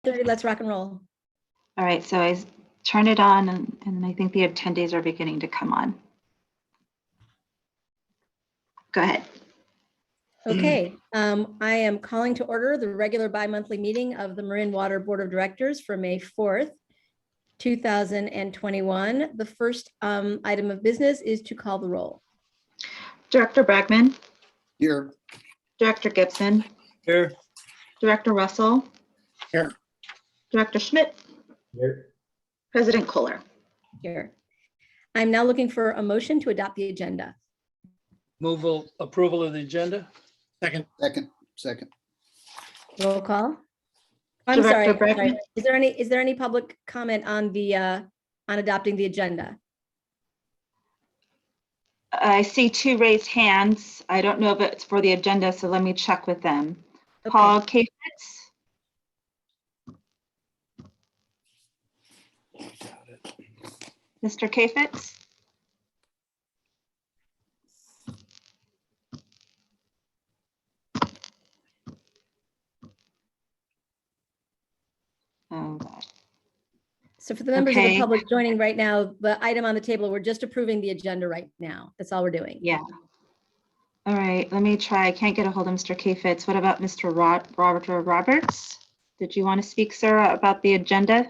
30, let's rock and roll. All right, so I turned it on and I think the attendees are beginning to come on. Go ahead. Okay, I am calling to order the regular bi-monthly meeting of the Marin Water Board of Directors for May 4th, 2021. The first item of business is to call the roll. Director Bregman, Here. Director Gibson, Here. Director Russell, Here. Director Schmidt, Here. President Kohler. Here. I'm now looking for a motion to adopt the agenda. Move approval of the agenda? Second. Second. Roll call. I'm Director sorry. Bregman. Is there any public comment on the on adopting the agenda? I see two raised hands. I don't know if it's for the agenda, so let me check with them. Okay. Paul Kafitz, Mr. Kafitz, oh God. So for the members of the Okay. public joining right now, the item on the table, we're just approving the agenda right now. That's all we're doing. Yeah. All right, let me try. I can't get a hold of Mr. Kafitz. What about Mr. Roberts? Did you want to speak, sir, about the agenda?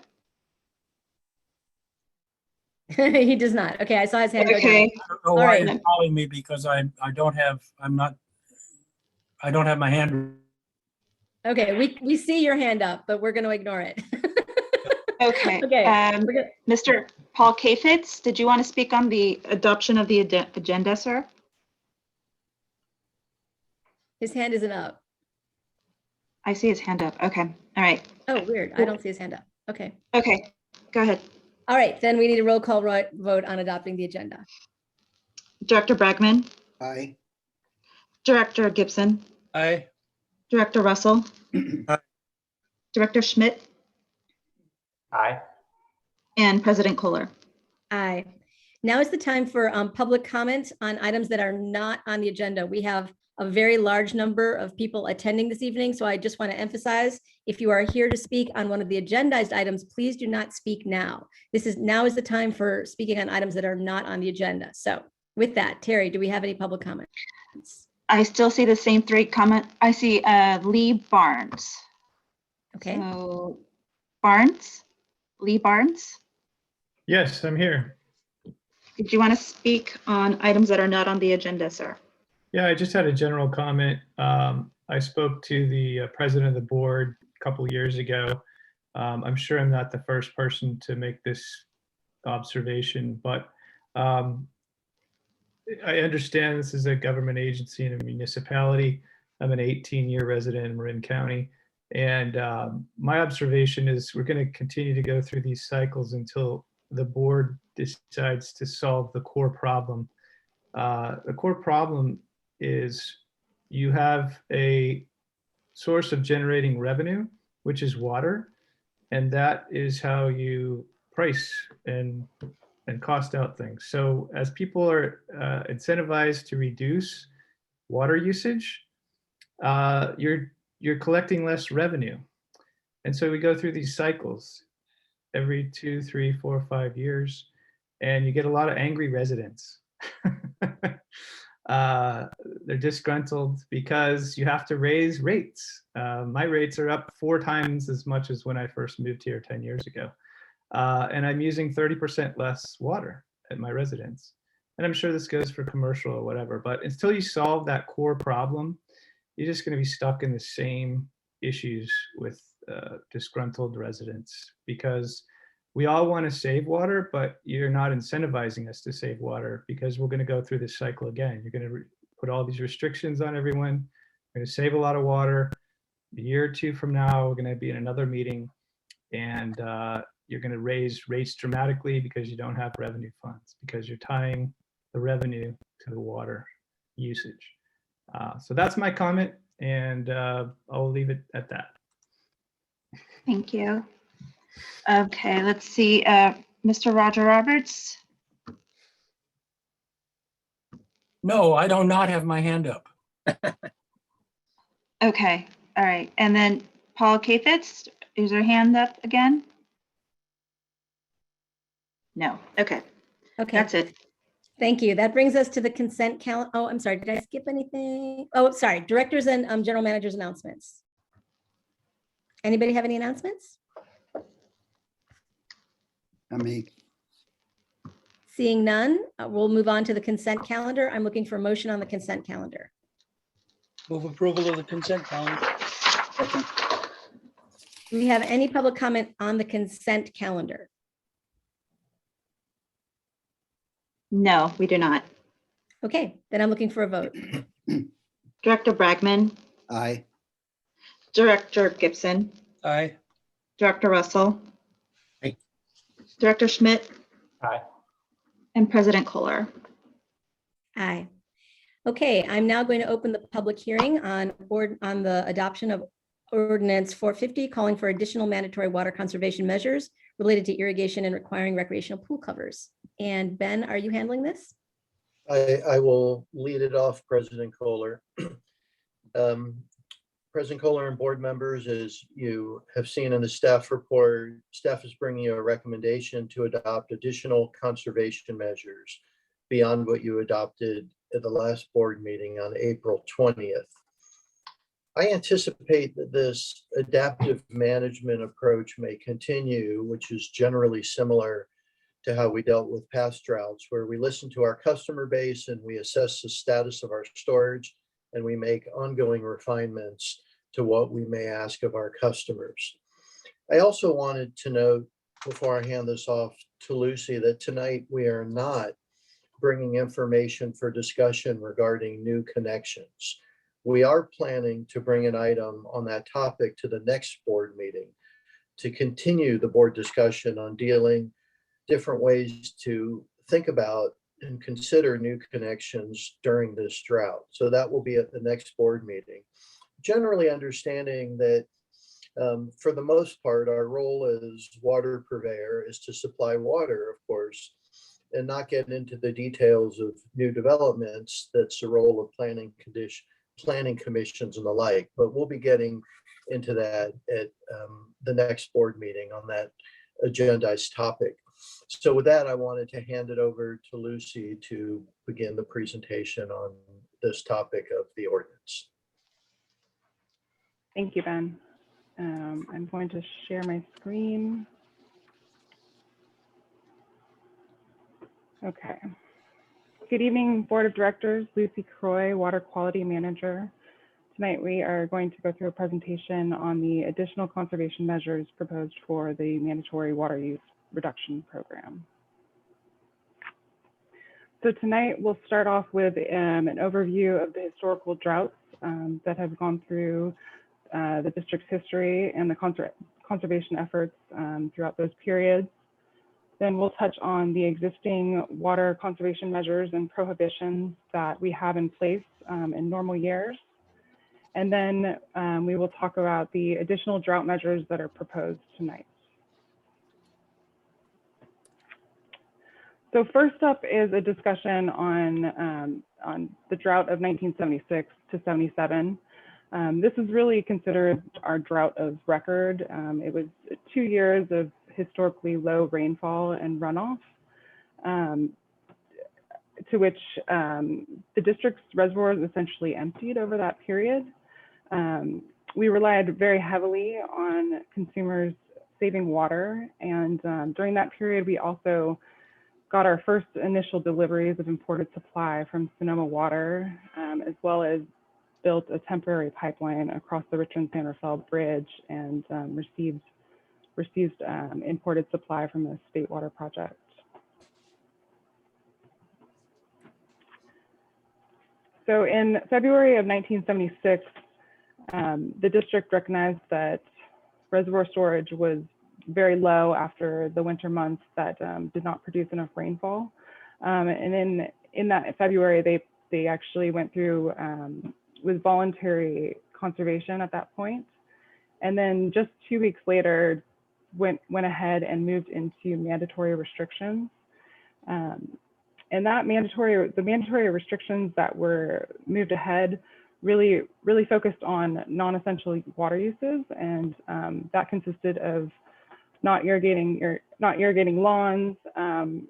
He does not. Okay, I saw his hand go down. Okay, I don't know All why right. you're calling me because I don't have my hand. Okay, we see your hand up, but we're going to ignore it. okay. Okay, we're gonna- Mr. Paul Kafitz, did you want to speak on the adoption of the agenda, sir? His hand isn't up. I see his hand up. Okay, all right. Oh, weird. I don't see his hand up. Okay. Okay, go ahead. All right, then we need a roll call vote on adopting the agenda. Director Bregman, Aye. Director Gibson, Aye. Director Russell, Aye. Director Schmidt, Aye. and President Kohler. Aye. Now is the time for public comments on items that are not on the agenda. We have a very large number of people attending this evening, so I just want to emphasize, if you are here to speak on one of the agendized items, please do not speak now. Now is the time for speaking on items that are not on the agenda. So with that, Terry, do we have any public comments? I still see the same three comment. I see Lee Barnes. Okay, So Barnes, Lee Barnes, Yes, I'm here. did you want to speak on items that are not on the agenda, sir? Yeah, I just had a general comment. I spoke to the president of the board a couple of years ago. I'm sure I'm not the first person to make this observation, but I understand this is a government agency and a municipality. I'm an 18-year resident in Marin County. And my observation is we're going to continue to go through these cycles until the board decides to solve the core problem. The core problem is you have a source of generating revenue, which is water, and that is how you price and cost out things. So as people are incentivized to reduce water usage, you're collecting less revenue. And so we go through these cycles every 2, 3, 4, 5 years, and you get a lot of angry residents. They're disgruntled because you have to raise rates. My rates are up 4 times as much as when I first moved here 10 years ago. And I'm using 30% less water at my residence. And I'm sure this goes for commercial or whatever, but until you solve that core problem, you're just going to be stuck in the same issues with disgruntled residents, because we all want to save water, but you're not incentivizing us to save water, because we're going to go through this cycle again. You're going to put all these restrictions on everyone. We're going to save a lot of water. A year or 2 from now, we're going to be in another meeting, and you're going to raise rates dramatically because you don't have revenue funds, because you're tying the revenue to the water usage. So that's my comment, and I'll leave it at that. Thank you. Okay, let's see, Mr. Roger Roberts. No, I do not have my hand up. Okay, all right. And then Paul Kafitz, is her hand up again? No, okay, Okay, that's it. thank you. That brings us to the consent calendar. Oh, I'm sorry, did I skip anything? Oh, sorry, directors and general managers announcements. Anybody have any announcements? Me. Seeing none, we'll move on to the consent calendar. I'm looking for a motion on the consent calendar. Move approval of the consent calendar. Second. Do we have any public comment on the consent calendar? No, we do not. Okay, then I'm looking for a vote. Director Bragman, Aye. Director Gibson, Aye. Director Russell. Aye. Director Schmidt, Aye. and President Kohler. Aye. Okay, I'm now going to open the public hearing on the adoption of ordinance 450, calling for additional mandatory water conservation measures related to irrigation and requiring recreational pool covers. And Ben, are you handling this? I will lead it off, President Kohler. President Kohler and board members, as you have seen in the staff report, staff is bringing you a recommendation to adopt additional conservation measures beyond what you adopted at the last board meeting on April 20th. I anticipate that this adaptive management approach may continue, which is generally similar to how we dealt with past droughts, where we listen to our customer base and we assess the status of our storage, and we make ongoing refinements to what we may ask of our customers. I also wanted to note, before I hand this off to Lucy, that tonight we are not bringing information for discussion regarding new connections. We are planning to bring an item on that topic to the next board meeting to continue the board discussion on dealing different ways to think about and consider new connections during this drought. So that will be at the next board meeting. Generally understanding that for the most part, our role as water purveyor is to supply water, of course, and not get into the details of new developments. That's the role of planning commissions and the like. But we'll be getting into that at the next board meeting on that agendized topic. So with that, I wanted to hand it over to Lucy to begin the presentation on this topic of the ordinance. Thank you, Ben. I'm going to share my screen. Okay. Good evening, Board of Directors. Lucy Croy, Water Quality Manager. Tonight we are going to go through a presentation on the additional conservation measures proposed for the mandatory water use reduction program. So tonight we'll start off with an overview of the historical droughts that have gone through the district's history and the conservation efforts throughout those periods. Then we'll touch on the existing water conservation measures and prohibitions that we have in place in normal years. And then we will talk about the additional drought measures that are proposed tonight. So first up is a discussion on the drought of 1976 to 77. This is really considered our drought of record. It was 2 years of historically low rainfall and runoff, to which the district's reservoirs essentially emptied over that period. We relied very heavily on consumers saving water, and during that period, we also got our first initial deliveries of imported supply from Sonoma Water, as well as built a temporary pipeline across the Richmond-San Rafael Bridge and received imported supply from the State Water Project. So in February of 1976, the district recognized that reservoir storage was very low after the winter months that did not produce enough rainfall. And in that February, they actually went through with voluntary conservation at that point. And then just 2 weeks later, went ahead and moved into mandatory restrictions. And the mandatory restrictions that were moved ahead really focused on non-essential water uses, and that consisted of not irrigating lawns,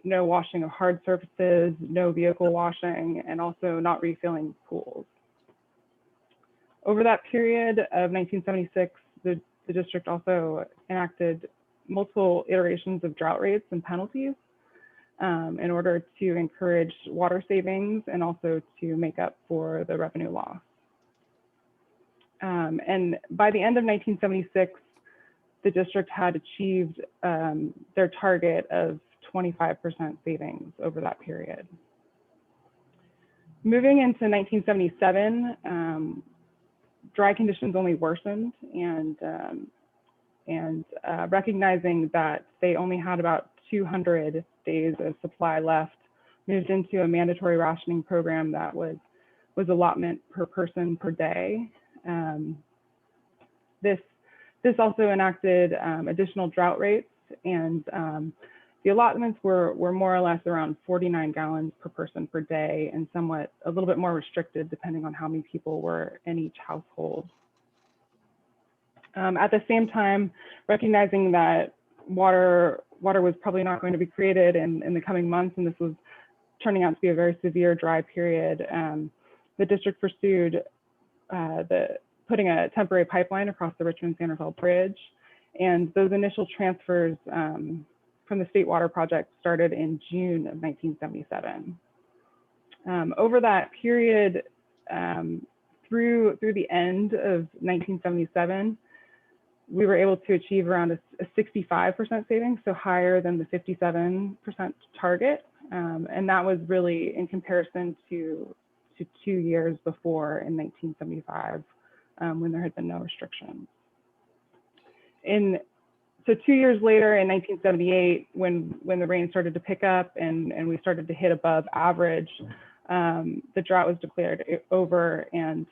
no washing of hard surfaces, no vehicle washing, and also not refilling pools. Over that period of 1976, the district also enacted multiple iterations of drought rates and penalties in order to encourage water savings and also to make up for the revenue loss. And by the end of 1976, the district had achieved their target of 25% savings over that period. Moving into 1977, dry conditions only worsened, and recognizing that they only had about 200 days of supply left, moved into a mandatory rationing program that was allotment per person per day. This also enacted additional drought rates, and the allotments were more or less around 49 gallons per person per day, and somewhat a little bit more restricted depending on how many people were in each household. At the same time, recognizing that water was probably not going to be created in the coming months, and this was turning out to be a very severe dry period, the district pursued putting a temporary pipeline across the Richmond-Sanderfeld Bridge. And those initial transfers from the State Water Project started in June of 1977. Over that period, through the end of 1977, we were able to achieve around a 65% savings, so higher than the 57% target. And that was really in comparison to 2 years before in 1975, when there had been no restrictions. So 2 years later in 1978, when the rain started to pick up and we started to hit above average, the drought was declared over, and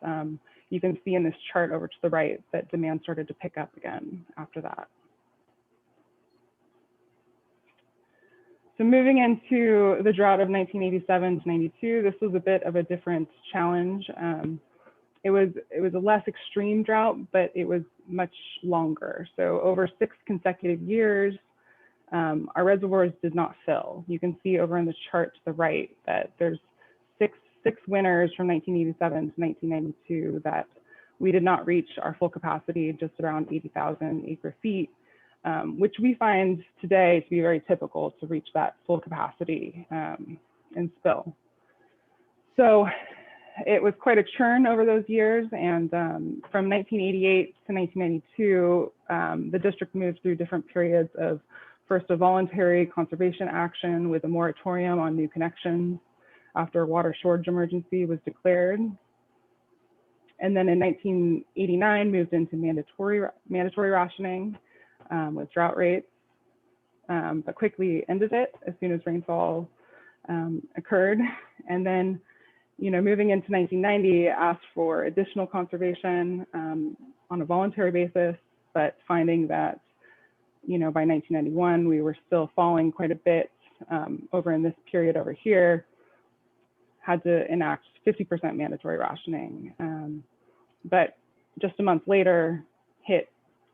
you can see in this chart over to the right that demand started to pick up again after that. So moving into the drought of 1987 to 92, this was a bit of a different challenge. It was a less extreme drought, but it was much longer. So over 6 consecutive years, our reservoirs did not fill. You can see over in the chart to the right that there's six winters from 1987 to 1992 that we did not reach our full capacity, just around 80,000 acre feet, which we find today to be very typical to reach that full capacity and spill. So it was quite a churn over those years, and from 1988 to 1992, the district moved through different periods of first a voluntary conservation action with a moratorium on new connections after a water shortage emergency was declared. And then in 1989, moved into mandatory rationing with drought rates, but quickly ended it as soon as rainfall occurred. And then, moving into 1990, asked for additional conservation on a voluntary basis, but finding that, by 1991, we were still falling quite a bit over in this period over here, had to enact 50% mandatory rationing. But just a month later, hit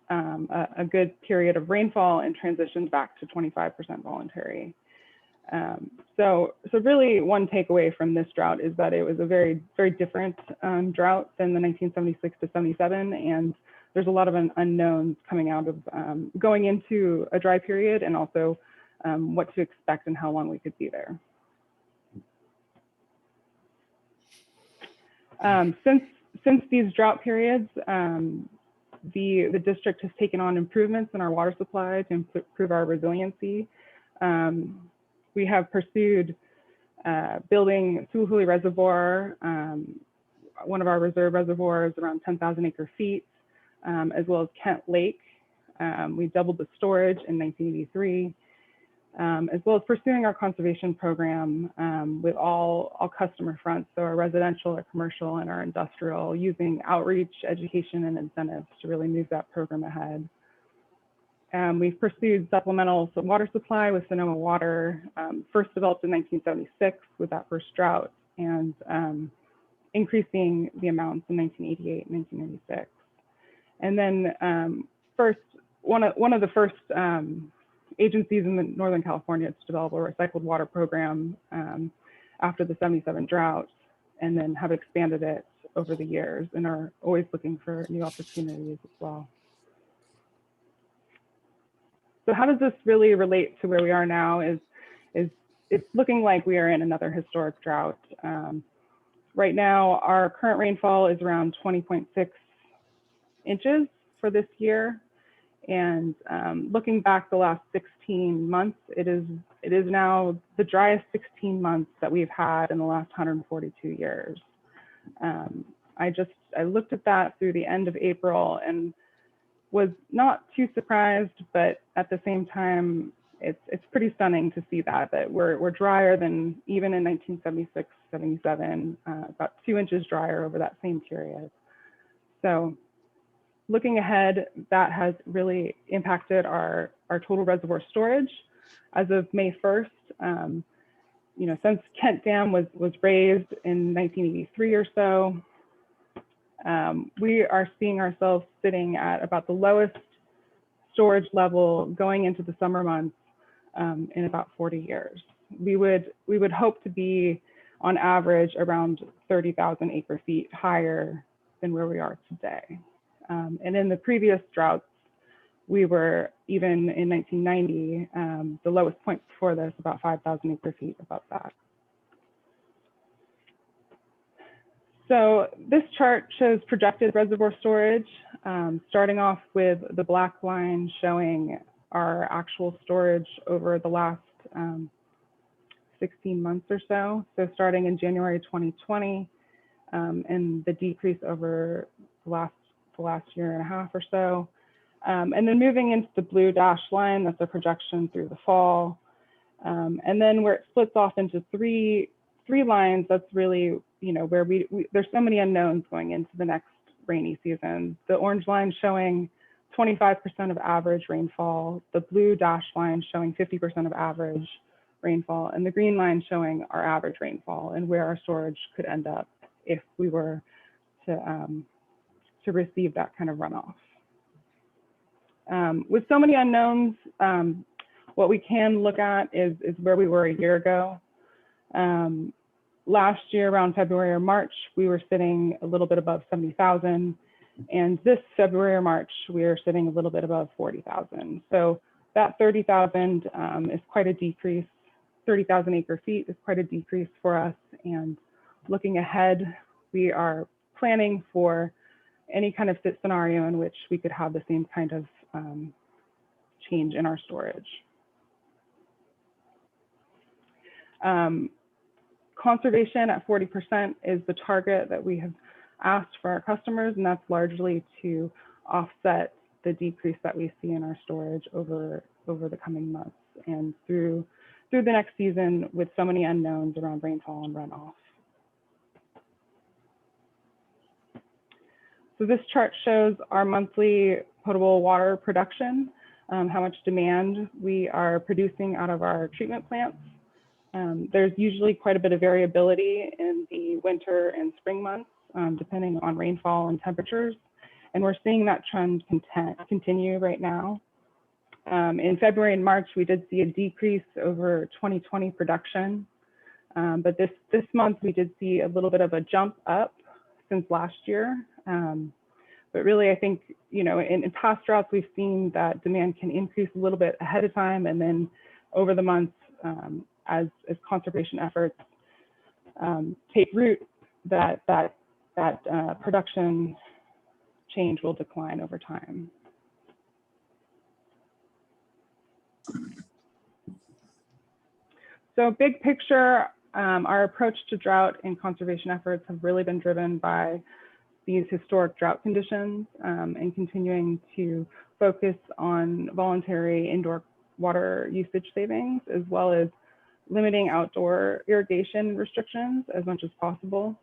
a good period of rainfall and transitioned back to 25% voluntary. So really one takeaway from this drought is that it was a very, very different drought than the 1976 to 77. And there's a lot of unknowns coming out of going into a dry period, and also what to expect and how long we could be there. Since these drought periods, the district has taken on improvements in our water supply to improve our resiliency. We have pursued building Sewickley Reservoir, one of our reserve reservoirs, around 10,000 acre feet, as well as Kent Lake. We doubled the storage in 1983, as well as pursuing our conservation program with all customer fronts, so our residential, our commercial, and our industrial, using outreach, education, and incentives to really move that program ahead. We've pursued supplemental water supply with Sonoma Water, first developed in 1976 with that first drought, and increasing the amounts in 1988 and 1996. And then one of the first agencies in Northern California to develop a recycled water program after the 77 drought, and then have expanded it over the years and are always looking for new opportunities as well. So how does this really relate to where we are now? Is it's looking like we are in another historic drought. Right now, our current rainfall is around 20.6 inches for this year. And looking back the last 16 months, it is now the driest 16 months that we've had in the last 142 years. I looked at that through the end of April and was not too surprised, but at the same time, it's pretty stunning to see that we're drier than even in 1976, 77, about 2 inches drier over that same period. So looking ahead, that has really impacted our total reservoir storage. As of May 1st, since Kent Dam was raised in 1983 or so, we are seeing ourselves sitting at about the lowest storage level going into the summer months in about 40 years. We would hope to be on average around 30,000 acre feet higher than where we are today. And in the previous droughts, we were, even in 1990, the lowest point before this, about 5,000 acre feet above that. So this chart shows projected reservoir storage, starting off with the black line showing our actual storage over the last 16 months or so. So starting in January 2020, and the decrease over the last year and a half or so. And then moving into the blue dashed line, that's a projection through the fall. And then where it splits off into three lines, that's really, where there's so many unknowns going into the next rainy season. The orange line showing 25% of average rainfall, the blue dashed line showing 50% of average rainfall, and the green line showing our average rainfall and where our storage could end up if we were to receive that kind of runoff. With so many unknowns, what we can look at is where we were a year ago. Last year, around February or March, we were sitting a little bit above 70,000. And this February or March, we are sitting a little bit above 40,000. So that 30,000 is quite a decrease. 30,000 acre feet is quite a decrease for us. And looking ahead, we are planning for any kind of scenario in which we could have the same kind of change in our storage. Conservation at 40% is the target that we have asked for our customers, and that's largely to offset the decrease that we see in our storage over the coming months and through the next season with so many unknowns around rainfall and runoff. So this chart shows our monthly potable water production, how much demand we are producing out of our treatment plants. There's usually quite a bit of variability in the winter and spring months, depending on rainfall and temperatures. And we're seeing that trend continue right now. In February and March, we did see a decrease over 2020 production. But this month, we did see a little bit of a jump up since last year. But really, I think, in past droughts, we've seen that demand can increase a little bit ahead of time, and then over the months, as conservation efforts take root, that production change will decline over time. So big picture, our approach to drought and conservation efforts have really been driven by these historic drought conditions and continuing to focus on voluntary indoor water usage savings, as well as limiting outdoor irrigation restrictions as much as possible,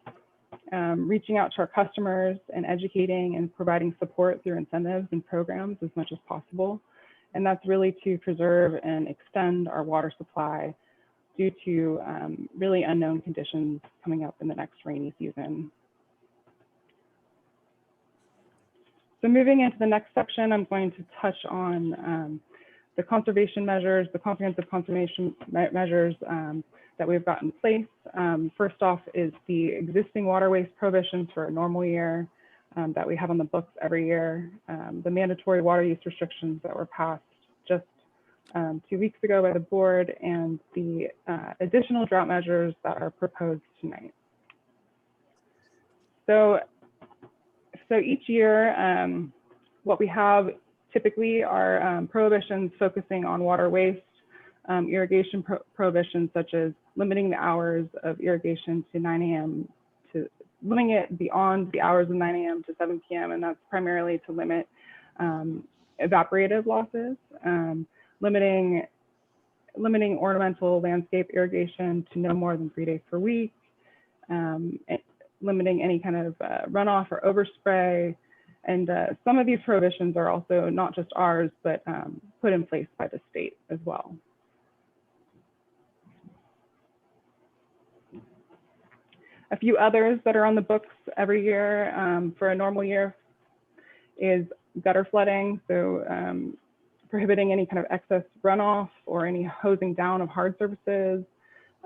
reaching out to our customers and educating and providing support through incentives and programs as much as possible. And that's really to preserve and extend our water supply due to really unknown conditions coming up in the next rainy season So moving into the next section, I'm going to touch on the conservation measures, the comprehensive conservation measures that we've got in place. First off is the existing water waste prohibitions for a normal year that we have on the books every year. The mandatory water use restrictions that were passed just 2 weeks ago by the board, and the additional drought measures that are proposed tonight. So each year, what we have typically are prohibitions focusing on water waste, irrigation prohibitions such as limiting the hours of irrigation to 9 a.m. to limiting it beyond the hours of 9 a.m. to 7 p.m. And that's primarily to limit evaporative losses, limiting ornamental landscape irrigation to no more than 3 days per week, limiting any kind of runoff or overspray. And some of these prohibitions are also not just ours, but put in place by the state as well. A few others that are on the books every year for a normal year is gutter flooding. So prohibiting any kind of excess runoff or any hosing down of hard surfaces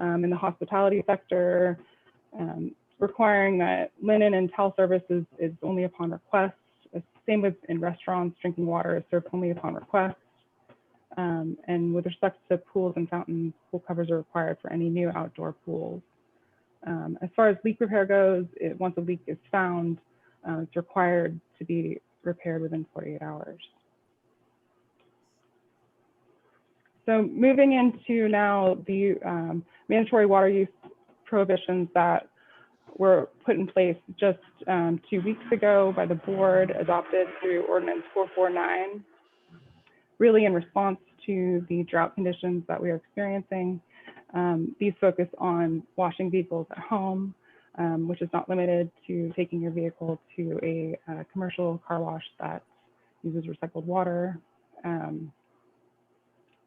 in the hospitality sector, requiring that linen and towel service is only upon request. Same with in restaurants, drinking water is served only upon request. And with respect to pools and fountains, pool covers are required for any new outdoor pools. As far as leak repair goes, once a leak is found, it's required to be repaired within 48 hours. So moving into now the mandatory water use prohibitions that were put in place just 2 weeks ago by the board, adopted through Ordinance 449, really in response to the drought conditions that we are experiencing. These focus on washing vehicles at home, which is not limited to taking your vehicle to a commercial car wash that uses recycled water,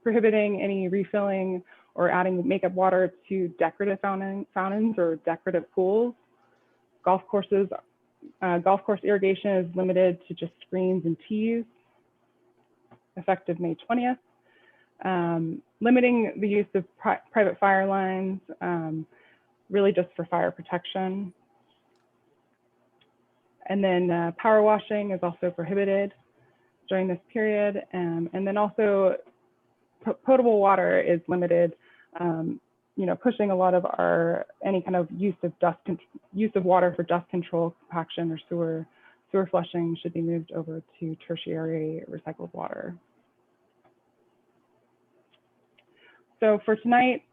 prohibiting any refilling or adding makeup water to decorative fountains or decorative pools. Golf course irrigation is limited to just screens and tees, effective May 20th. Limiting the use of private fire lines, really just for fire protection. And then power washing is also prohibited during this period. And then also potable water is limited, pushing a lot of any kind of use of water for dust control, compaction, or sewer flushing should be moved over to tertiary recycled water. So for tonight,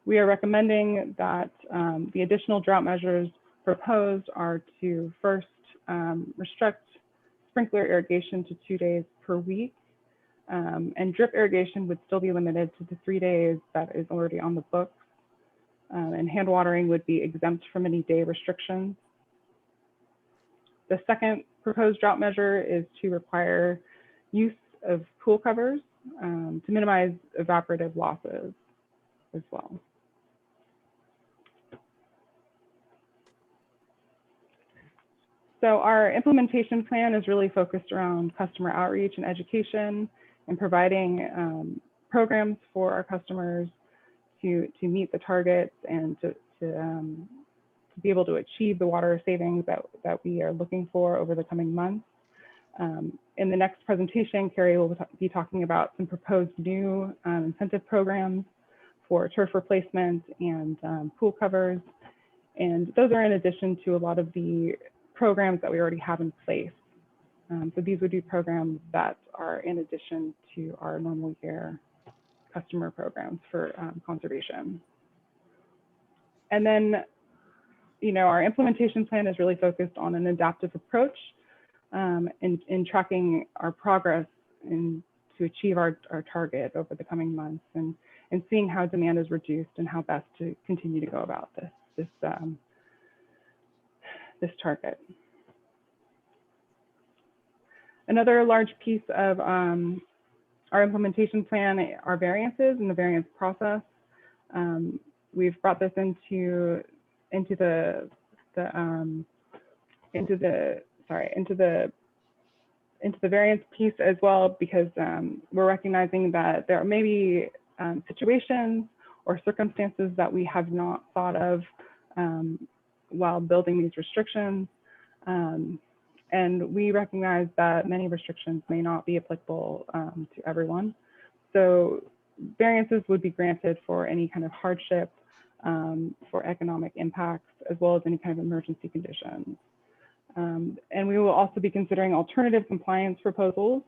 we are recommending that the additional drought measures proposed are to first restrict sprinkler irrigation to 2 days per week. And drip irrigation would still be limited to the 3 days that is already on the books. And hand watering would be exempt from any day restrictions. The second proposed drought measure is to require use of pool covers to minimize evaporative losses as well. So our implementation plan is really focused around customer outreach and education, and providing programs for our customers to meet the targets and to be able to achieve the water savings that we are looking for over the coming months. In the next presentation, Carrie will be talking about some proposed new incentive programs for turf replacement and pool covers. And those are in addition to a lot of the programs that we already have in place. So these would be programs that are in addition to our normal year customer programs for conservation. And then, our implementation plan is really focused on an adaptive approach in tracking our progress and to achieve our target over the coming months, and seeing how demand is reduced and how best to continue to go about this target. Another large piece of our implementation plan are variances and the variance process. We've brought this into the into the variance piece as well, because we're recognizing that there may be situations or circumstances that we have not thought of while building these restrictions. And we recognize that many restrictions may not be applicable to everyone. So variances would be granted for any kind of hardship, for economic impacts, as well as any kind of emergency conditions. And we will also be considering alternative compliance proposals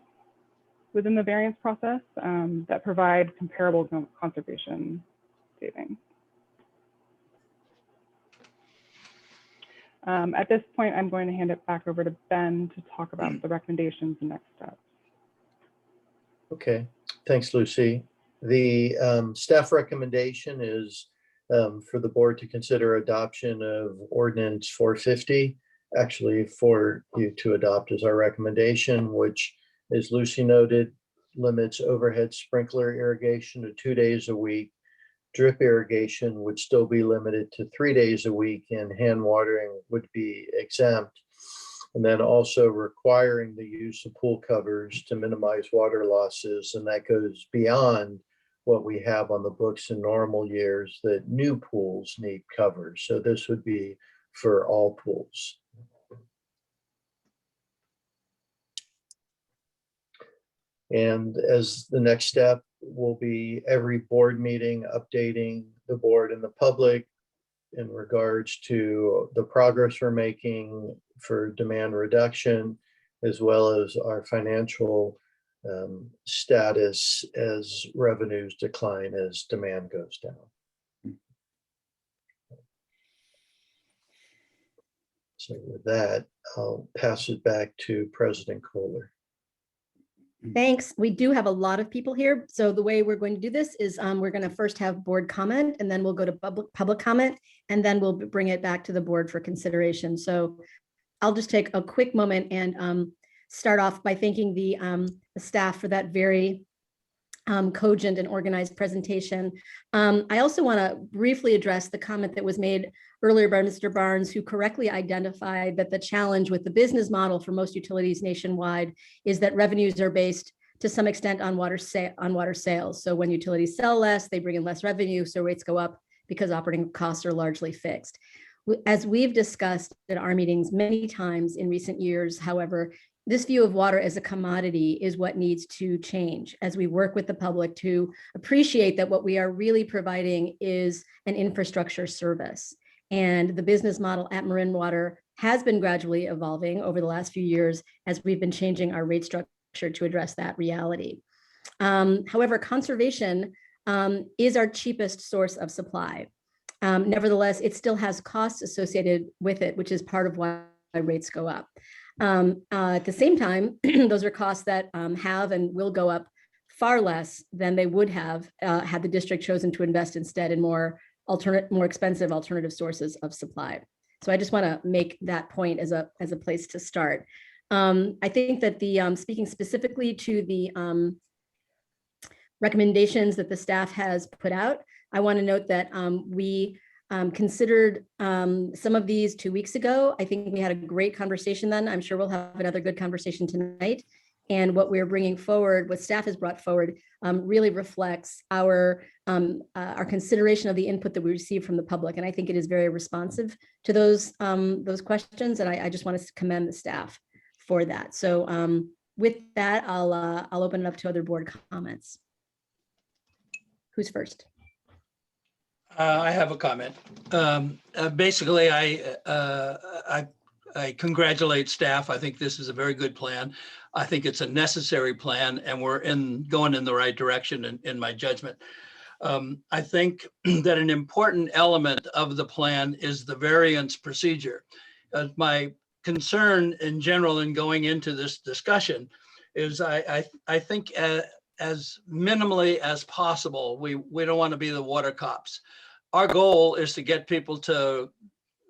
within the variance process that provide comparable conservation savings. At this point, I'm going to hand it back over to Ben to talk about the recommendations and next steps. Okay, thanks, Lucy. The staff recommendation is for the board to consider adoption of ordinance 450, actually for you to adopt as our recommendation, which, as Lucy noted, limits overhead sprinkler irrigation to 2 days a week. Drip irrigation would still be limited to 3 days a week, and hand watering would be exempt. And then also requiring the use of pool covers to minimize water losses. And that goes beyond what we have on the books in normal years that new pools need covers. So this would be for all pools. And as the next step will be every board meeting updating the board and the public in regards to the progress we're making for demand reduction, as well as our financial status as revenues decline as demand goes down. So with that, I'll pass it back to President Kohler. Thanks. We do have a lot of people here. So the way we're going to do this is we're going to first have board comment, and then we'll go to public comment, and then we'll bring it back to the board for consideration. So I'll just take a quick moment and start off by thanking the staff for that very cogent and organized presentation. I also want to briefly address the comment that was made earlier by Mr. Barnes, who correctly identified that the challenge with the business model for most utilities nationwide is that revenues are based to some extent on water sales. So when utilities sell less, they bring in less revenue, so rates go up because operating costs are largely fixed. As we've discussed at our meetings many times in recent years, however, this view of water as a commodity is what needs to change as we work with the public to appreciate that what we are really providing is an infrastructure service. And the business model at Marin Water has been gradually evolving over the last few years as we've been changing our rate structure to address that reality. However, conservation is our cheapest source of supply. Nevertheless, it still has costs associated with it, which is part of why rates go up. At the same time, those are costs that have and will go up far less than they would have had the district chosen to invest instead in more expensive alternative sources of supply. So I just want to make that point as a place to start. I think that the speaking specifically to the recommendations that the staff has put out, I want to note that we considered some of these 2 weeks ago. I think we had a great conversation then. I'm sure we'll have another good conversation tonight. And what we're bringing forward, what staff has brought forward, really reflects our consideration of the input that we received from the public. And I think it is very responsive to those questions. And I just want to commend the staff for that. So with that, I'll open it up to other board comments. Who's first? I have a comment. Basically, I congratulate staff. I think this is a very good plan. I think it's a necessary plan, and we're going in the right direction in my judgment. I think that an important element of the plan is the variance procedure. My concern in general in going into this discussion is I think as minimally as possible, we don't want to be the water cops. Our goal is to get people to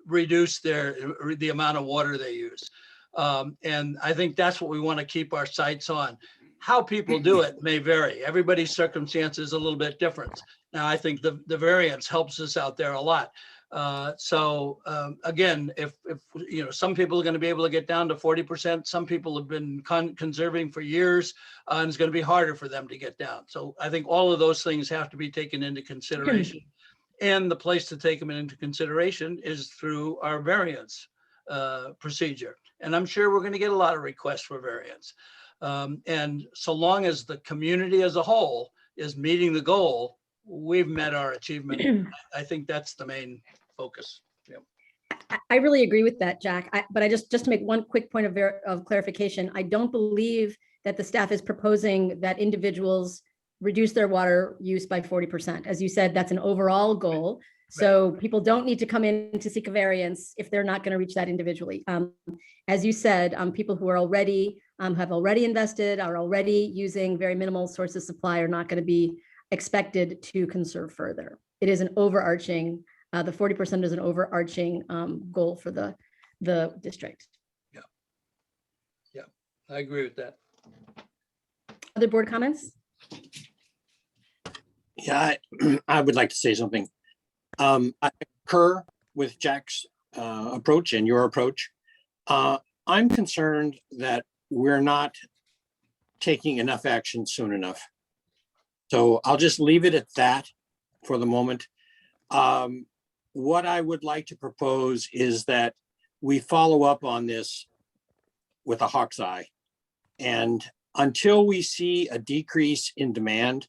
reduce the amount of water they use. And I think that's what we want to keep our sights on. How people do it may vary. Everybody's circumstance is a little bit different. Now, I think the variance helps us out there a lot. Again, if, you know, some people are going to be able to get down to 40%, some people have been conserving for years, and it's going to be harder for them to get down. So I think all of those things have to be taken into consideration. And the place to take them into consideration is through our variance procedure. And I'm sure we're going to get a lot of requests for variance. And so long as the community as a whole is meeting the goal, we've met our achievement. I think that's the main focus. I really agree with that, Jack. But I just to make one quick point of clarification, I don't believe that the staff is proposing that individuals reduce their water use by 40%. As you said, that's an overall goal. So people don't need to come in to seek a variance if they're not going to reach that individually. As you said, people who are already have already invested, are already using very minimal sources of supply, are not going to be expected to conserve further. It is an overarching, the 40% is an overarching goal for the district. Yeah, I agree with that. Other board comments? Yeah, I would like to say something. I concur with Jack's approach and your approach. I'm concerned that we're not taking enough action soon enough. So I'll just leave it at that for the moment. What I would like to propose is that we follow up on this with a hawk's eye. And until we see a decrease in demand,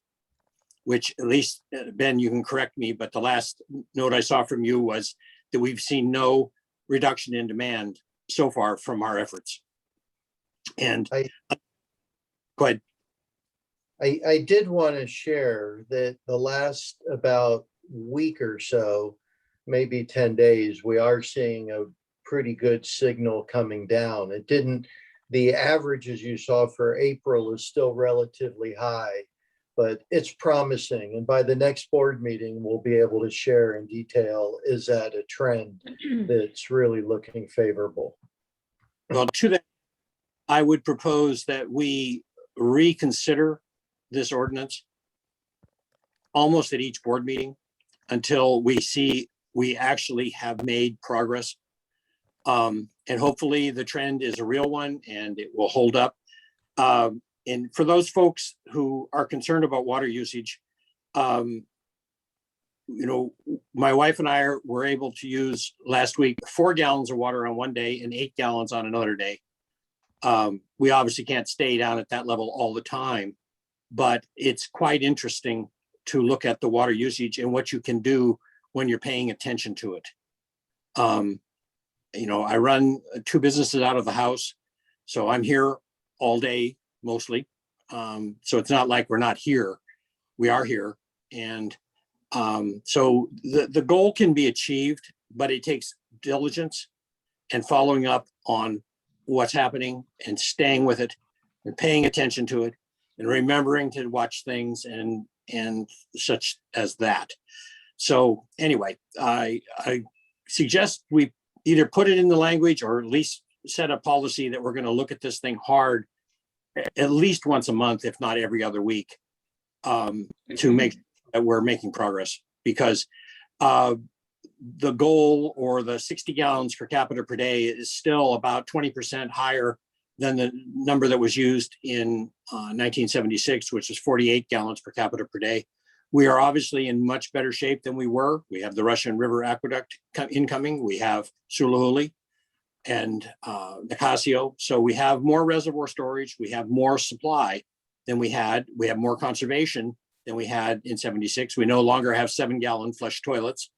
which at least, Ben, you can correct me, but the last note I saw from you was that we've seen no reduction in demand so far from our efforts. And go ahead. I did want to share that the last about week or so, maybe 10 days, we are seeing a pretty good signal coming down. It didn't, the averages you saw for April is still relatively high, but it's promising. And by the next board meeting, we'll be able to share in detail, is that a trend that's really looking favorable? Well, to that, I would propose that we reconsider this ordinance almost at each board meeting until we see we actually have made progress. And hopefully the trend is a real one and it will hold up. And for those folks who are concerned about water usage, you know, my wife and I were able to use last week 4 gallons of water on one day and 8 gallons on another day. We obviously can't stay down at that level all the time, but it's quite interesting to look at the water usage and what you can do when you're paying attention to it. You know, I run 2 businesses out of the house, so I'm here all day mostly. So it's not like we're not here. We are here. And so the goal can be achieved, but it takes diligence and following up on what's happening and staying with it and paying attention to it and remembering to watch things and such as that. So anyway, I suggest we either put it in the language or at least set a policy that we're going to look at this thing hard at least once a month, if not every other week, to make that we're making progress, because the goal, or the 60 gallons per capita per day, is still about 20% higher than the number that was used in 1976, which is 48 gallons per capita per day. We are obviously in much better shape than we were. We have the Russian River Aqueduct incoming. We have Suluhuli and Nicasio. So we have more reservoir storage. We have more supply than we had. We have more conservation than we had in 76. We no longer have 7-gallon flush toilets.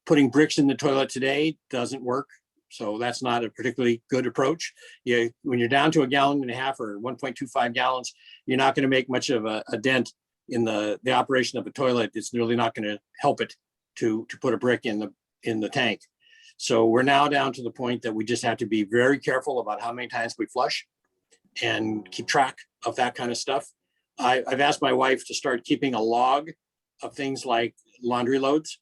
Putting bricks in the toilet today doesn't work. So that's not a particularly good approach. When you're down to 1.5 gallons or 1.25 gallons, you're not going to make much of a dent in the operation of a toilet. It's really not going to help it to put a brick in the tank. So we're now down to the point that we just have to be very careful about how many times we flush and keep track of that kind of stuff. I've asked my wife to start keeping a log of things like laundry loads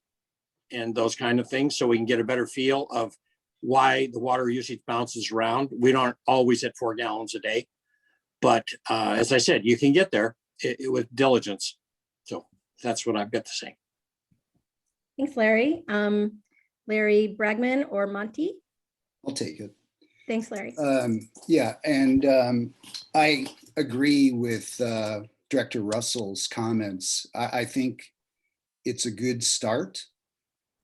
and those kind of things, so we can get a better feel of why the water usage bounces around. We aren't always at 4 gallons a day, but as I said, you can get there with diligence. So that's what I've got to say. Thanks, Larry. Larry Bragman or Monty? I'll take it. Thanks, Larry. Yeah, and I agree with Director Russell's comments. I think it's a good start,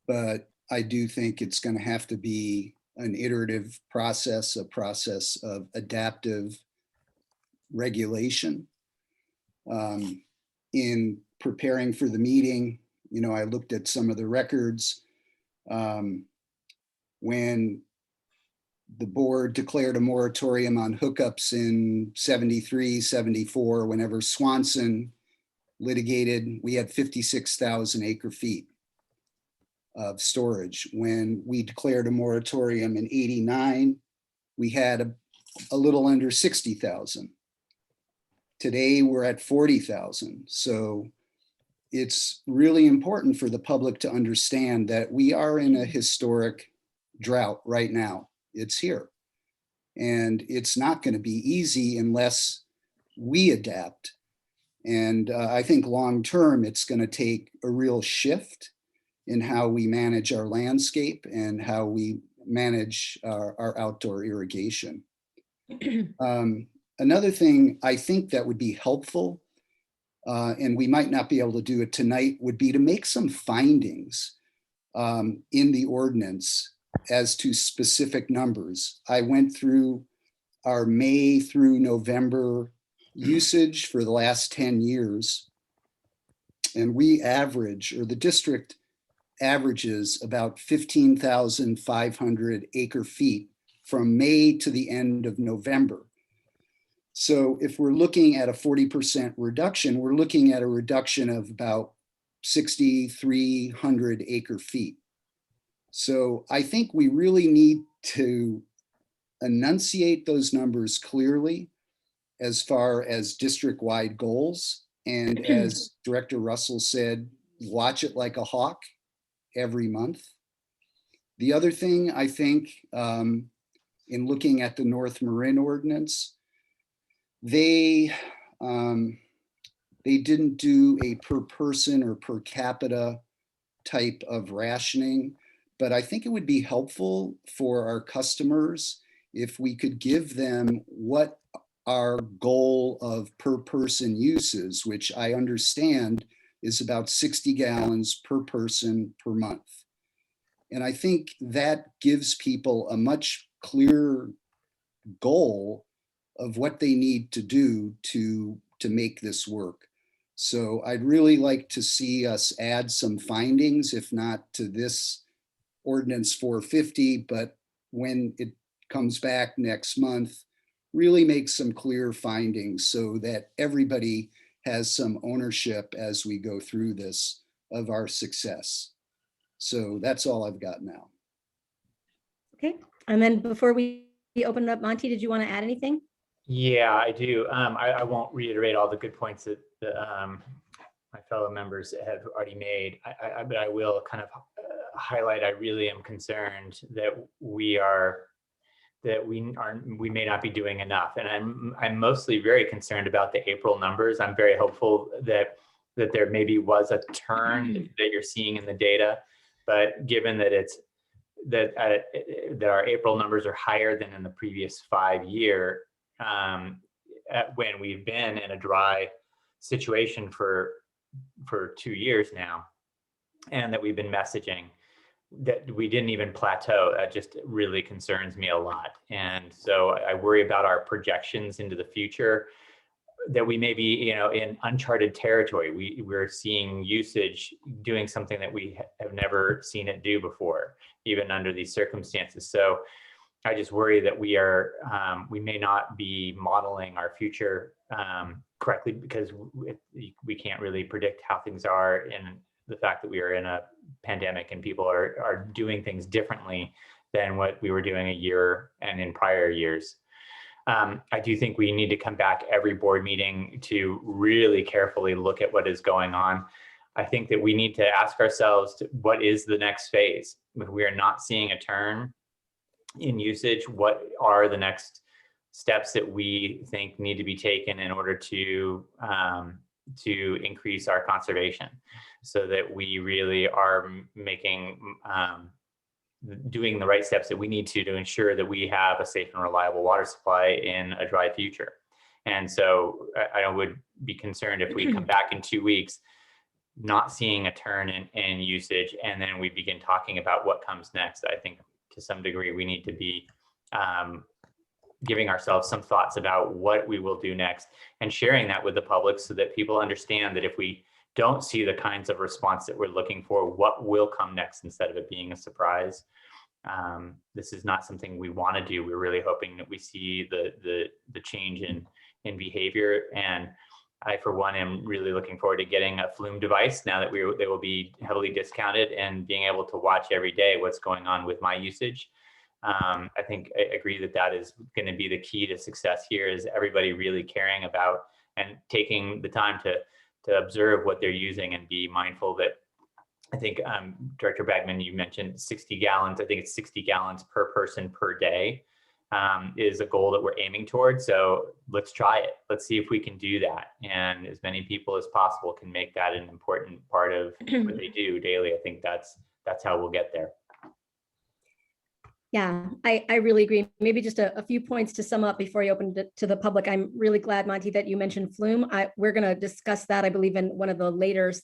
but I do think it's going to have to be an iterative process, a process of adaptive regulation. In preparing for the meeting, I looked at some of the records. When the board declared a moratorium on hookups in 73, 74, whenever Swanson litigated, we had 56,000 acre feet of storage. When we declared a moratorium in 89, we had a little under 60,000. Today we're at 40,000. So it's really important for the public to understand that we are in a historic drought right now. It's here. And it's not going to be easy unless we adapt. And I think long term, it's going to take a real shift in how we manage our landscape and how we manage our outdoor irrigation. Another thing I think that would be helpful, and we might not be able to do it tonight, would be to make some findings in the ordinance as to specific numbers. I went through our May through November usage for the last 10 years, and we average, or the district averages, about 15,500 acre feet from May to the end of November. So if we're looking at a 40% reduction, we're looking at a reduction of about 6,300 acre feet. So I think we really need to enunciate those numbers clearly as far as district-wide goals. And as Director Russell said, watch it like a hawk every month. The other thing I think, in looking at the North Marin ordinance, they didn't do a per person or per capita type of rationing, but I think it would be helpful for our customers if we could give them what our goal of per person use is, which I understand is about 60 gallons per person per month. And I think that gives people a much clearer goal of what they need to do to make this work. So I'd really like to see us add some findings, if not to this ordinance 450, but when it comes back next month, really make some clear findings so that everybody has some ownership as we go through this of our success. So that's all I've got now. Okay, and then before we open it up, Monty, did you want to add anything? Yeah, I do. I won't reiterate all the good points that my fellow members have already made, but I will kind of highlight, I really am concerned that we may not be doing enough. And I'm mostly very concerned about the April numbers. I'm very hopeful that there maybe was a turn that you're seeing in the data, but given that that our April numbers are higher than in the previous 5 years, when we've been in a dry situation for 2 years now, and that we've been messaging that we didn't even plateau, that just really concerns me a lot. And so I worry about our projections into the future, that we may be, in uncharted territory. We're seeing usage doing something that we have never seen it do before, even under these circumstances. So I just worry that we may not be modeling our future correctly, because we can't really predict how things are, in the fact that we are in a pandemic and people are doing things differently than what we were doing a year and in prior years. I do think we need to come back every board meeting to really carefully look at what is going on. I think that we need to ask ourselves, what is the next phase? If we are not seeing a turn in usage, what are the next steps that we think need to be taken in order to increase our conservation, so that we really are making doing the right steps that we need to ensure that we have a safe and reliable water supply in a dry future. And so I would be concerned if we come back in 2 weeks, not seeing a turn in usage, and then we begin talking about what comes next. I think to some degree we need to be giving ourselves some thoughts about what we will do next and sharing that with the public so that people understand that if we don't see the kinds of response that we're looking for, what will come next instead of it being a surprise. This is not something we want to do. We're really hoping that we see the change in behavior. And I, for one, am really looking forward to getting a Flume device now that they will be heavily discounted, and being able to watch every day what's going on with my usage. I think I agree that is going to be the key to success here, is everybody really caring about and taking the time to observe what they're using and be mindful that, I think Director Bagman, you mentioned 60 gallons. I think it's 60 gallons per person per day is a goal that we're aiming towards. So let's try it. Let's see if we can do that. And as many people as possible can make that an important part of what they do daily. I think that's how we'll get there. Yeah, I really agree. Maybe just a few points to sum up before you open it to the public. I'm really glad, Monty, that you mentioned Flume. We're going to discuss that, I believe, in one of the later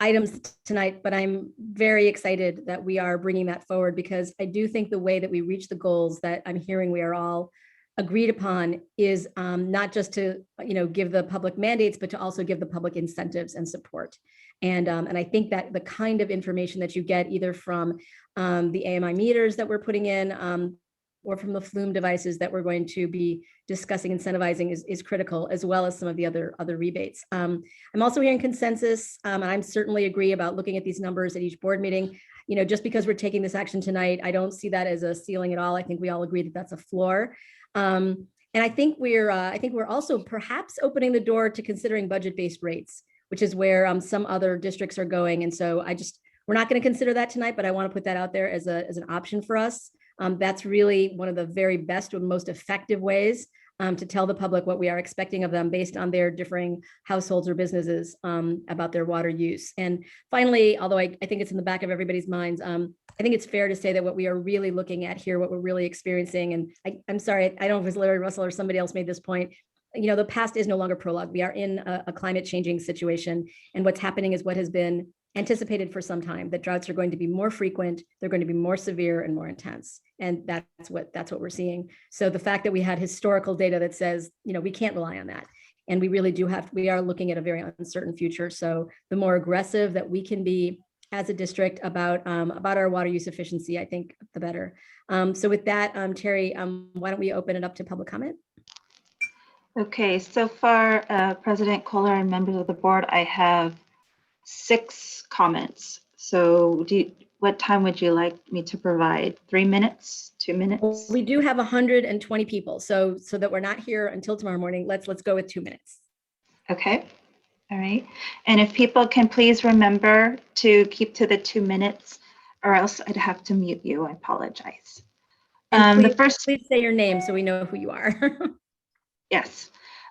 items tonight, but I'm very excited that we are bringing that forward, because I do think the way that we reach the goals that I'm hearing we are all agreed upon is not just to give the public mandates, but to also give the public incentives and support. And I think that the kind of information that you get either from the AMI meters that we're putting in or from the Flume devices that we're going to be discussing incentivizing is critical, as well as some of the other rebates. I'm also hearing consensus, and I'm certainly agree about looking at these numbers at each board meeting. Just because we're taking this action tonight, I don't see that as a ceiling at all. I think we all agree that that's a floor. And I think we're also perhaps opening the door to considering budget-based rates, which is where some other districts are going. And so we're not going to consider that tonight, but I want to put that out there as an option for us. That's really one of the very best and most effective ways to tell the public what we are expecting of them based on their differing households or businesses about their water use. And finally, although I think it's in the back of everybody's minds, I think it's fair to say that what we are really looking at here, what we're really experiencing, and I'm sorry, I don't know if it was Larry Russell or somebody else made this point, the past is no longer prologue. We are in a climate changing situation, and what's happening is what has been anticipated for some time, that droughts are going to be more frequent, they're going to be more severe and more intense. And that's what we're seeing. So the fact that we had historical data that says, we can't rely on that. And we really we are looking at a very uncertain future. So the more aggressive that we can be as a district about our water use efficiency, I think the better. So with that, Terry, why don't we open it up to public comment? Okay, so far, President Kohler and members of the board, I have 6 comments. So what time would you like me to provide? 3 minutes, 2 minutes? Well, we do have 120 people, so that we're not here until tomorrow morning. Let's go with 2 minutes. Okay, all right. And if people can please remember to keep to the 2 minutes, or else I'd have to mute you. I apologize. Please say your name so we know who you are. Yes.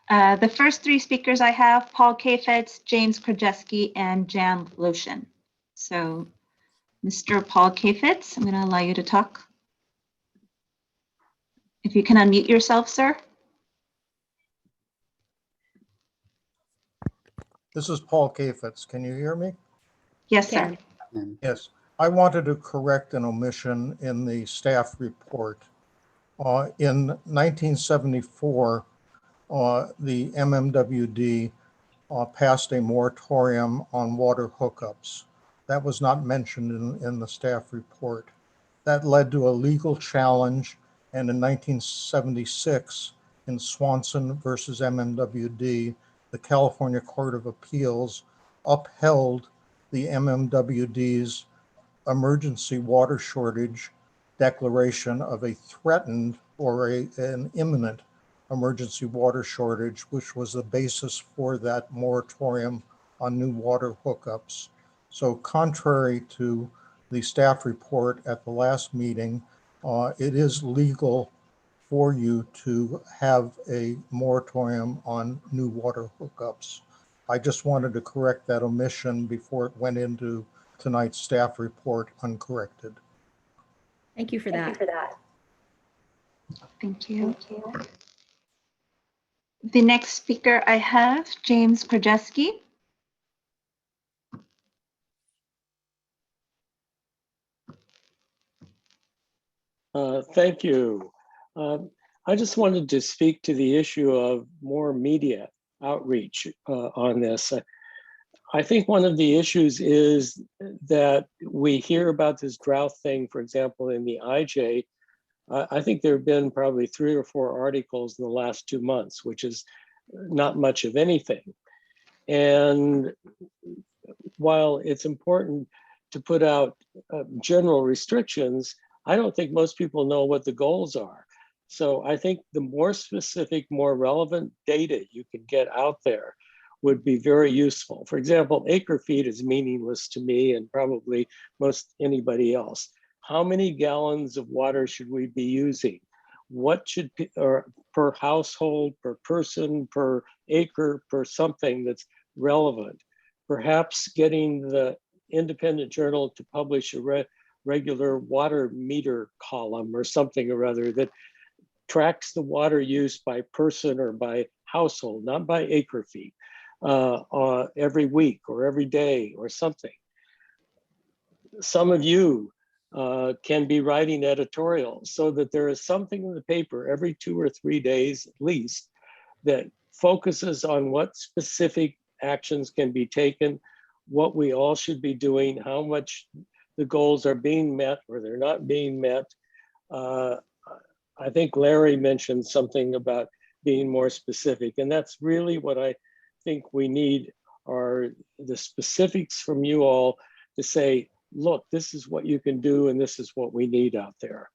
The first 3 speakers I have, Paul Kafetz, James Krajewski, and Jan Lotion. So, Mr. Paul Kafetz, I'm going to allow you to talk. If you can unmute yourself, sir. This is Paul Kafetz. Can you hear me? Yes, sir. Yes. I wanted to correct an omission in the staff report. In 1974, the MMWD passed a moratorium on water hookups. That was not mentioned in the staff report. That led to a legal challenge, and in 1976, in Swanson versus MMWD, the California Court of Appeals upheld the MMWD's emergency water shortage declaration of a threatened or an imminent emergency water shortage, which was the basis for that moratorium on new water hookups. So contrary to the staff report at the last meeting, it is legal for you to have a moratorium on new water hookups. I just wanted to correct that omission before it went into tonight's staff report uncorrected. Thank you for that. Thank you. The next speaker I have, James Krajewski. Thank you. I just wanted to speak to the issue of more media outreach on this. I think one of the issues is that we hear about this drought thing, for example, in the IJ. I think there have been probably 3 or 4 articles in the last 2 months, which is not much of anything. And while it's important to put out general restrictions, I don't think most people know what the goals are. So I think the more specific, more relevant data you can get out there would be very useful. For example, acre feet is meaningless to me and probably most anybody else. How many gallons of water should we be using? What should, or per household, per person, per acre, per something that's relevant? Perhaps getting the Independent Journal to publish a regular water meter column or something or other that tracks the water use by person or by household, not by acre feet, every week or every day or something. Some of you can be writing editorials so that there is something in the paper every 2 or 3 days at least that focuses on what specific actions can be taken, what we all should be doing, how much the goals are being met or they're not being met. I think Larry mentioned something about being more specific, and that's really what I think we need are the specifics from you all to say, look, this is what you can do and this is what we need out there.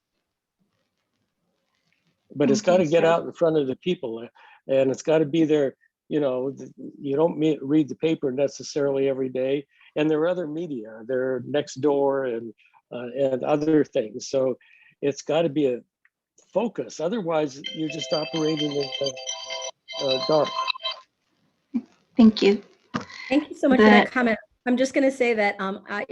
But it's got to get out in front of the people and it's got to be there. You know, you don't read the paper necessarily every day, and there are other media, they're next door and other things. So it's got to be a focus. Otherwise, you're just operating in the dark. Thank you. Thank you so much for that comment. I'm just going to say that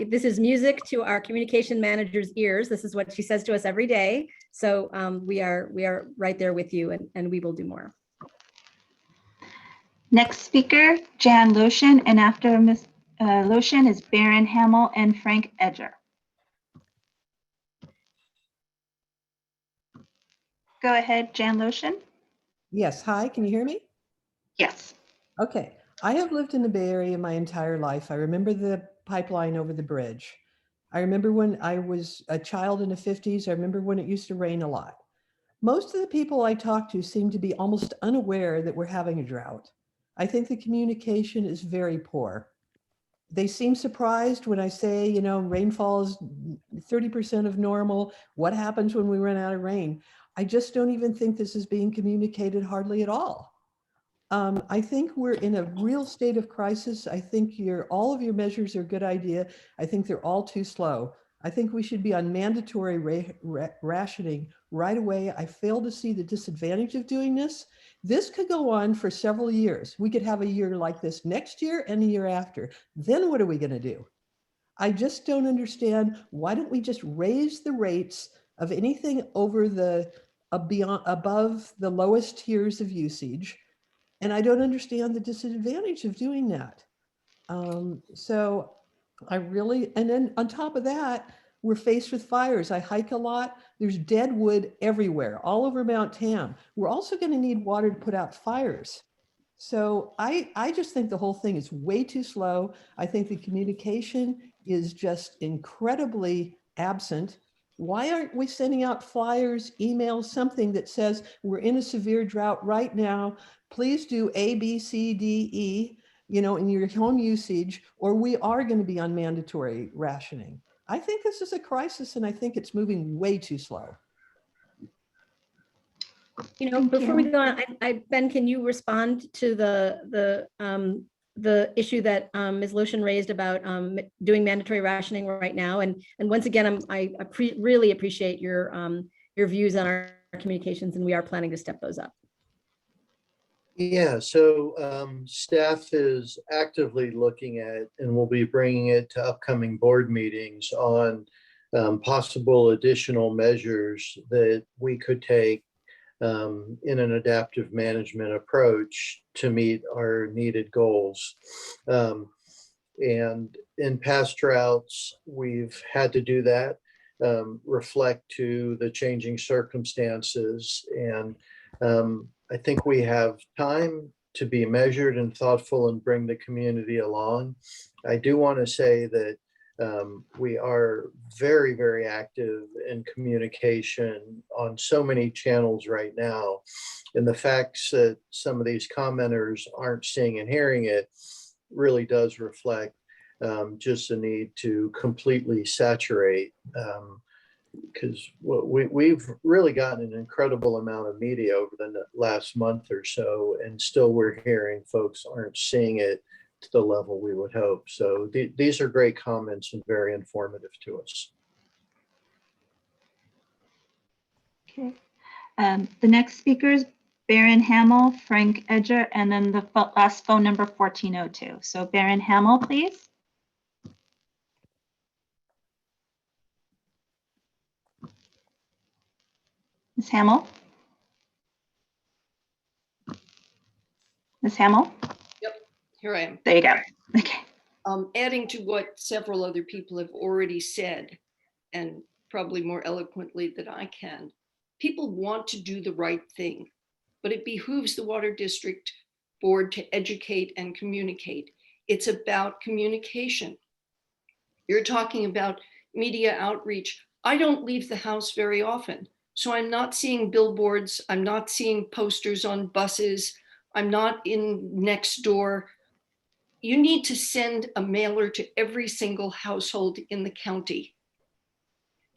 this is music to our communication manager's ears. This is what she says to us every day. So we are right there with you, and we will do more. Next speaker, Jan Lotion, and after Ms. Lotion is Baron Hamill and Frank Edger. Go ahead, Jan Lotion. Yes, hi, can you hear me? Yes. Okay, I have lived in the Bay Area my entire life. I remember the pipeline over the bridge. I remember when I was a child in the 50s. I remember when it used to rain a lot. Most of the people I talk to seem to be almost unaware that we're having a drought. I think the communication is very poor. They seem surprised when I say, you know, rainfall is 30% of normal. What happens when we run out of rain? I just don't even think this is being communicated hardly at all. I think we're in a real state of crisis. I think all of your measures are a good idea. I think they're all too slow. I think we should be on mandatory rationing right away. I fail to see the disadvantage of doing this. This could go on for several years. We could have a year like this next year and the year after. Then what are we going to do? I just don't understand. Why don't we just raise the rates of anything over above the lowest tiers of usage? And I don't understand the disadvantage of doing that. So I really, and then on top of that, we're faced with fires. I hike a lot. There's dead wood everywhere, all over Mount Tam. We're also going to need water to put out fires. So I just think the whole thing is way too slow. I think the communication is just incredibly absent. Why aren't we sending out flyers, emails, something that says we're in a severe drought right now? Please do A, B, C, D, E, you know, in your home usage, or we are going to be on mandatory rationing. I think this is a crisis, and I think it's moving way too slow. You know, before we go on, Ben, can you respond to the issue that Ms. Lotion raised about doing mandatory rationing right now? And once again, I really appreciate your views on our communications, and we are planning to step those up. Yeah, so staff is actively looking at, and we'll be bringing it to upcoming board meetings on possible additional measures that we could take in an adaptive management approach to meet our needed goals. And in past droughts, we've had to do that, reflect to the changing circumstances. And I think we have time to be measured and thoughtful and bring the community along. I do want to say that we are very, very active in communication on so many channels right now. And the facts that some of these commenters aren't seeing and hearing it really does reflect just the need to completely saturate, because we've really gotten an incredible amount of media over the last month or so, and still we're hearing folks aren't seeing it to the level we would hope. So these are great comments and very informative to us. Okay. The next speakers, Baron Hamill, Frank Edger, and then the last phone number 1402. So Baron Hamill, please. Ms. Hamill? Ms. Hamill? Yep, here I am. There you go. Okay. Adding to what several other people have already said, and probably more eloquently than I can, people want to do the right thing, but it behooves the Water District Board to educate and communicate. It's about communication. You're talking about media outreach. I don't leave the house very often, so I'm not seeing billboards. I'm not seeing posters on buses. I'm not in next door. You need to send a mailer to every single household in the county.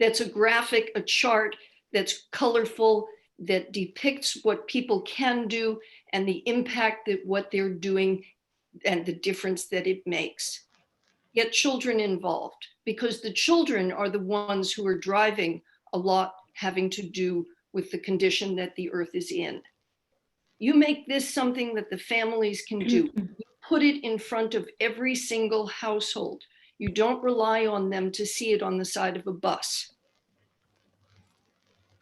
That's a graphic, a chart that's colorful, that depicts what people can do and the impact that what they're doing and the difference that it makes. Get children involved, because the children are the ones who are driving a lot having to do with the condition that the earth is in. You make this something that the families can do. You put it in front of every single household. You don't rely on them to see it on the side of a bus.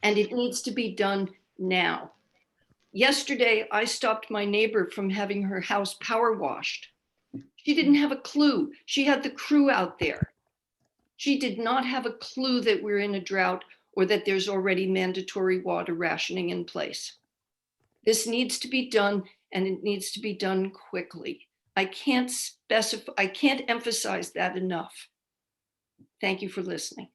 And it needs to be done now. Yesterday, I stopped my neighbor from having her house power washed. She didn't have a clue. She had the crew out there. She did not have a clue that we're in a drought or that there's already mandatory water rationing in place. This needs to be done, and it needs to be done quickly. I can't emphasize that enough. Thank you for listening.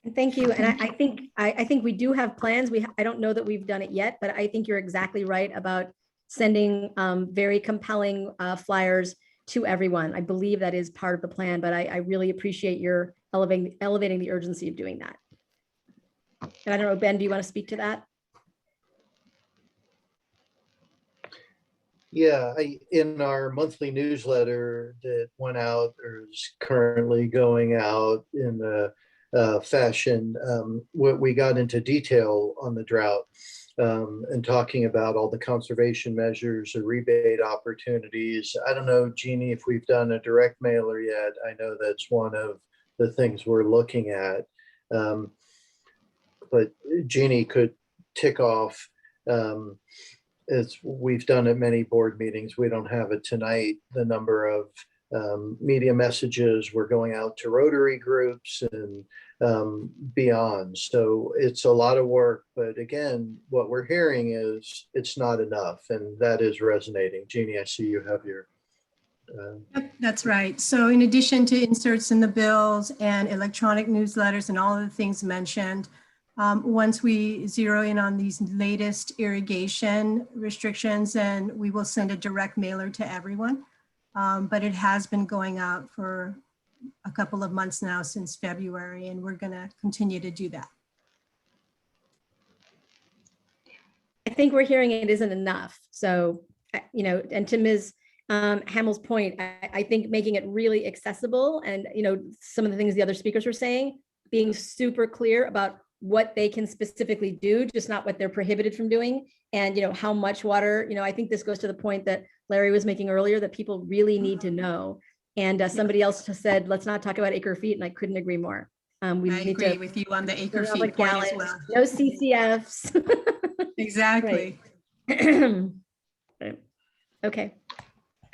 And thank you. And I think we do have plans. I don't know that we've done it yet, but I think you're exactly right about sending very compelling flyers to everyone. I believe that is part of the plan, but I really appreciate your elevating the urgency of doing that. And I don't know, Ben, do you want to speak to that? Yeah, in our monthly newsletter that went out, or is currently going out in the fashion, we got into detail on the drought and talking about all the conservation measures, the rebate opportunities. I don't know, Jeannie, if we've done a direct mailer yet. I know that's one of the things we're looking at. But Jeannie could tick off, as we've done at many board meetings, we don't have it tonight, the number of media messages. We're going out to Rotary groups and beyond. So it's a lot of work, but again, what we're hearing is it's not enough, and that is resonating. Jeannie, I see you have your. Yep, that's right. So in addition to inserts in the bills and electronic newsletters and all of the things mentioned, once we zero in on these latest irrigation restrictions, and we will send a direct mailer to everyone. But it has been going out for a couple of months now, since February, and we're going to continue to do that. I think we're hearing it isn't enough. So, you know, and to Ms. Hamill's point, I think making it really accessible, and, you know, some of the things the other speakers were saying, being super clear about what they can specifically do, just not what they're prohibited from doing. And, how much water, I think this goes to the point that Larry was making earlier, that people really need to know. And somebody else has said, let's not talk about acre feet, and I couldn't agree more. We I need agree to with you on the acre public feet point as gallons, well. no CCFs. Exactly. Right. Okay.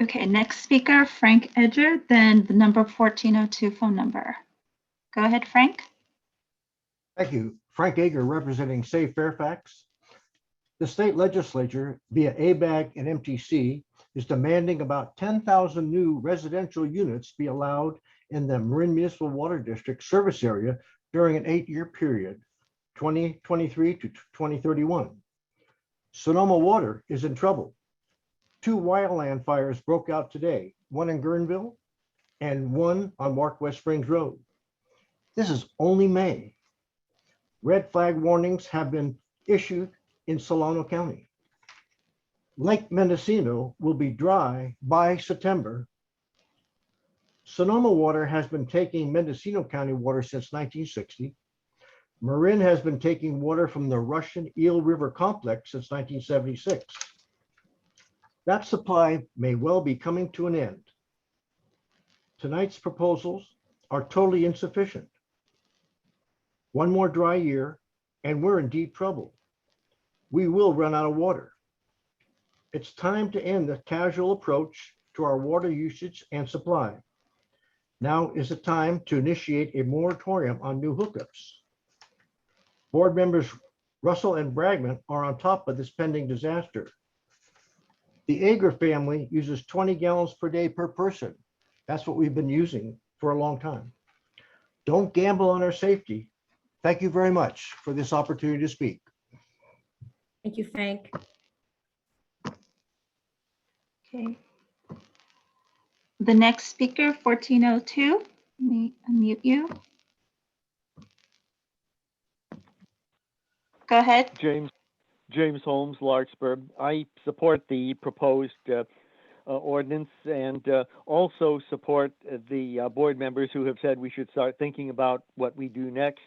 Okay, next speaker, Frank Edger, then the number 1402 phone number. Go ahead, Frank. Thank you. Frank Edger, representing Save Fairfax. The state legislature via ABAG and MTC is demanding about 10,000 new residential units be allowed in the Marin Municipal Water District service area during an 8-year period, 2023 to 2031. Sonoma Water is in trouble. 2 wildland fires broke out today, one in Guerneville and one on Mark West Springs Road. This is only May. Red flag warnings have been issued in Solano County. Lake Mendocino will be dry by September. Sonoma Water has been taking Mendocino County water since 1960. Marin has been taking water from the Russian Eel River complex since 1976. That supply may well be coming to an end. Tonight's proposals are totally insufficient. One more dry year and we're in deep trouble. We will run out of water. It's time to end the casual approach to our water usage and supply. Now is the time to initiate a moratorium on new hookups. Board members Russell and Bragman are on top of this pending disaster. The Ager family uses 20 gallons per day per person. That's what we've been using for a long time. Don't gamble on our safety. Thank you very much for this opportunity to speak. Thank you, Frank. Okay. The next speaker, 1402, let me unmute you. Go ahead. James Holmes, Larkspur. I support the proposed ordinance and also support the board members who have said we should start thinking about what we do next.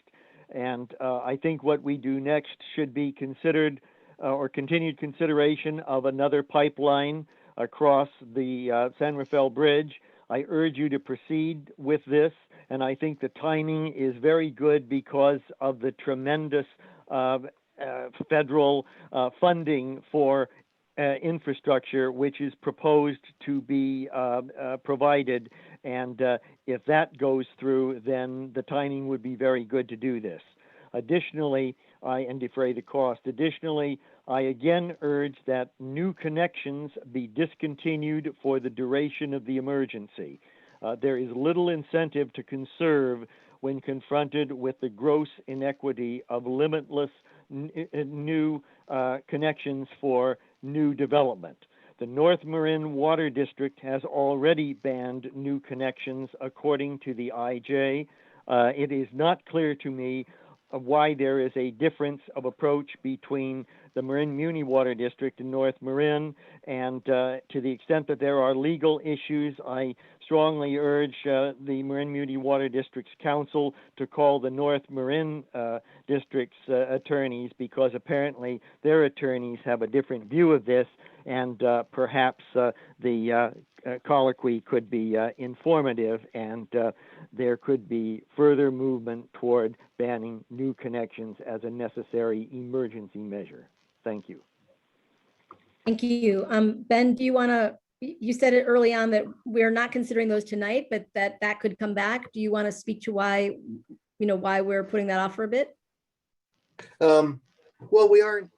And I think what we do next should be considered or continued consideration of another pipeline across the San Rafael Bridge. I urge you to proceed with this, and I think the timing is very good because of the tremendous federal funding for infrastructure, which is proposed to be provided. And if that goes through, then the timing would be very good to do this. Additionally, and defray the cost. Additionally, I again urge that new connections be discontinued for the duration of the emergency. There is little incentive to conserve when confronted with the gross inequity of limitless new connections for new development. The North Marin Water District has already banned new connections according to the IJ. It is not clear to me why there is a difference of approach between the Marin Muni Water District and North Marin, and to the extent that there are legal issues, I strongly urge the Marin Muni Water District's council to call the North Marin District's attorneys, because apparently their attorneys have a different view of this, and perhaps the colloquy could be informative, and there could be further movement toward banning new connections as a necessary emergency measure. Thank you. Thank you. Ben, do you want to, you said it early on that we're not considering those tonight, but that could come back. Do you want to speak to why, why we're putting that off for a bit? Well, we aren't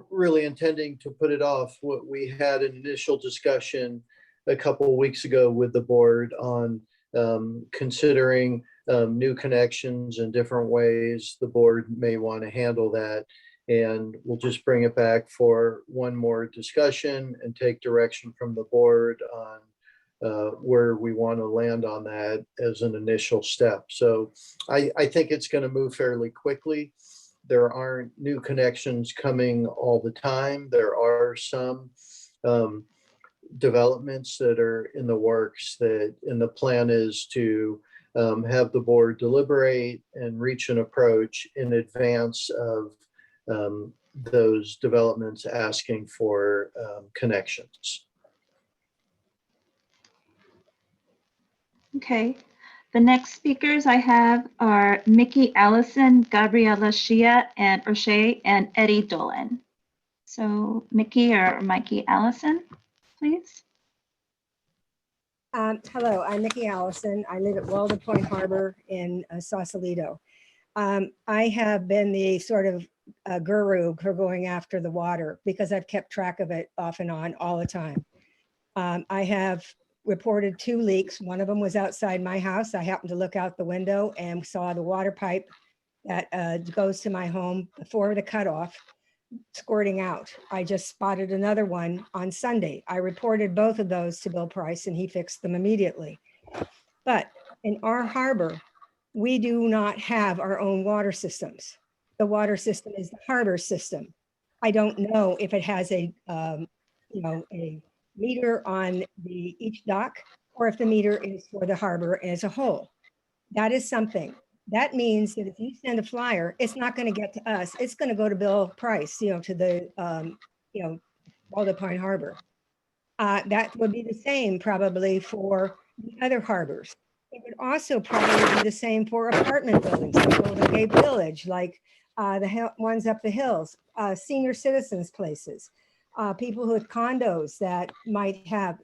really intending to put it off. What we had an initial discussion a couple of weeks ago with the board on considering new connections and different ways the board may want to handle that. And we'll just bring it back for one more discussion and take direction from the board on where we want to land on that as an initial step. So I think it's going to move fairly quickly. There aren't new connections coming all the time. There are some developments that are in the works and the plan is to have the board deliberate and reach an approach in advance of those developments asking for connections. Okay. The next speakers I have are Mickey Allison, Gabriella Shia, and O'Shea, and Eddie Dolan. So Mickey or Mikey Allison, please. Hello, I'm Mickey Allison. I live at Walden Point Harbor in Sausalito. I have been the sort of guru for going after the water because I've kept track of it off and on all the time. I have reported 2 leaks. One of them was outside my house. I happened to look out the window and saw the water pipe that goes to my home before the cutoff squirting out. I just spotted another one on Sunday. I reported both of those to Bill Price and he fixed them immediately. But in our harbor, we do not have our own water systems. The water system is the harbor system. I don't know if it has a meter on each dock or if the meter is for the harbor as a whole. That is something. That means that if you send a flyer, it's not going to get to us. It's going to go to Bill Price, to the, Walden Point Harbor. That would be the same probably for the other harbors. It would also probably be the same for apartment buildings, like Golden Gate Village, like the ones up the hills, senior citizens places, people with condos that might have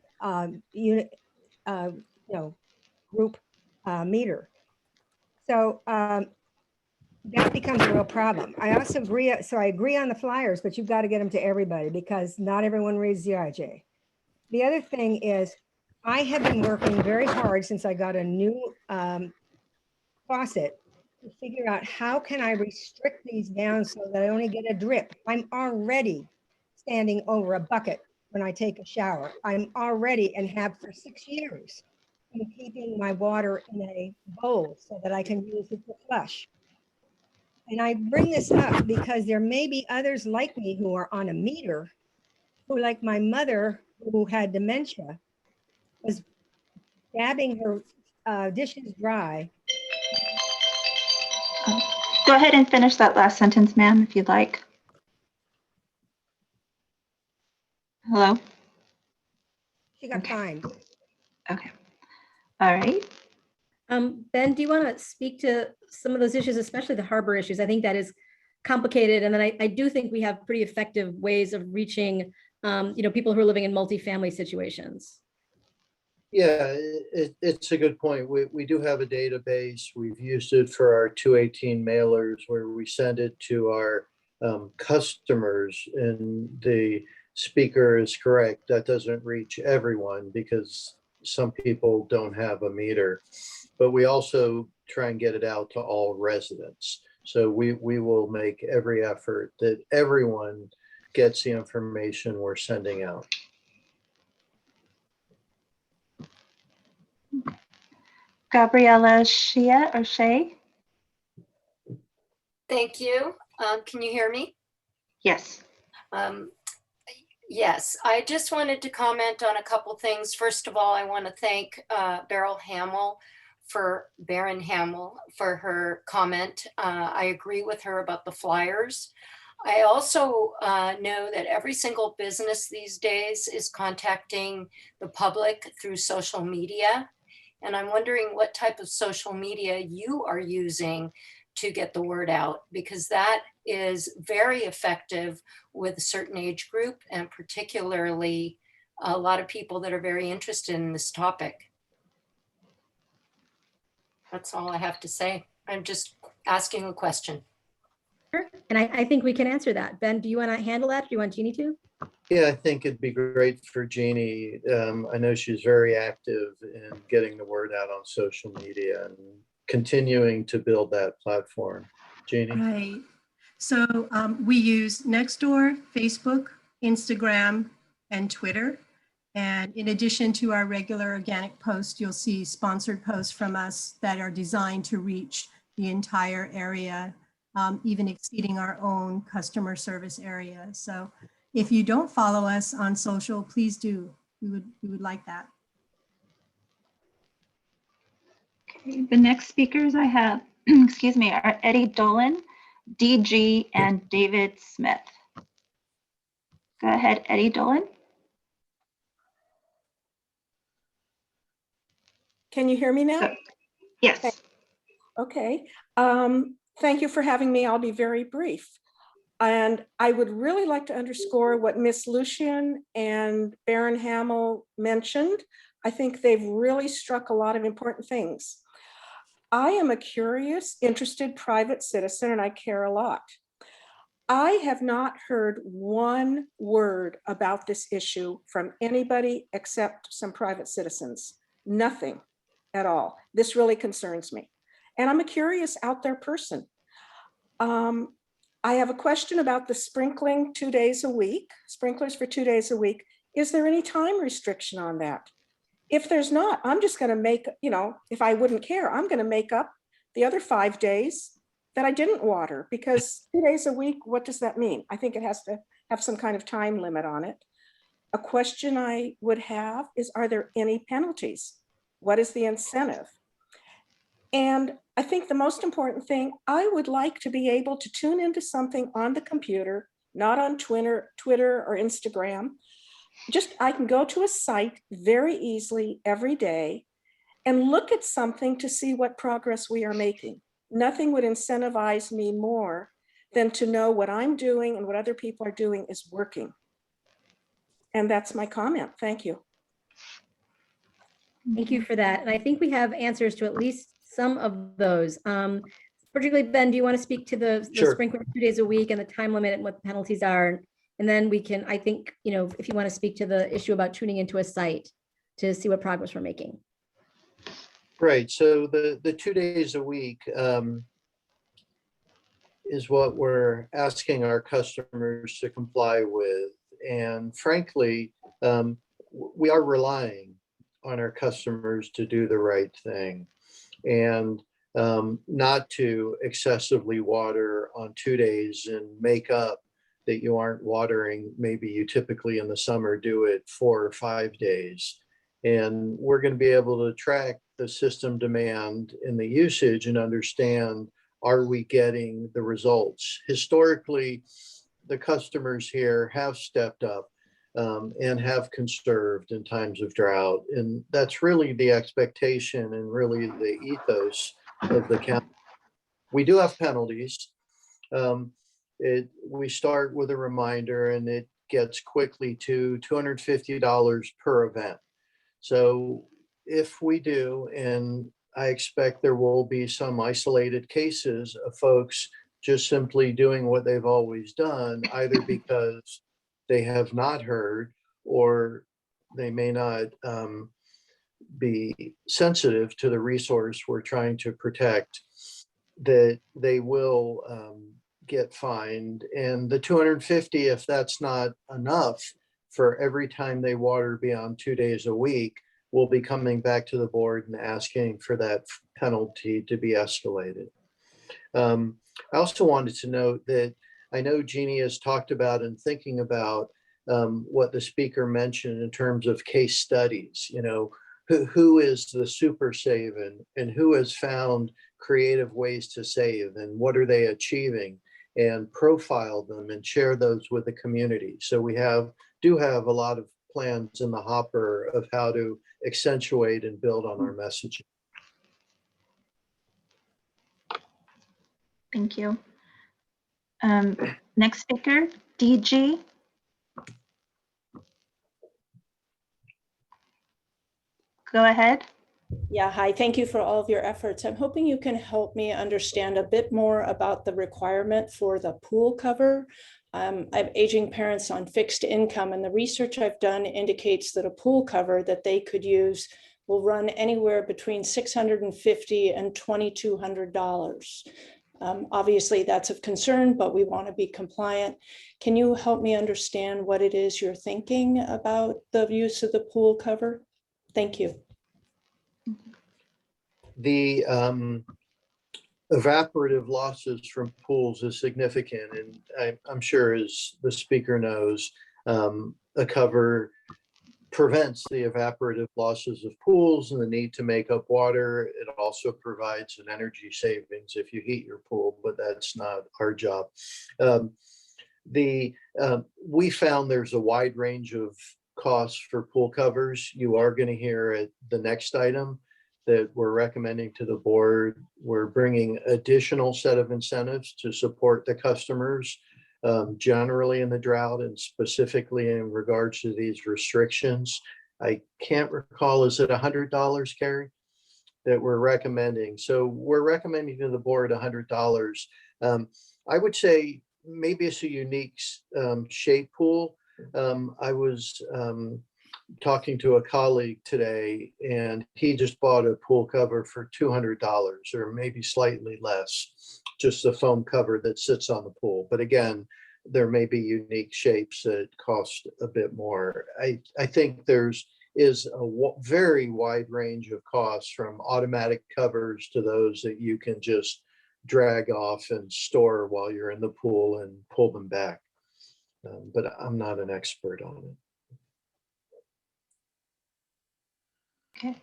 group meter. So that becomes a real problem. I also agree. So I agree on the flyers, but you've got to get them to everybody because not everyone reads the IJ. The other thing is I have been working very hard since I got a new faucet to figure out how can I restrict these down so that I only get a drip. I'm already standing over a bucket when I take a shower. I'm already and have for 6 years been keeping my water in a bowl so that I can use it to flush. And I bring this up because there may be others like me who are on a meter, who like my mother who had dementia, was dabbing her dishes dry. Go ahead and finish that last sentence, ma'am, if you'd like. Hello? She got fined. Okay. All right. Ben, do you want to speak to some of those issues, especially the harbor issues? I think that is complicated. And then I do think we have pretty effective ways of reaching, people who are living in multifamily situations. Yeah, it's a good point. We do have a database. We've used it for our 218 mailers where we send it to our customers, and the speaker is correct. That doesn't reach everyone because some people don't have a meter, but we also try and get it out to all residents. So we will make every effort that everyone gets the information we're sending out. Gabriella Shia or Shay? Thank you. Can you hear me? Yes. Yes, I just wanted to comment on a couple things. First of all, I want to thank Baron Hamill for her comment. I agree with her about the flyers. I also know that every single business these days is contacting the public through social media. And I'm wondering what type of social media you are using to get the word out, because that is very effective with a certain age group and particularly a lot of people that are very interested in this topic. That's all I have to say. I'm just asking a question. Sure. And I think we can answer that. Ben, do you want to handle that? Do you want Jeannie to? Yeah, I think it'd be great for Jeannie. I know she's very active in getting the word out on social media and continuing to build that platform. Jeannie? Right. So we use Nextdoor, Facebook, Instagram, and Twitter. And in addition to our regular organic posts, you'll see sponsored posts from us that are designed to reach the entire area, even exceeding our own customer service area. So if you don't follow us on social, please do. We would like that. The next speakers I have, excuse me, are Eddie Dolan, DG, and David Smith. Go ahead, Eddie Dolan. Can you hear me now? Yes. Okay. Thank you for having me. I'll be very brief. And I would really like to underscore what Miss Lucian and Baron Hamill mentioned. I think they've really struck a lot of important things. I am a curious, interested private citizen, and I care a lot. I have not heard one word about this issue from anybody except some private citizens. Nothing at all. This really concerns me. And I'm a curious out there person. I have a question about the sprinkling 2 days a week, sprinklers for 2 days a week. Is there any time restriction on that? If there's not, I'm just going to make, if I wouldn't care, I'm going to make up the other 5 days that I didn't water, because 2 days a week, what does that mean? I think it has to have some kind of time limit on it. A question I would have is, are there any penalties? What is the incentive? And I think the most important thing, I would like to be able to tune into something on the computer, not on Twitter or Instagram. Just, I can go to a site very easily every day and look at something to see what progress we are making. Nothing would incentivize me more than to know what I'm doing and what other people are doing is working. And that's my comment. Thank you. Thank you for that. And I think we have answers to at least some of those. Particularly, Ben, do you want to speak to the Sure. sprinkler 2 days a week and the time limit and what the penalties are? And then we can, I think, if you want to speak to the issue about tuning into a site to see what progress we're making. Right, so the 2 days a week is what we're asking our customers to comply with. And frankly, we are relying on our customers to do the right thing and not to excessively water on 2 days and make up that you aren't watering. Maybe you typically in the summer do it 4 or 5 days. And we're going to be able to track the system demand and the usage and understand, are we getting the results? Historically, the customers here have stepped up and have conserved in times of drought. And that's really the expectation and really the ethos of the county. We do have penalties. We start with a reminder and it gets quickly to $250 per event. So if we do, and I expect there will be some isolated cases of folks just simply doing what they've always done, either because they have not heard or they may not be sensitive to the resource we're trying to protect, that they will get fined. And the 250, if that's not enough for every time they water beyond 2 days a week, we'll be coming back to the board and asking for that penalty to be escalated. I also wanted to note that I know Jeannie has talked about and thinking about what the speaker mentioned in terms of case studies, who is the super saving and who has found creative ways to save and what are they achieving, and profile them and share those with the community. So we do have a lot of plans in the hopper of how to accentuate and build on our messaging. Thank you. Next speaker, DG. Go ahead. Yeah, hi, thank you for all of your efforts. I'm hoping you can help me understand a bit more about the requirement for the pool cover. I have aging parents on fixed income, and the research I've done indicates that a pool cover that they could use will run anywhere between $650 and $2,200. Obviously, that's of concern, but we want to be compliant. Can you help me understand what it is you're thinking about the use of the pool cover? Thank you. The evaporative losses from pools is significant, and I'm sure, as the speaker knows, a cover prevents the evaporative losses of pools and the need to make up water. It also provides an energy savings if you heat your pool, but that's not our job. We found there's a wide range of costs for pool covers. You are going to hear at the next item that we're recommending to the board. We're bringing additional set of incentives to support the customers generally in the drought and specifically in regards to these restrictions. I can't recall, is it $100, Carrie, that we're recommending? So we're recommending to the board $100. I would say maybe it's a unique shape pool. I was talking to a colleague today, and he just bought a pool cover for $200 or maybe slightly less, just the foam cover that sits on the pool. But again, there may be unique shapes that cost a bit more. I think there's a very wide range of costs, from automatic covers to those that you can just drag off and store while you're in the pool and pull them back. But I'm not an expert on it. Okay.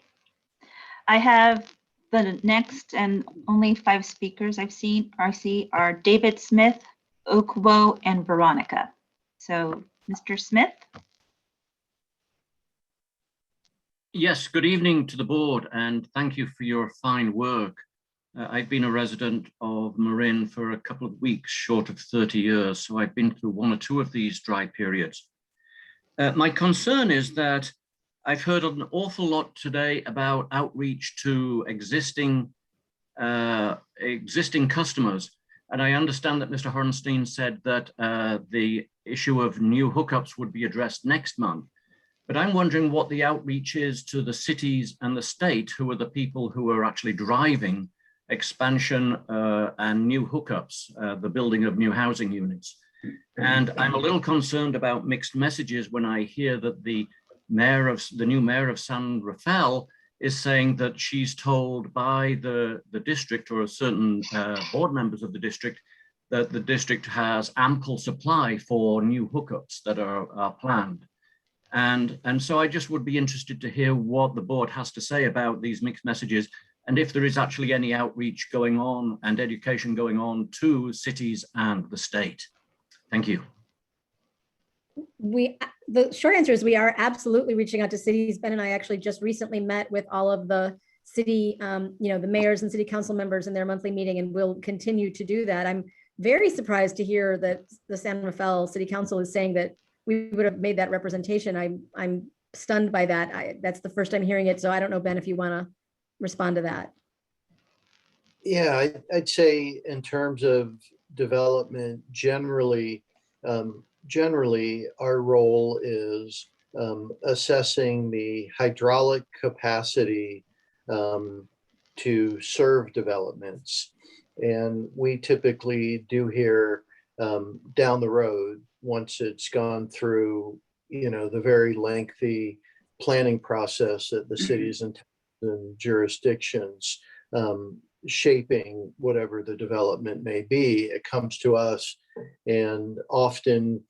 I have the next and only 5 speakers I see are David Smith, Okwo, and Veronica. So, Mr. Smith. Yes, good evening to the board, and thank you for your fine work. I've been a resident of Marin for a couple of weeks, short of 30 years, so I've been through 1 or 2 of these dry periods. My concern is that I've heard an awful lot today about outreach to existing customers. And I understand that Mr. Hornstein said that the issue of new hookups would be addressed next month. But I'm wondering what the outreach is to the cities and the state, who are the people who are actually driving expansion and new hookups, the building of new housing units. And I'm a little concerned about mixed messages when I hear that the new mayor of San Rafael is saying that she's told by the district or certain board members of the district that the district has ample supply for new hookups that are planned. And so I just would be interested to hear what the board has to say about these mixed messages, and if there is actually any outreach going on and education going on to cities and the state. Thank you. The short answer is we are absolutely reaching out to cities. Ben and I actually just recently met with all of the city, the mayors and city council members in their monthly meeting, and we'll continue to do that. I'm very surprised to hear that the San Rafael City Council is saying that we would have made that representation. I'm stunned by that. That's the first time hearing it. So I don't know, Ben, if you want to respond to that. Yeah, I'd say in terms of development, generally, our role is assessing the hydraulic capacity to serve developments. And we typically do hear down the road, once it's gone through, the very lengthy planning process that the cities and jurisdictions shaping whatever the development may be, it comes to us, and often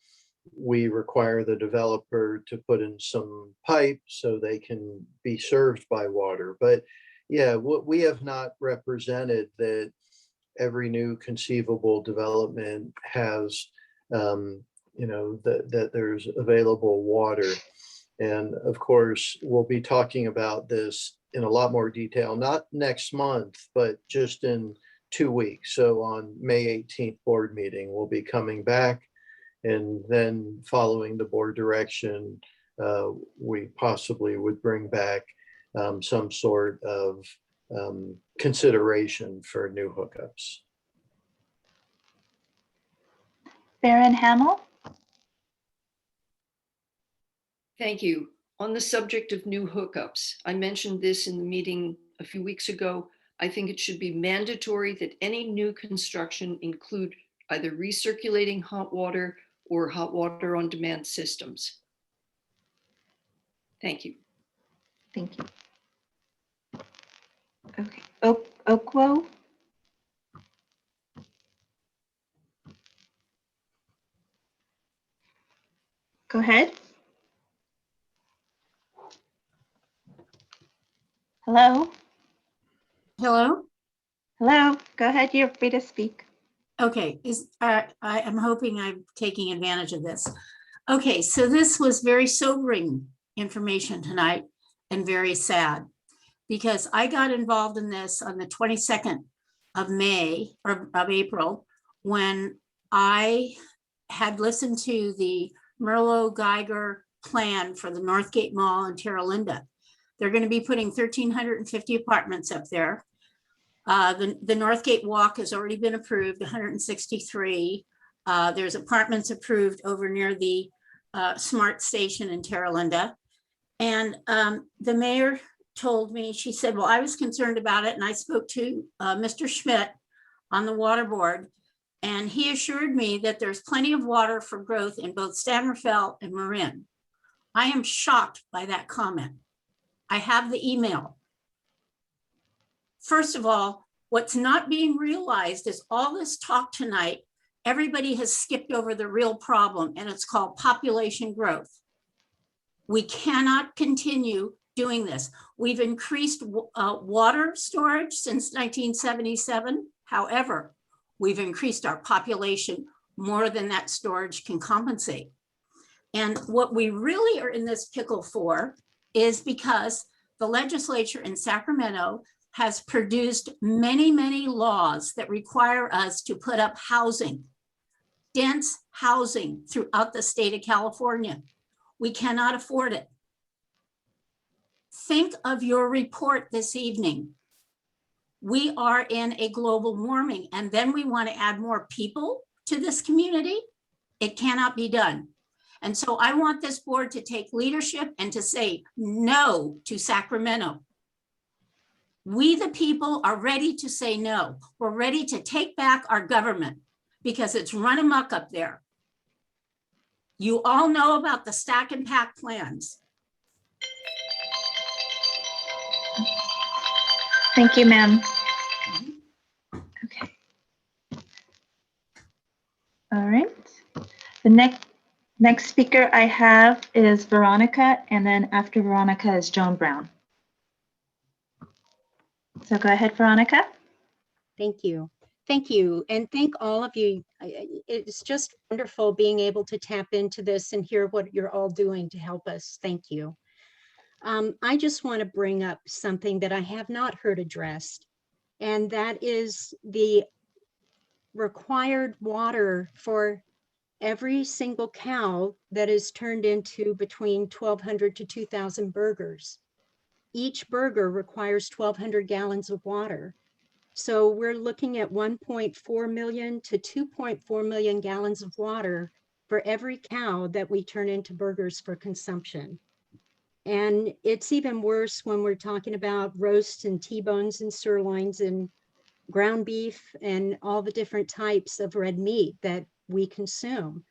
we require the developer to put in some pipe so they can be served by water. But yeah, what we have not represented that every new conceivable development has, that there's available water. And of course, we'll be talking about this in a lot more detail, not next month, but just in 2 weeks. So on May 18th board meeting, we'll be coming back, and then following the board direction, we possibly would bring back some sort of consideration for new hookups. Baron Hamel. Thank you. On the subject of new hookups, I mentioned this in the meeting a few weeks ago. I think it should be mandatory that any new construction include either recirculating hot water or hot water on demand systems. Thank you. Thank you. Okay, Okwo. Go ahead. Hello? Hello? Hello, go ahead, you're free to speak. Okay, I am hoping I'm taking advantage of this. Okay, so this was very sobering information tonight and very sad because I got involved in this on the 22nd of May or of April when I had listened to the Merlo Geiger plan for the Northgate Mall in Terra Linda. They're going to be putting 1,350 apartments up there. The Northgate Walk has already been approved, 163. There's apartments approved over near the Smart Station in Terra Linda. And the mayor told me, she said, well, I was concerned about it. And I spoke to Mr. Schmidt on the water board. And he assured me that there's plenty of water for growth in both Stammerfell and Marin. I am shocked by that comment. I have the email. First of all, what's not being realized is all this talk tonight, everybody has skipped over the real problem, and it's called population growth. We cannot continue doing this. We've increased water storage since 1977. However, we've increased our population more than that storage can compensate. And what we really are in this pickle for is because the legislature in Sacramento has produced many, many laws that require us to put up housing, dense housing throughout the state of California. We cannot afford it. Think of your report this evening. We are in a global warming, and then we want to add more people to this community. It cannot be done. And so I want this board to take leadership and to say no to Sacramento. We, the people, are ready to say no. We're ready to take back our government because it's run amok up there. You all know about the stack and pack plans. Thank you, ma'am. Okay. All right. The next speaker I have is Veronica, and then after Veronica is Joan Brown. So go ahead, Veronica. Thank you. Thank you. And thank all of you. It's just wonderful being able to tap into this and hear what you're all doing to help us. Thank you. I just want to bring up something that I have not heard addressed, and that is the required water for every single cow that is turned into between 1,200 to 2,000 burgers. Each burger requires 1,200 gallons of water. So we're looking at 1.4 million to 2.4 million gallons of water for every cow that we turn into burgers for consumption. And it's even worse when we're talking about roasts and T-bones and sirloins and ground beef and all the different types of red meat that we consume.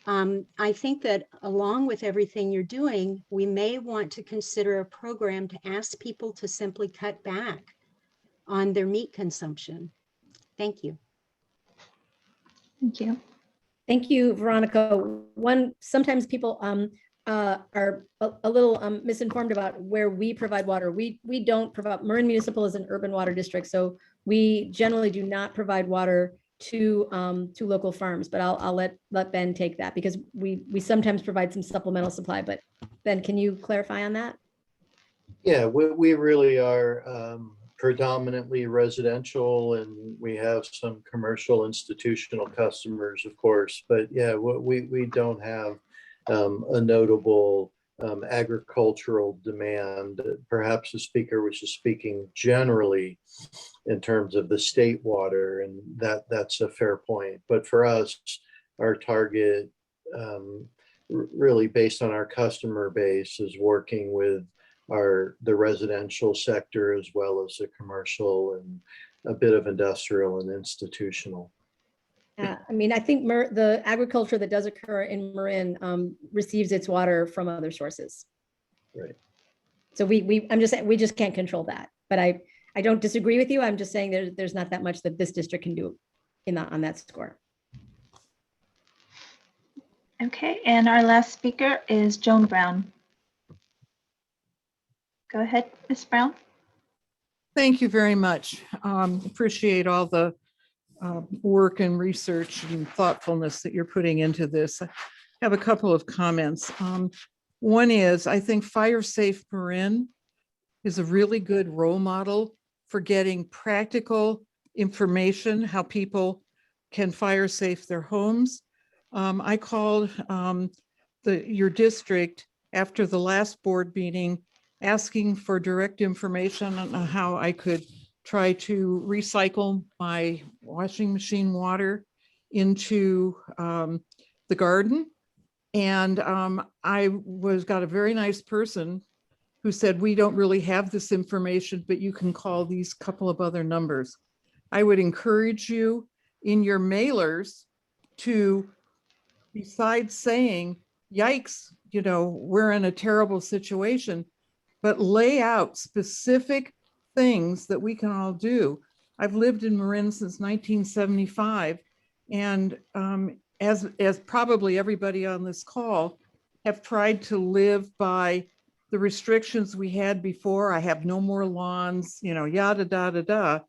I think that along with everything you're doing, we may want to consider a program to ask people to simply cut back on their meat consumption. Thank you. Thank you. Thank you, Veronica. Sometimes people are a little misinformed about where we provide water. We don't provide. Marin Municipal is an urban water district, so we generally do not provide water to local farms. But I'll let Ben take that because we sometimes provide some supplemental supply. But Ben, can you clarify on that? Yeah, we really are predominantly residential, and we have some commercial institutional customers, of course. But yeah, we don't have a notable agricultural demand. Perhaps the speaker was just speaking generally in terms of the state water, and that's a fair point. But for us, our target really based on our customer base is working with the residential sector as well as the commercial and a bit of industrial and institutional. I mean, I think the agriculture that does occur in Marin receives its water from other sources. Right. So we just can't control that. But I don't disagree with you. I'm just saying there's not that much that this district can do on that score. Okay, and our last speaker is Joan Brown. Go ahead, Ms. Brown. Thank you very much. Appreciate all the work and research and thoughtfulness that you're putting into this. I have a couple of comments. One is, I think Fire Safe Marin is a really good role model for getting practical information, how people can fire safe their homes. I called your district after the last board meeting asking for direct information on how I could try to recycle my washing machine water into the garden. And I got a very nice person who said, we don't really have this information, but you can call these couple of other numbers. I would encourage you in your mailers to, besides saying, yikes, we're in a terrible situation, but lay out specific things that we can all do. I've lived in Marin since 1975, and as probably everybody on this call have tried to live by the restrictions we had before. I have no more lawns, yada, da, da, da.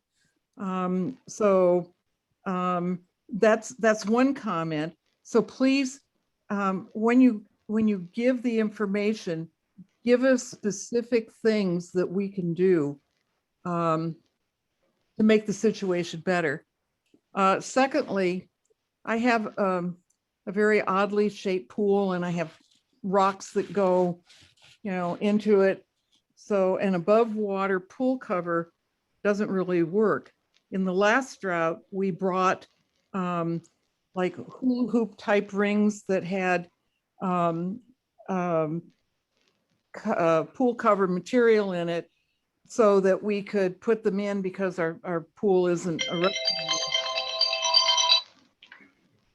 That's one comment. So please, when you give the information, give us specific things that we can do to make the situation better. Secondly, I have a very oddly shaped pool, and I have rocks that go, into it. So an above water pool cover doesn't really work. In the last drought, we brought like hula hoop type rings that had pool cover material in it so that we could put them in because our pool isn't erupting.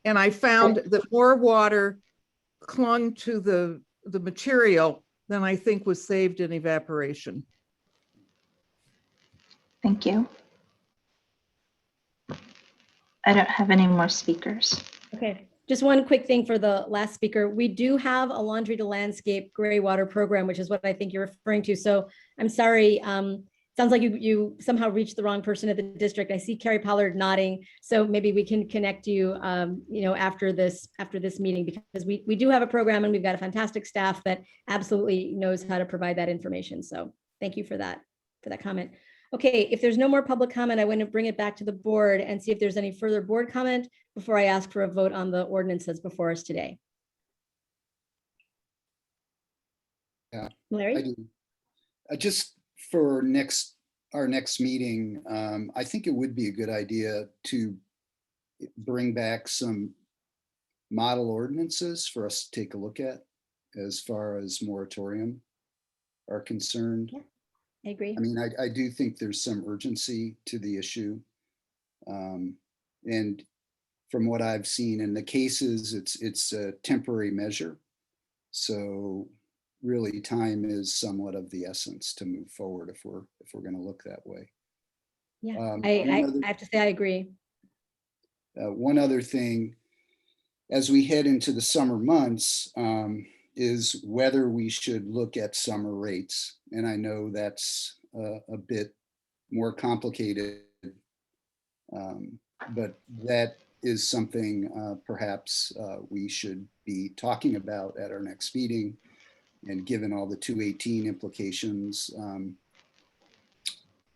And I found that more water clung to the material than I think was saved in evaporation. Thank you. I don't have any more speakers. Okay, just one quick thing for the last speaker. We do have a Laundry to Landscape gray water program, which is what I think you're referring to. So I'm sorry. Sounds like you somehow reached the wrong person at the district. I see Carrie Pollard nodding. So maybe we can connect you, after this meeting, because we do have a program and we've got a fantastic staff that absolutely knows how to provide that information. So thank you for that comment. Okay, if there's no more public comment, I want to bring it back to the board and see if there's any further board comment before I ask for a vote on the ordinances before us today. Yeah, Larry? I do. Just for our next meeting, I think it would be a good idea to bring back some model ordinances for us to take a look at as far as moratorium are concerned. Yeah, I agree. I mean, I do think there's some urgency to the issue. And from what I've seen in the cases, it's a temporary measure. So really time is somewhat of the essence to move forward if we're going to look that way. Yeah, I have to say I agree. One other thing, as we head into the summer months, is whether we should look at summer rates. And I know that's a bit more complicated, but that is something perhaps we should be talking about at our next meeting. And given all the 218 implications,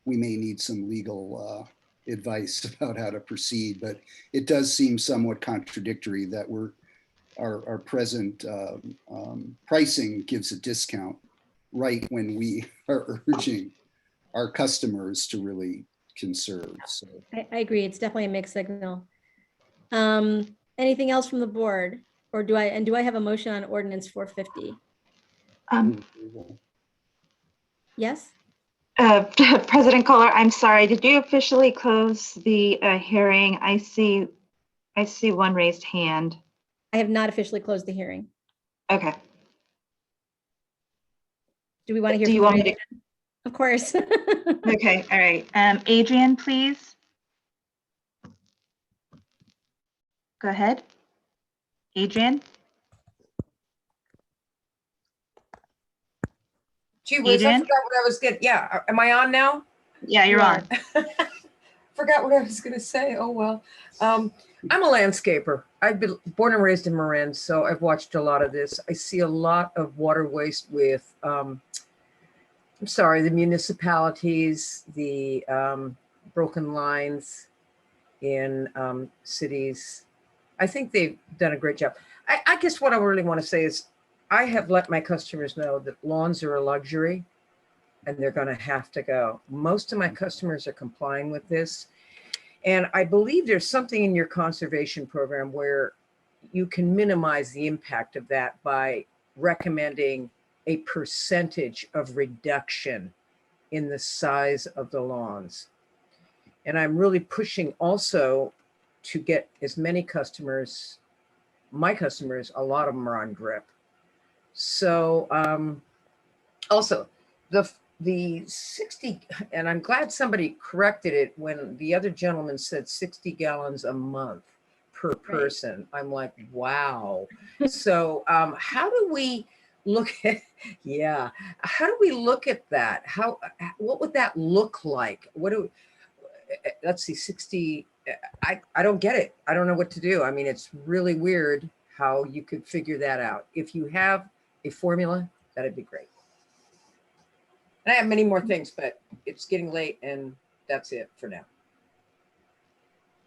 we may need some legal advice about how to proceed, but it does seem somewhat contradictory that our present pricing gives a discount right when we are urging our customers to really conserve. So I agree. It's definitely a mixed signal. Anything else from the board, or do I have a motion on ordinance 450? Yes. President Kohler, I'm sorry. Did you officially close the hearing? I see one raised hand. I have not officially closed the hearing. Okay. Do we want to hear? Do you want me to? Of course. Okay. All right. Adrian, please. Go ahead. Adrian. Gee whiz, I Adrian? forgot what I was getting. Yeah, am I on now? Yeah, you're You on. are. Forgot what I was going to say. Oh, well. I'm a landscaper. I've been born and raised in Marin, so I've watched a lot of this. I see a lot of water waste with, the municipalities, the broken lines in cities. I think they've done a great job. I guess what I really want to say is I have let my customers know that lawns are a luxury and they're going to have to go. Most of my customers are complying with this. And I believe there's something in your conservation program where you can minimize the impact of that by recommending a percentage of reduction in the size of the lawns. And I'm really pushing also to get as many customers, my customers, a lot of them are on drip. So also the 60, and I'm glad somebody corrected it when the other gentleman said 60 gallons a month per person. I'm like, wow. So how do we look at, yeah, how do we look at that? What would that look like? Let's see, 60, I don't get it. I don't know what to do. I mean, it's really weird how you could figure that out. If you have a formula, that'd be great. And I have many more things, but it's getting late and that's it for now.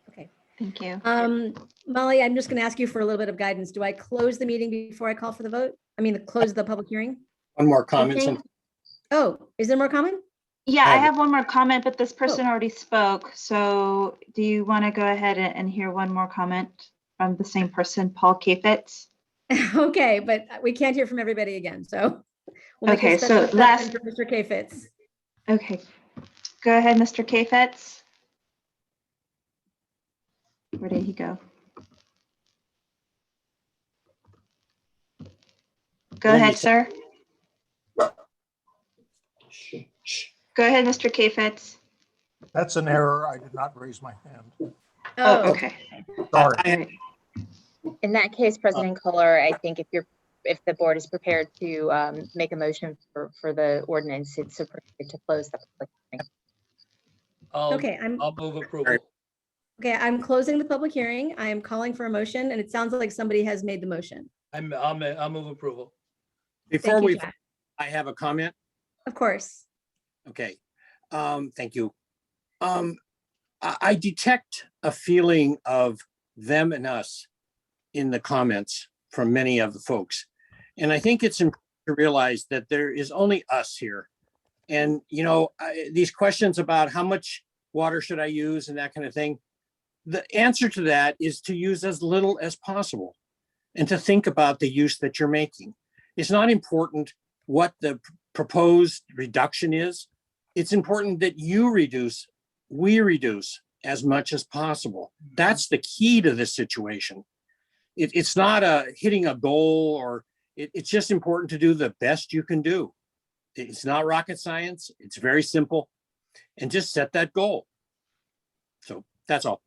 Okay. Thank you. Molly, I'm just going to ask you for a little bit of guidance. Do I close the meeting before I call for the vote? I mean, close the public hearing? One more comment. Okay. Oh, is there more comment? Yeah, I have one more comment, but this person already spoke. So do you want to go ahead and hear one more comment from the same person, Paul Kafitz? Okay, but we can't hear from everybody again. So we'll make Okay, a special so last exception for Mr. Kafitz. Okay, go ahead, Mr. Kafitz. Where did he go? Go ahead, sir. Go ahead, Mr. Kafitz. That's an error. I did not raise my hand. Oh, okay. Sorry. In that case, President Kohler, I think if the board is prepared to make a motion for the ordinance, it's appropriate to close the public hearing. Okay, I'll move approval. Okay, I'm closing the public hearing. I am calling for a motion, and it sounds like somebody has made the motion. I'll move approval. Thank you, Jack. I have a comment. Of course. Okay, thank you. I detect a feeling of them and us in the comments from many of the folks. And I think it's important to realize that there is only us here. And, you know, these questions about how much water should I use and that kind of thing, the answer to that is to use as little as possible and to think about the use that you're making. It's not important what the proposed reduction is. It's important that you reduce, we reduce as much as possible. That's the key to this situation. It's not hitting a goal, or it's just important to do the best you can do. It's not rocket science. It's very simple, and just set that goal. So that's all.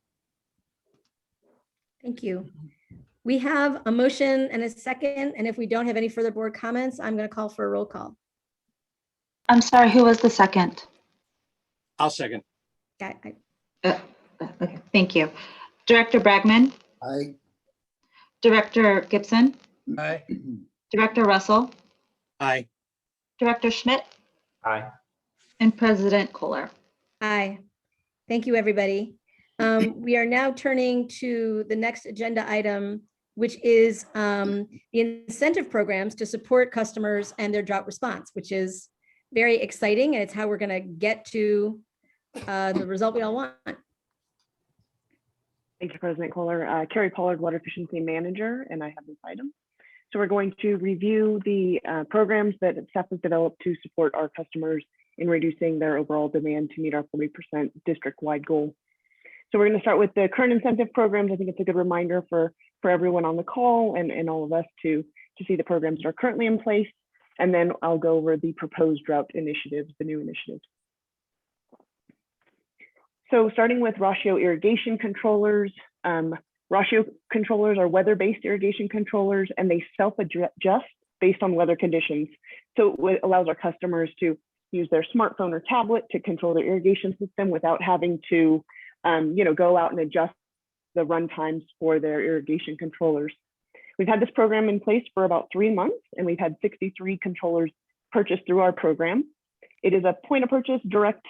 Thank you. We have a motion and a second, and if we don't have any further board comments, I'm going to call for a roll call. I'm sorry, who was the second? I'll second. Okay, Okay, thank you. Director Bragman? Aye. Director Gibson? Aye. Director Russell? Aye. Director Schmidt? Aye. And President Kohler? Aye. Thank you, everybody. We are now turning to the next agenda item, which is the incentive programs to support customers and their drought response, which is very exciting, and it's how we're going to get to the result we all want. Thank you, President Kohler. Carrie Pollard, Water Efficiency Manager, and I have this item. So we're going to review the programs that staff has developed to support our customers in reducing their overall demand to meet our 40% district-wide goal. So we're going to start with the current incentive programs. I think it's a good reminder for everyone on the call and all of us to see the programs that are currently in place. And then I'll go over the proposed drought initiatives, the new initiatives. So starting with Ratio irrigation controllers. Ratio controllers are weather-based irrigation controllers, and they self-adjust based on weather conditions. So it allows our customers to use their smartphone or tablet to control their irrigation system without having to, go out and adjust the run times for their irrigation controllers. We've had this program in place for about 3 months, and we've had 63 controllers purchased through our program. It is a point of purchase direct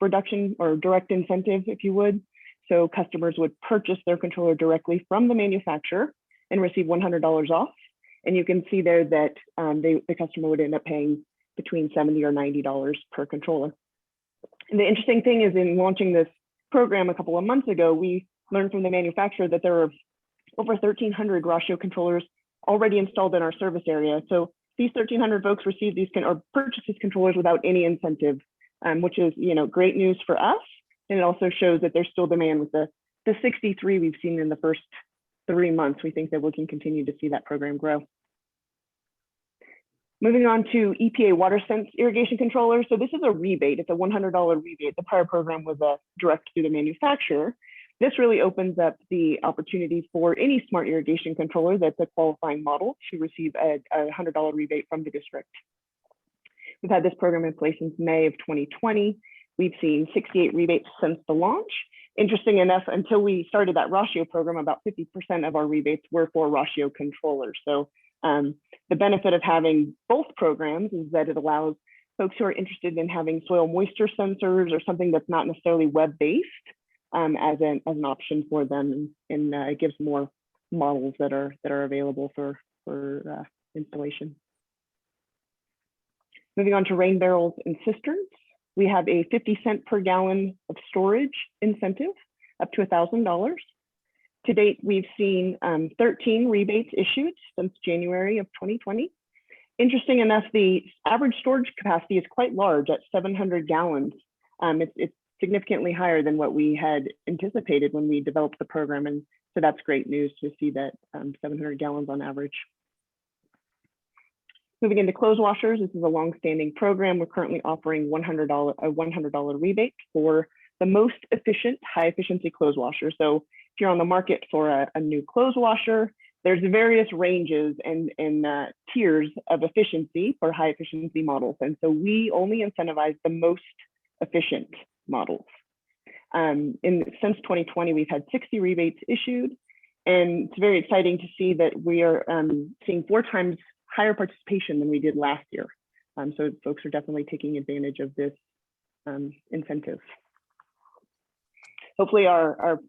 reduction or direct incentive, if you would. So customers would purchase their controller directly from the manufacturer and receive $100 off. And you can see there that the customer would end up paying between $70 or $90 per controller. And the interesting thing is, in launching this program a couple of months ago, we learned from the manufacturer that there are over 1,300 Rashio controllers already installed in our service area. So these 1,300 folks receive these or purchase these controllers without any incentive, which is great news for us. And it also shows that there's still demand with the 63 we've seen in the first 3 months. We think that we can continue to see that program grow. Moving on to EPA WaterSense irrigation controllers. So this is a rebate. It's a $100 rebate. The prior program was direct to the manufacturer. This really opens up the opportunity for any smart irrigation controller that's a qualifying model to receive a $100 rebate from the district. We've had this program in place since May of 2020. We've seen 68 rebates since the launch. Interesting enough, until we started that Rashio program, about 50% of our rebates were for Rashio controllers. So the benefit of having both programs is that it allows folks who are interested in having soil moisture sensors or something that's not necessarily web-based as an option for them, and it gives more models that are available for installation. Moving on to rain barrels and cisterns, we have a 50 cent per gallon of storage incentive up to $1,000. To date, we've seen 13 rebates issued since January of 2020. Interesting enough, the average storage capacity is quite large at 700 gallons. It's significantly higher than what we had anticipated when we developed the program. And so that's great news to see that 700 gallons on average. Moving into clothes washers, this is a long-standing program. We're currently offering a $100 rebate for the most efficient, high-efficiency clothes washer. So if you're on the market for a new clothes washer, there's various ranges and tiers of efficiency for high-efficiency models. And so we only incentivize the most efficient models. Since 2020, we've had 60 rebates issued, and it's very exciting to see that we are seeing 4 times higher participation than we did last year. So folks are definitely taking advantage of this incentive. Hopefully our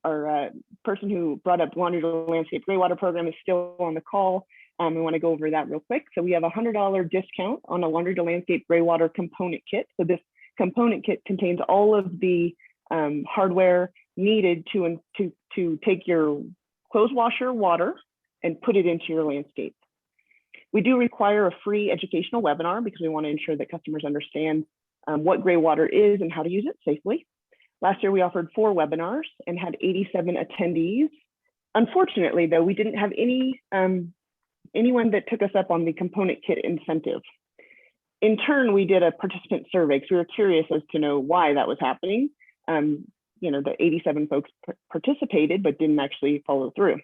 person who brought up Laundry to Landscape Gray Water program is still on the call. We want to go over that real quick. So we have a $100 discount on a Laundry to Landscape Gray Water component kit. So this component kit contains all of the hardware needed to take your clothes washer water and put it into your landscape. We do require a free educational webinar because we want to ensure that customers understand what gray water is and how to use it safely. Last year, we offered 4 webinars and had 87 attendees. Unfortunately, though, we didn't have anyone that took us up on the component kit incentive. In turn, we did a participant survey because we were curious as to know why that was happening. The 87 folks participated but didn't actually follow through.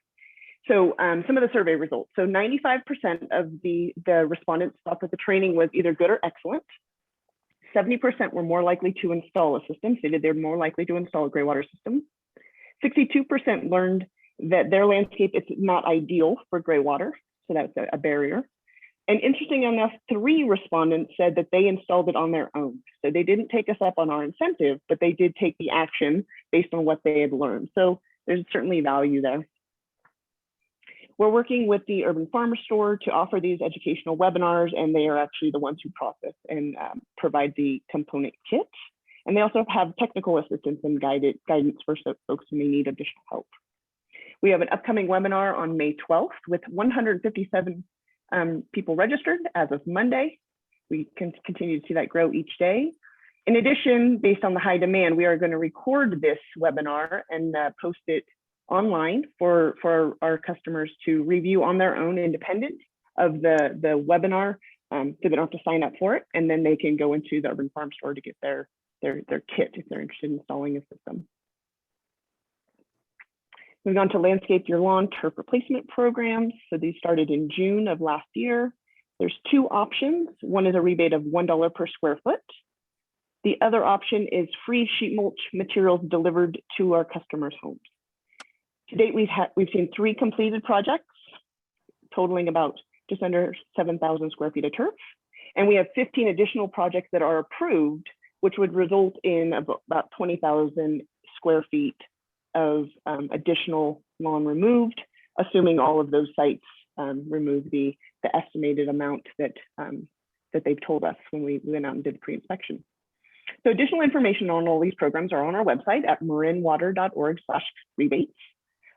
So some of the survey results. So 95% of the respondents thought that the training was either good or excellent. 70% were more likely to install a system, stated they're more likely to install a gray water system. 62% learned that their landscape is not ideal for gray water, so that's a barrier. And interesting enough, 3 respondents said that they installed it on their own. So they didn't take us up on our incentive, but they did take the action based on what they had learned. So there's certainly value there. We're working with the Urban Farmer Store to offer these educational webinars, and they are actually the ones who process and provide the component kit. And they also have technical assistance and guidance for folks who may need additional help. We have an upcoming webinar on May 12th with 157 people registered as of Monday. We can continue to see that grow each day. In addition, based on the high demand, we are going to record this webinar and post it online for our customers to review on their own, independent of the webinar, so they don't have to sign up for it, and then they can go into the Urban Farm Store to get their kit if they're interested in installing a system. Moving on to Landscape Your Lawn turf replacement programs. So these started in June of last year. There's 2 options. One is a rebate of $1 per square foot, The other option is free sheet mulch materials delivered to our customers' homes. To date, we've seen 3 completed projects totaling about just under 7,000 square feet of turf. And we have 15 additional projects that are approved, which would result in about 20,000 square feet of additional lawn removed, assuming all of those sites remove the estimated amount that they've told us when we went out and did pre-inspection. So additional information on all these programs are on our website at marinwater.org/rebates.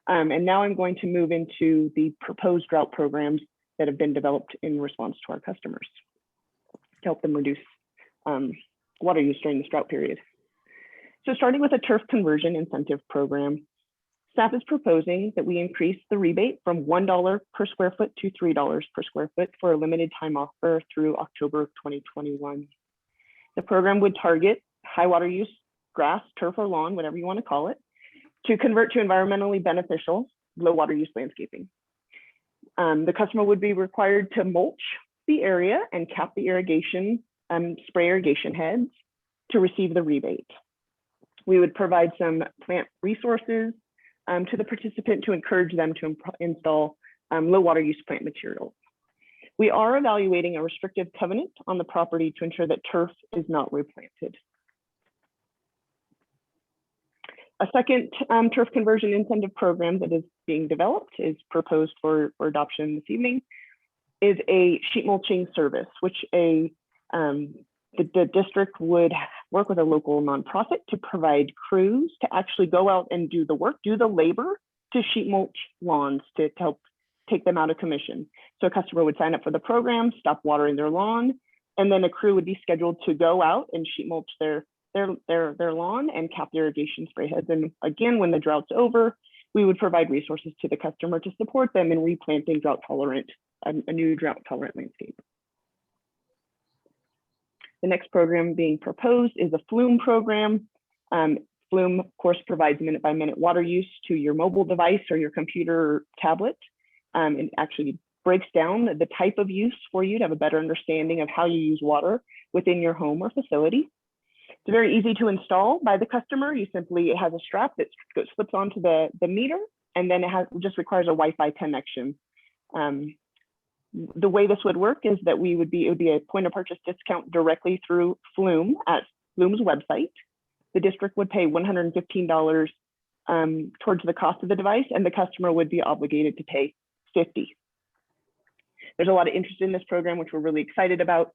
And now I'm going to move into the proposed drought programs that have been developed in response to our customers to help them reduce water use during this drought period. So starting with a turf conversion incentive program, staff is proposing that we increase the rebate from $1 per square foot to $3 per square foot for a limited time offer through October of 2021. The program would target high water use grass, turf, or lawn, whatever you want to call it, to convert to environmentally beneficial low water use landscaping. The customer would be required to mulch the area and cap the irrigation, spray irrigation heads to receive the rebate. We would provide some plant resources to the participant to encourage them to install low water use plant materials. We are evaluating a restrictive covenant on the property to ensure that turf is not replanted. A second turf conversion incentive program that is being developed is proposed for adoption this evening is a sheet mulching service, which the district would work with a local nonprofit to provide crews to actually go out and do the work, do the labor to sheet mulch lawns to help take them out of commission. So a customer would sign up for the program, stop watering their lawn, and then a crew would be scheduled to go out and sheet mulch their lawn and cap the irrigation spray heads. And again, when the drought's over, we would provide resources to the customer to support them in replanting a new drought tolerant landscape. The next program being proposed is a Flume program. Flume, of course, provides minute-by-minute water use to your mobile device or your computer or tablet. And actually breaks down the type of use for you to have a better understanding of how you use water within your home or facility. It's very easy to install by the customer. It has a strap that slips onto the meter, and then it just requires a Wi-Fi connection. The way this would work is that it would be a point of purchase discount directly through Flume at Flume's website. The district would pay $115 towards the cost of the device, and the customer would be obligated to pay $50. There's a lot of interest in this program, which we're really excited about.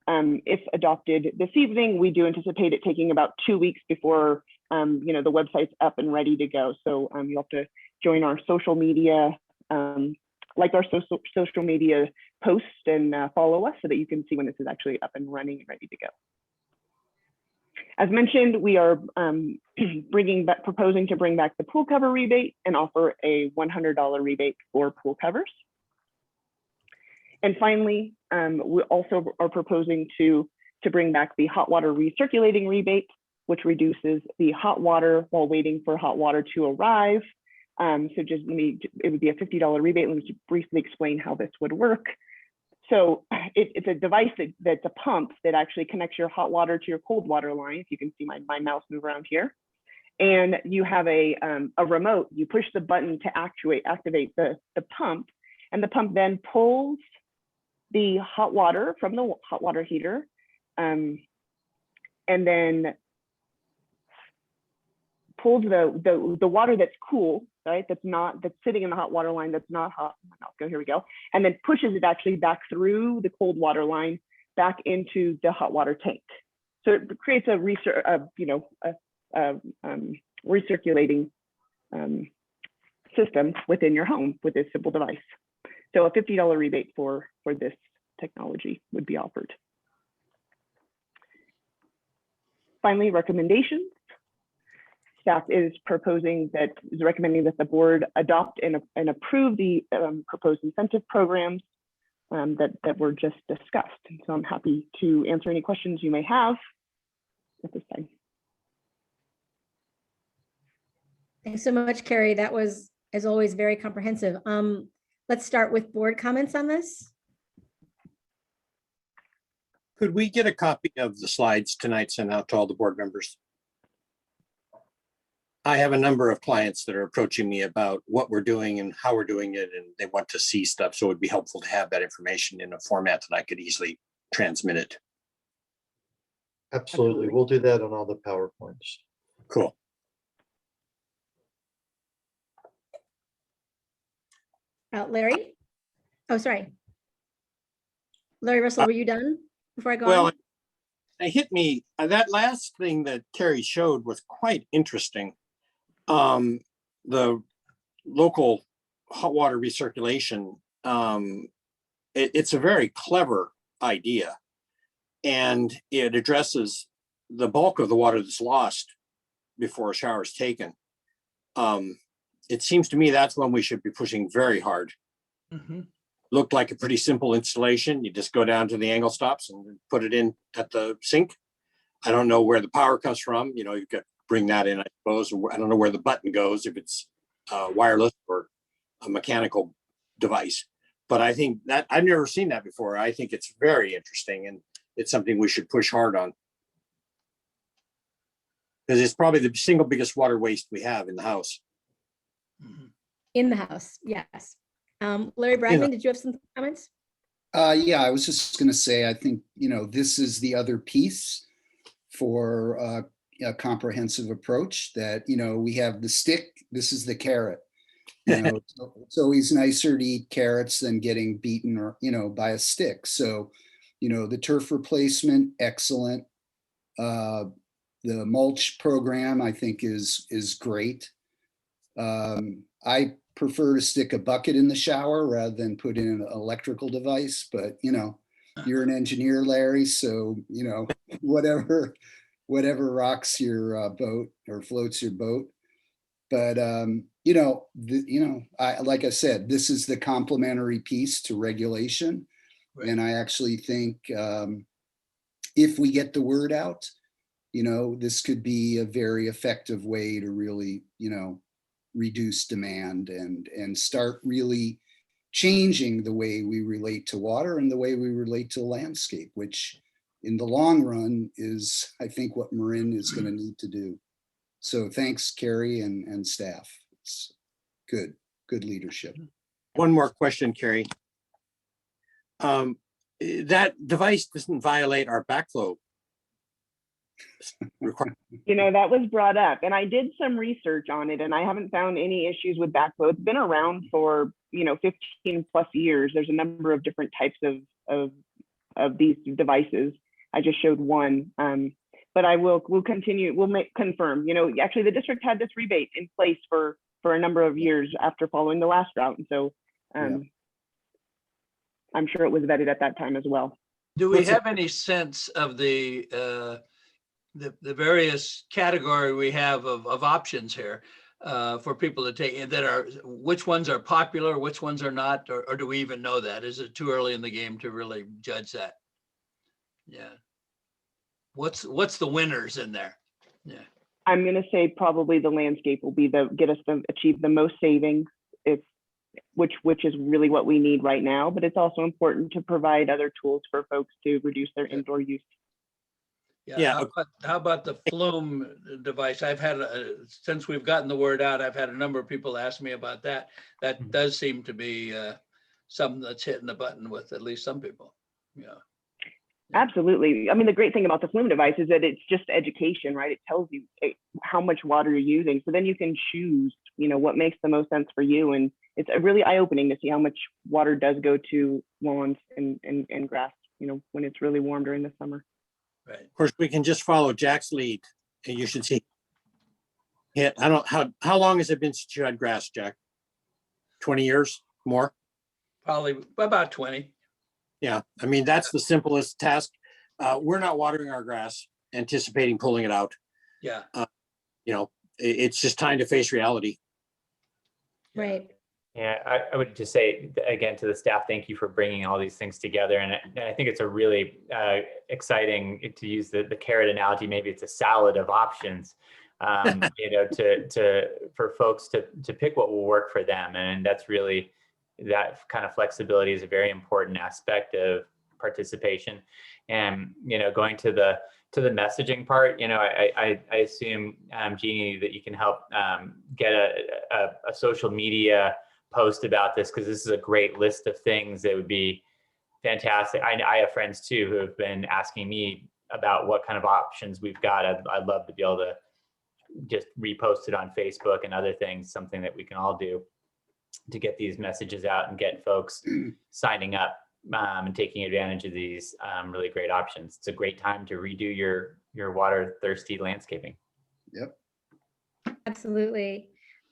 If adopted this evening, we do anticipate it taking about 2 weeks before the website's up and ready to go. So you'll have to join our social media, like our social media posts, and follow us so that you can see when this is actually up and running and ready to go. As mentioned, we are proposing to bring back the pool cover rebate and offer a $100 rebate for pool covers. And finally, we also are proposing to bring back the hot water recirculating rebate, which reduces the hot water while waiting for hot water to arrive. So it would be a $50 rebate. Let me just briefly explain how this would work. So it's a device that's a pump that actually connects your hot water to your cold water line. If you can see my mouse move around here. And you have a remote. You push the button to activate the pump, and the pump then pulls the hot water from the hot water heater, and then pulls the water that's cool, right? That's sitting in the hot water line, that's not hot. Here we go. And then pushes it actually back through the cold water line back into the hot water tank. So it creates a recirculating system within your home with this simple device. So a $50 rebate for this technology would be offered. Finally, recommendations. Staff is recommending that the board adopt and approve the proposed incentive programs that were just discussed. And so I'm happy to answer any questions you may have at this time. Thanks so much, Carrie. That was, as always, very comprehensive. Let's start with board comments on this. Could we get a copy of the slides tonight sent out to all the board members? I have a number of clients that are approaching me about what we're doing and how we're doing it, and they want to see stuff. So it would be helpful to have that information in a format that I could easily transmit it. Absolutely. We'll do that on all the PowerPoints. Cool. Larry? Oh, sorry. Larry Russell, were you done before I go Well, on? it hit me, that last thing that Carrie showed was quite interesting. The local hot water recirculation, it's a very clever idea. And it addresses the bulk of the water that's lost before a shower is taken. It seems to me that's one we should be pushing very hard. Looked like a pretty simple installation. You just go down to the angle stops and put it in at the sink. I don't know where the power comes from. You know, you could bring that in, I suppose. I don't know where the button goes, if it's wireless or a mechanical device. But I think that I've never seen that before. I think it's very interesting, and it's something we should push hard on. Because it's probably the single biggest water waste we have in the house. In the house, yes. Larry Bragman, did you have some comments? Yeah, I was just going to say, I think, this is the other piece for a comprehensive approach that, we have the stick, this is the carrot. It's always nicer to eat carrots than getting beaten or, by a stick. So, the turf replacement, excellent. The mulch program, I think is great. I prefer to stick a bucket in the shower rather than put in an electrical device, but you're an engineer, Larry, so whatever rocks your boat or floats your boat. But like I said, this is the complementary piece to regulation. Right. And I actually think if we get the word out, this could be a very effective way to really, reduce demand and start really changing the way we relate to water and the way we relate to the landscape, which in the long run is, I think, what Marin is going to need to do. So thanks, Carrie and staff. It's good leadership. One more question, Carrie. That device doesn't violate our backflow requirement. That was brought up, and I did some research on it, and I haven't found any issues with backflow. It's been around for 15 plus years. There's a number of different types of these devices. I just showed one, but we'll continue. We'll confirm. Actually, the district had this rebate in place for a number of years after following the last route, and so I'm sure it was vetted at that time as well. Do we have any sense of the various category we have of options here for people to take which ones are popular, which ones are not, or do we even know that? Is it too early in the game to really judge that? Yeah. What's the winners in there? Yeah. I'm going to say probably the landscape will be get us to achieve the most savings. Which is really what we need right now, but it's also important to provide other tools for folks to reduce their indoor use. Yeah. How about the Flume device? I've had, since we've gotten the word out, I've had a number of people ask me about that. That does seem to be something that's hitting the button with at least some people. Yeah. Absolutely. I mean, the great thing about the Flume device is that it's just education, right? It tells you how much water you're using. So then you can choose, what makes the most sense for you. And it's really eye-opening to see how much water does go to lawns and grass, when it's really warm during the summer. Right. Of course, we can just follow Jack's lead, and you should see. Yeah, I don't. How long has it been since you had grass, Jack? 20 years more? Probably about 20. Yeah, I mean that's the simplest task. We're not watering our grass, anticipating pulling it out. Yeah. It's just time to face reality. Right. Yeah, I would just say again to the staff, thank you for bringing all these things together. And I think it's a really exciting, to use the carrot analogy, maybe it's a salad of options, for folks to pick what will work for them. And that's really, that kind of flexibility is a very important aspect of participation. And, going to the messaging part, I assume, Jeannie, that you can help get a social media post about this, because this is a great list of things that would be fantastic. I have friends too who have been asking me about what kind of options we've got. I'd love to be able to just repost it on Facebook and other things, something that we can all do to get these messages out and get folks signing up and taking advantage of these really great options. It's a great time to redo your water thirsty landscaping. Yep. Absolutely.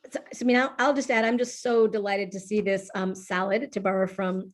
So, I mean, I'll just add, I'm just so delighted to see this salad, to borrow from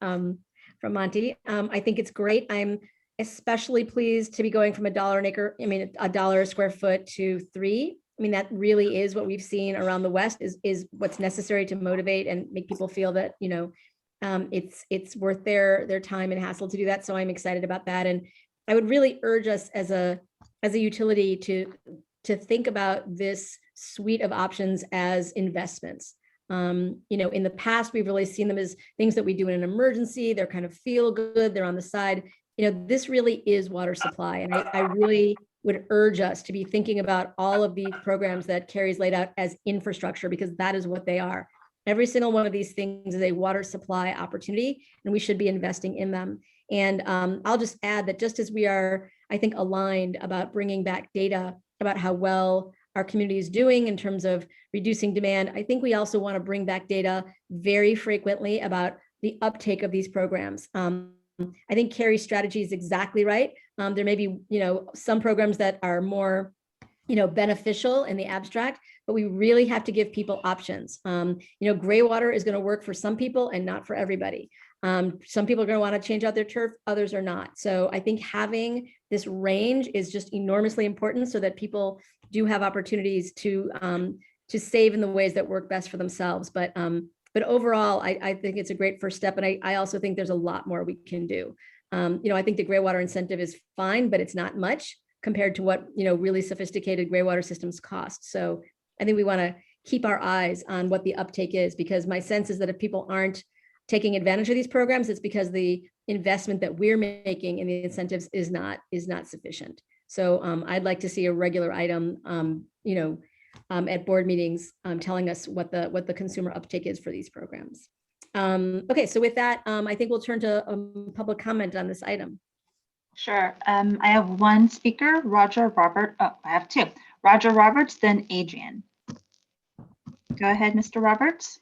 Monty. I think it's great. I'm especially pleased to be going from $1 an acre, $1 a square foot to $3. I mean, that really is what we've seen around the West is what's necessary to motivate and make people feel that, it's worth their time and hassle to do that. So I'm excited about that. And I would really urge us as a utility to think about this suite of options as investments. In the past, we've really seen them as things that we do in an emergency. They're kind of feel good. They're on the side. This really is water supply. And I really would urge us to be thinking about all of these programs that Carrie's laid out as infrastructure, because that is what they are. Every single one of these things is a water supply opportunity, and we should be investing in them. And I'll just add that just as we are, I think, aligned about bringing back data about how well our community is doing in terms of reducing demand, I think we also want to bring back data very frequently about the uptake of these programs. I think Carrie's strategy is exactly right. There may be, some programs that are more, beneficial in the abstract, but we really have to give people options. Gray water is going to work for some people and not for everybody. Some people are going to want to change out their turf, others are not. So I think having this range is just enormously important so that people do have opportunities to save in the ways that work best for themselves. But overall, I think it's a great first step. And I also think there's a lot more we can do. I think the gray water incentive is fine, but it's not much compared to what, really sophisticated gray water systems cost. So I think we want to keep our eyes on what the uptake is, because my sense is that if people aren't taking advantage of these programs, it's because the investment that we're making in the incentives is not sufficient. So I'd like to see a regular item, at board meetings telling us what the consumer uptake is for these programs. Okay, so with that, I think we'll turn to public comment on this item. Sure. I have one speaker, Roger Robert. Oh, I have two. Roger Roberts, then Adrian. Go ahead, Mr. Roberts.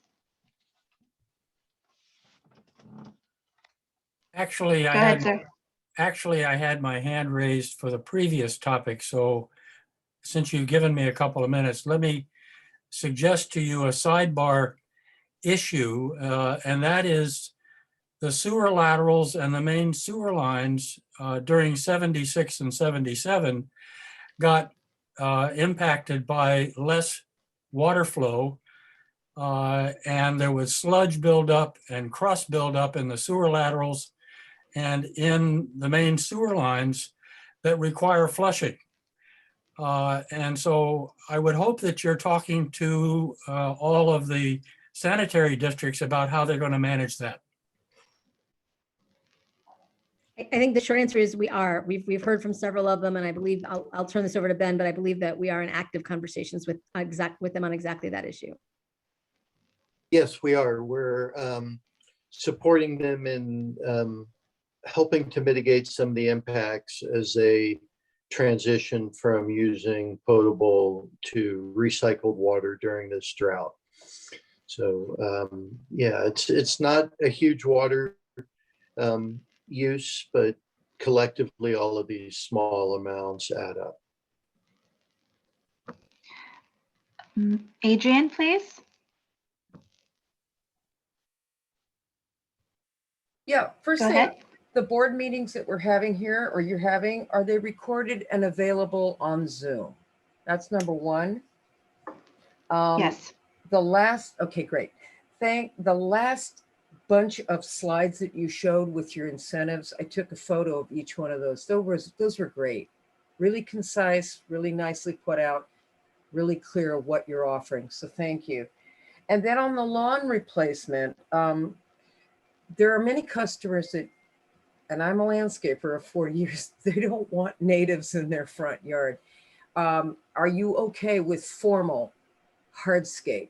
Actually, I had my hand raised for the previous topic. So since you've given me a couple of minutes, let me suggest to you a sidebar issue, and that is the sewer laterals and the main sewer lines during 76 and 77 got impacted by less water flow, and there was sludge buildup and crust buildup in the sewer laterals and in the main sewer lines that require flushing. And so I would hope that you're talking to all of the sanitary districts about how they're going to manage that. I think the short answer is we are. We've heard from several of them, and I believe I'll turn this over to Ben, but I believe that we are in active conversations with them on exactly that issue. Yes, we are. We're supporting them in helping to mitigate some of the impacts as they transition from using potable to recycled water during this drought. So yeah, it's not a huge water use, but collectively all of these small amounts add up. Adrian, please. Yeah, first Go thing, ahead. the board meetings that we're having here or you're having, are they recorded and available on Zoom? That's number one. Yes. The last, okay, great. The last bunch of slides that you showed with your incentives, I took a photo of each one of those. Those were great. Really concise, really nicely put out, really clear what you're offering. So thank you. And then on the lawn replacement, there are many customers that and I'm a landscaper of 40 years, they don't want natives in their front yard. Are you okay with formal hardscape,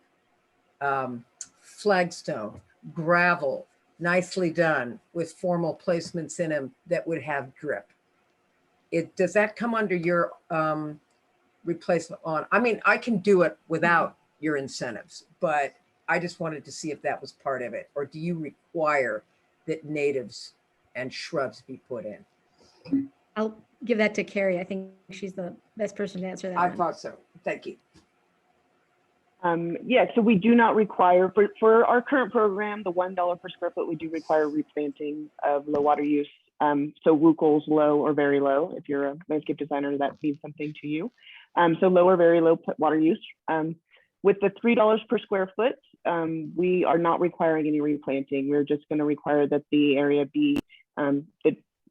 flagstone, gravel, nicely done with formal placements in them that would have drip? Does that come under your replacement on? I mean, I can do it without your incentives, but I just wanted to see if that was part of it. Or do you require that natives and shrubs be put in? I'll give that to Carrie. I think she's the best person to answer that. I one. thought so. Thank you. Yeah, so we do not require, for our current program, the $1 per square foot, we do require replanting of low water use. So WUCL's low or very low. If you're a landscape designer, that means something to you. So low or very low water use. With the $3 per square foot, we are not requiring any replanting. We're just going to require that the area be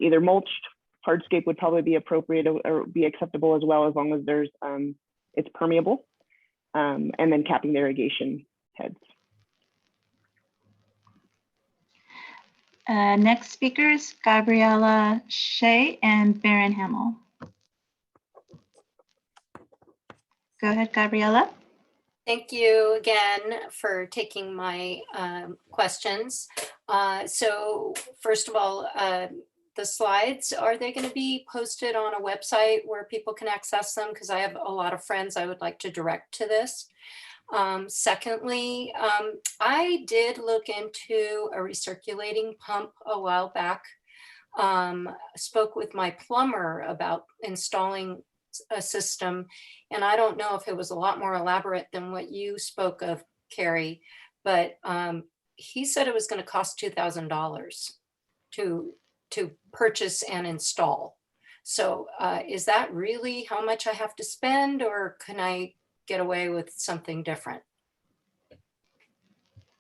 either mulched, hardscape would probably be appropriate or be acceptable as well, as long as there's it's permeable, and then capping the irrigation heads. Next speakers, Gabriella Shea and Baron Hamill. Go ahead, Gabriella. Thank you again for taking my questions. So first of all, the slides, are they going to be posted on a website where people can access them? Because I have a lot of friends I would like to direct to this. Secondly, I did look into a recirculating pump a while back. Spoke with my plumber about installing a system, and I don't know if it was a lot more elaborate than what you spoke of, Carrie, but he said it was going to cost $2,000 to purchase and install. So is that really how much I have to spend, or can I get away with something different?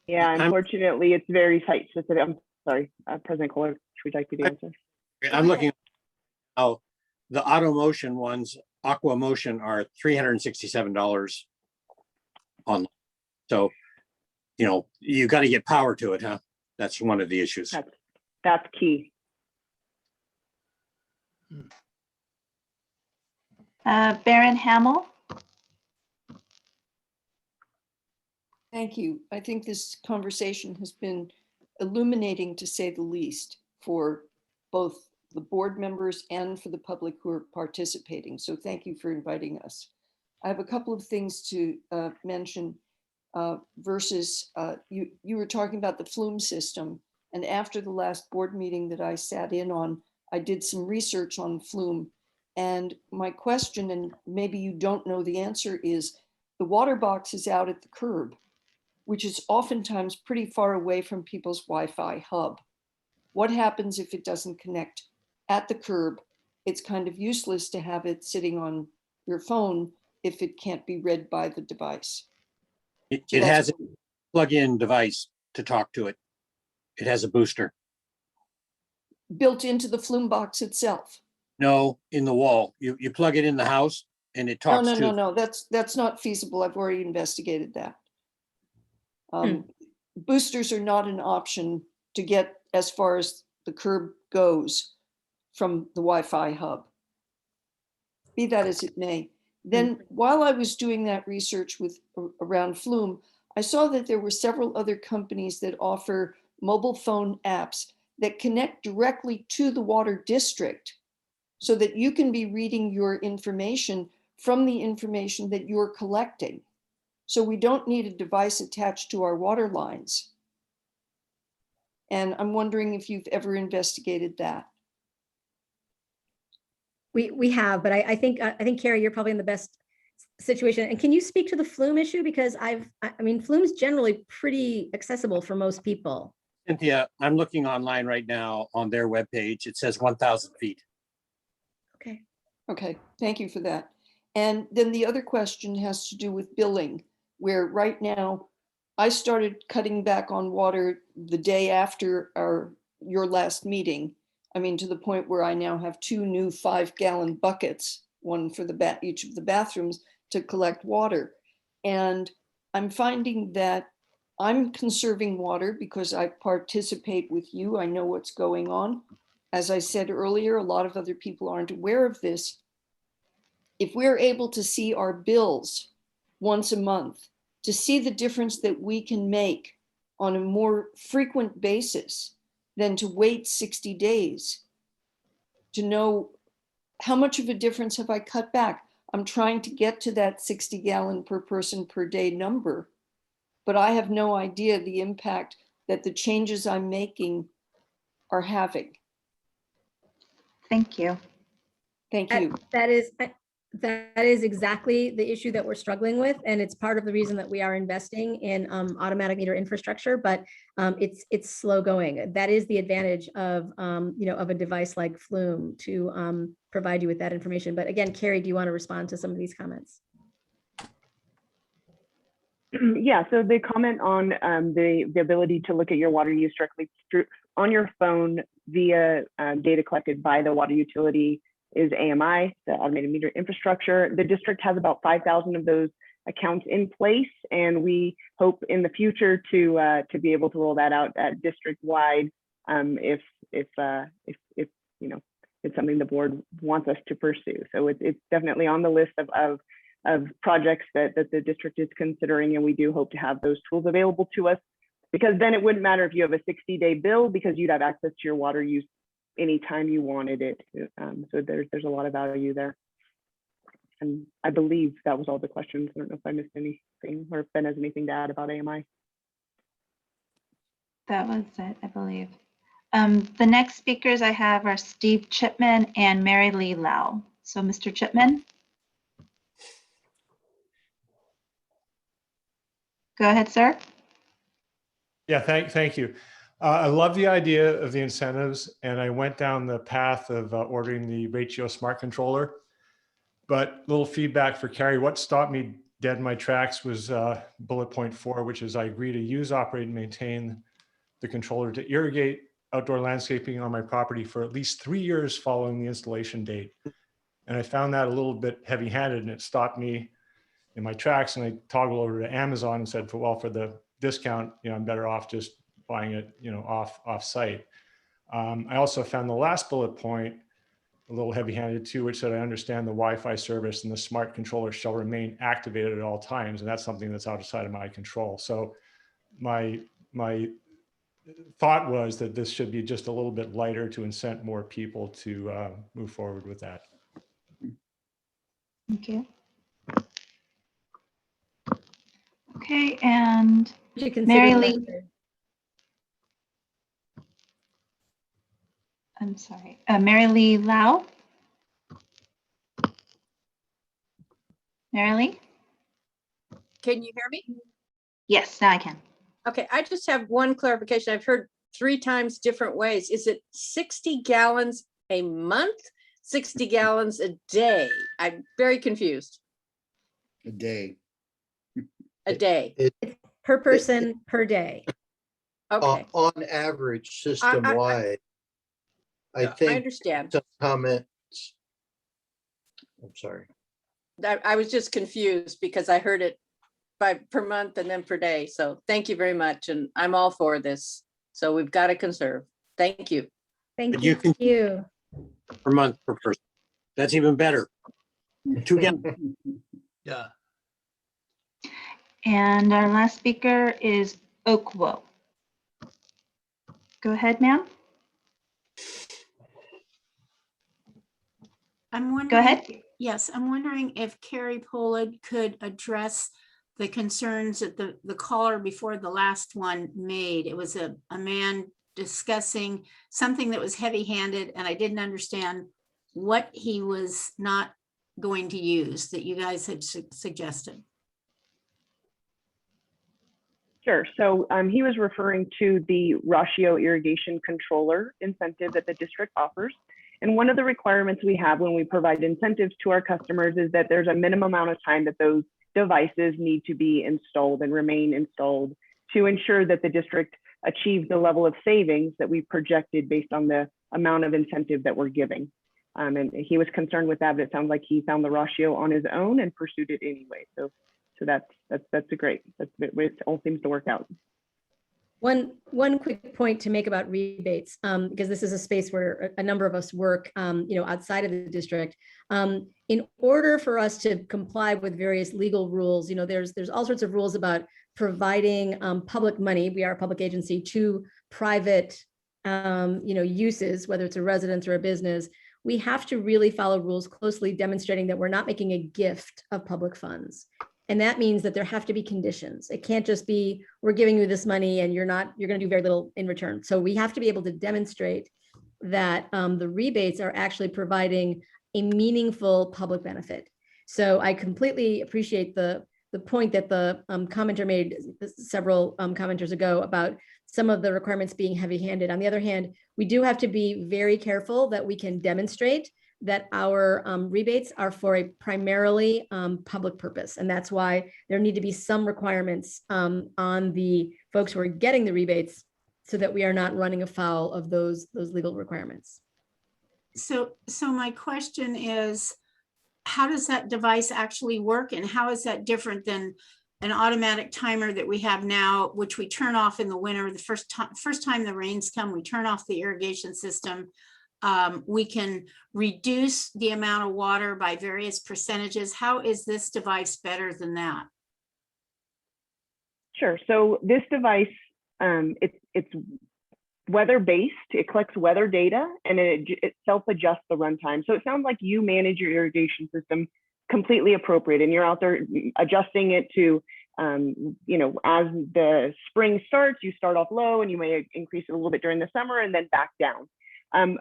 Yeah, unfortunately, it's very site specific. I'm sorry, President Kohler, should we like you to answer? I'm looking at how the AutoMotion ones, Aqua Motion, are $367 on. So, you know, you got to get power to it, huh? That's one of the issues. That's key. Baron Hamill. Thank you. I think this conversation has been illuminating, to say the least, for both the board members and for the public who are participating. So thank you for inviting us. I have a couple of things to mention versus you were talking about the flume system. And after the last board meeting that I sat in on, I did some research on flume. And my question, and maybe you don't know the answer, is the water box is out at the curb, which is oftentimes pretty far away from people's Wi-Fi hub. What happens if it doesn't connect at the curb? It's kind of useless to have it sitting on your phone if it can't be read by the device. It has a plug-in device to talk to it. It has a booster. Built into the flume box itself? No, in the wall. You plug it in the house and it talks to. No. That's not feasible. I've already investigated that. Boosters are not an option to get as far as the curb goes from the Wi-Fi hub. Be that as it may. Then while I was doing that research around flume, I saw that there were several other companies that offer mobile phone apps that connect directly to the water district so that you can be reading your information from the information that you're collecting. So we don't need a device attached to our water lines. And I'm wondering if you've ever investigated that. We have, but I think Carrie, you're probably in the best situation. And can you speak to the flume issue? Because I mean, flume's generally pretty accessible for most people. Cynthia, I'm looking online right now on their webpage. It says 1,000 feet. Okay, thank you for that. And then the other question has to do with billing, where right now I started cutting back on water the day after your last meeting. I mean, to the point where I now have 2 new 5-gallon buckets, one for each of the bathrooms, to collect water. And I'm finding that I'm conserving water because I participate with you. I know what's going on. as I said earlier, a lot of other people aren't aware of this. If we're able to see our bills once a month, to see the difference that we can make on a more frequent basis than to wait 60 days, to know how much of a difference have I cut back. I'm trying to get to that 60 gallon per person per day number, but I have no idea the impact that the changes I'm making are having. Thank you. Thank you. That is exactly the issue that we're struggling with. And it's part of the reason that we are investing in automatic meter infrastructure, but it's slow going. That is the advantage of, of a device like Flume to provide you with that information. But again, Carrie, do you want to respond to some of these comments? Yeah, so the comment on the ability to look at your water use directly on your phone via data collected by the water utility is AMI, the automated meter infrastructure. The district has about 5,000 of those accounts in place, and we hope in the future to be able to roll that out at district wide if it's something the board wants us to pursue. So it's definitely on the list of projects that the district is considering, and we do hope to have those tools available to us, because then it wouldn't matter if you have a 60-day bill, because you'd have access to your water use anytime you wanted it. So there's a lot of value there. And I believe that was all the questions. I don't know if I missed anything or if Ben has anything to add about AMI. That was it, I believe. The next speakers I have are Steve Chipman and Mary Lee Lau. So Mr. Chipman. Go ahead, sir. Yeah, thank you. I love the idea of the incentives, and I went down the path of ordering the Ratio Smart Controller. But little feedback for Carrie, what stopped me dead in my tracks was bullet point 4, which is I agree to use, operate, and maintain the controller to irrigate outdoor landscaping on my property for at least 3 years following the installation date. And I found that a little bit heavy-handed, and it stopped me in my tracks. And I toggled over to Amazon and said, well, for the discount, I'm better off just buying it, off site. I also found the last bullet point a little heavy-handed too, which said I understand the Wi-Fi service and the smart controller shall remain activated at all times, and that's something that's outside of my control. So my thought was that this should be just a little bit lighter to incent more people to move forward with that. Thank you. Okay, and Mary Lee. I'm sorry, Mary Lee Lau. Mary Lee? Can you hear me? Yes, now I can. Okay, I just have one clarification. I've heard 3 times different ways. Is it 60 gallons a month, 60 gallons a day? I'm very confused. A day. A day. Per person, per day. Okay. On average, system-wide. I think. I understand. Some comments. I'm sorry. I was just confused because I heard it per month and then per day. So thank you very much. And I'm all for this. So we've got to conserve. Thank you. Thank But you can- you. Per month per person. That's even better. 2 gallons. Yeah. And our last speaker is Okwo. Go ahead, ma'am. I'm wondering. Go ahead. Yes, I'm wondering if Carrie Pollard could address the concerns that the caller before the last one made. It was a man discussing something that was heavy-handed, and I didn't understand what he was not going to use that you guys had suggested. Sure. So he was referring to the Ratio irrigation controller incentive that the district offers. And one of the requirements we have when we provide incentives to our customers is that there's a minimum amount of time that those devices need to be installed and remain installed to ensure that the district achieves the level of savings that we projected based on the amount of incentive that we're giving. And he was concerned with that, but it sounds like he found the Ratio on his own and pursued it anyway. So that's a great, it all seems to work out. One quick point to make about rebates, because this is a space where a number of us work, outside of the district. In order for us to comply with various legal rules, there's all sorts of rules about providing public money. We are a public agency to private, uses, whether it's a residence or a business. We have to really follow rules closely, demonstrating that we're not making a gift of public funds. And that means that there have to be conditions. It can't just be, we're giving you this money and you're going to do very little in return. So we have to be able to demonstrate that the rebates are actually providing a meaningful public benefit. So I completely appreciate the point that the commenter made several commenters ago about some of the requirements being heavy-handed. On the other hand, we do have to be very careful that we can demonstrate that our rebates are for a primarily public purpose. And that's why there need to be some requirements on the folks who are getting the rebates so that we are not running afoul of those legal requirements. So my question is, how does that device actually work, and how is that different than an automatic timer that we have now, which we turn off in the winter? The first time the rains come, we turn off the irrigation system. We can reduce the amount of water by various percentages. How is this device better than that? Sure. So this device, it's weather-based. It collects weather data and it self-adjusts the runtime. So it sounds like you manage your irrigation system completely appropriate, and you're out there adjusting it to, as the spring starts, you start off low and you may increase it a little bit during the summer and then back down.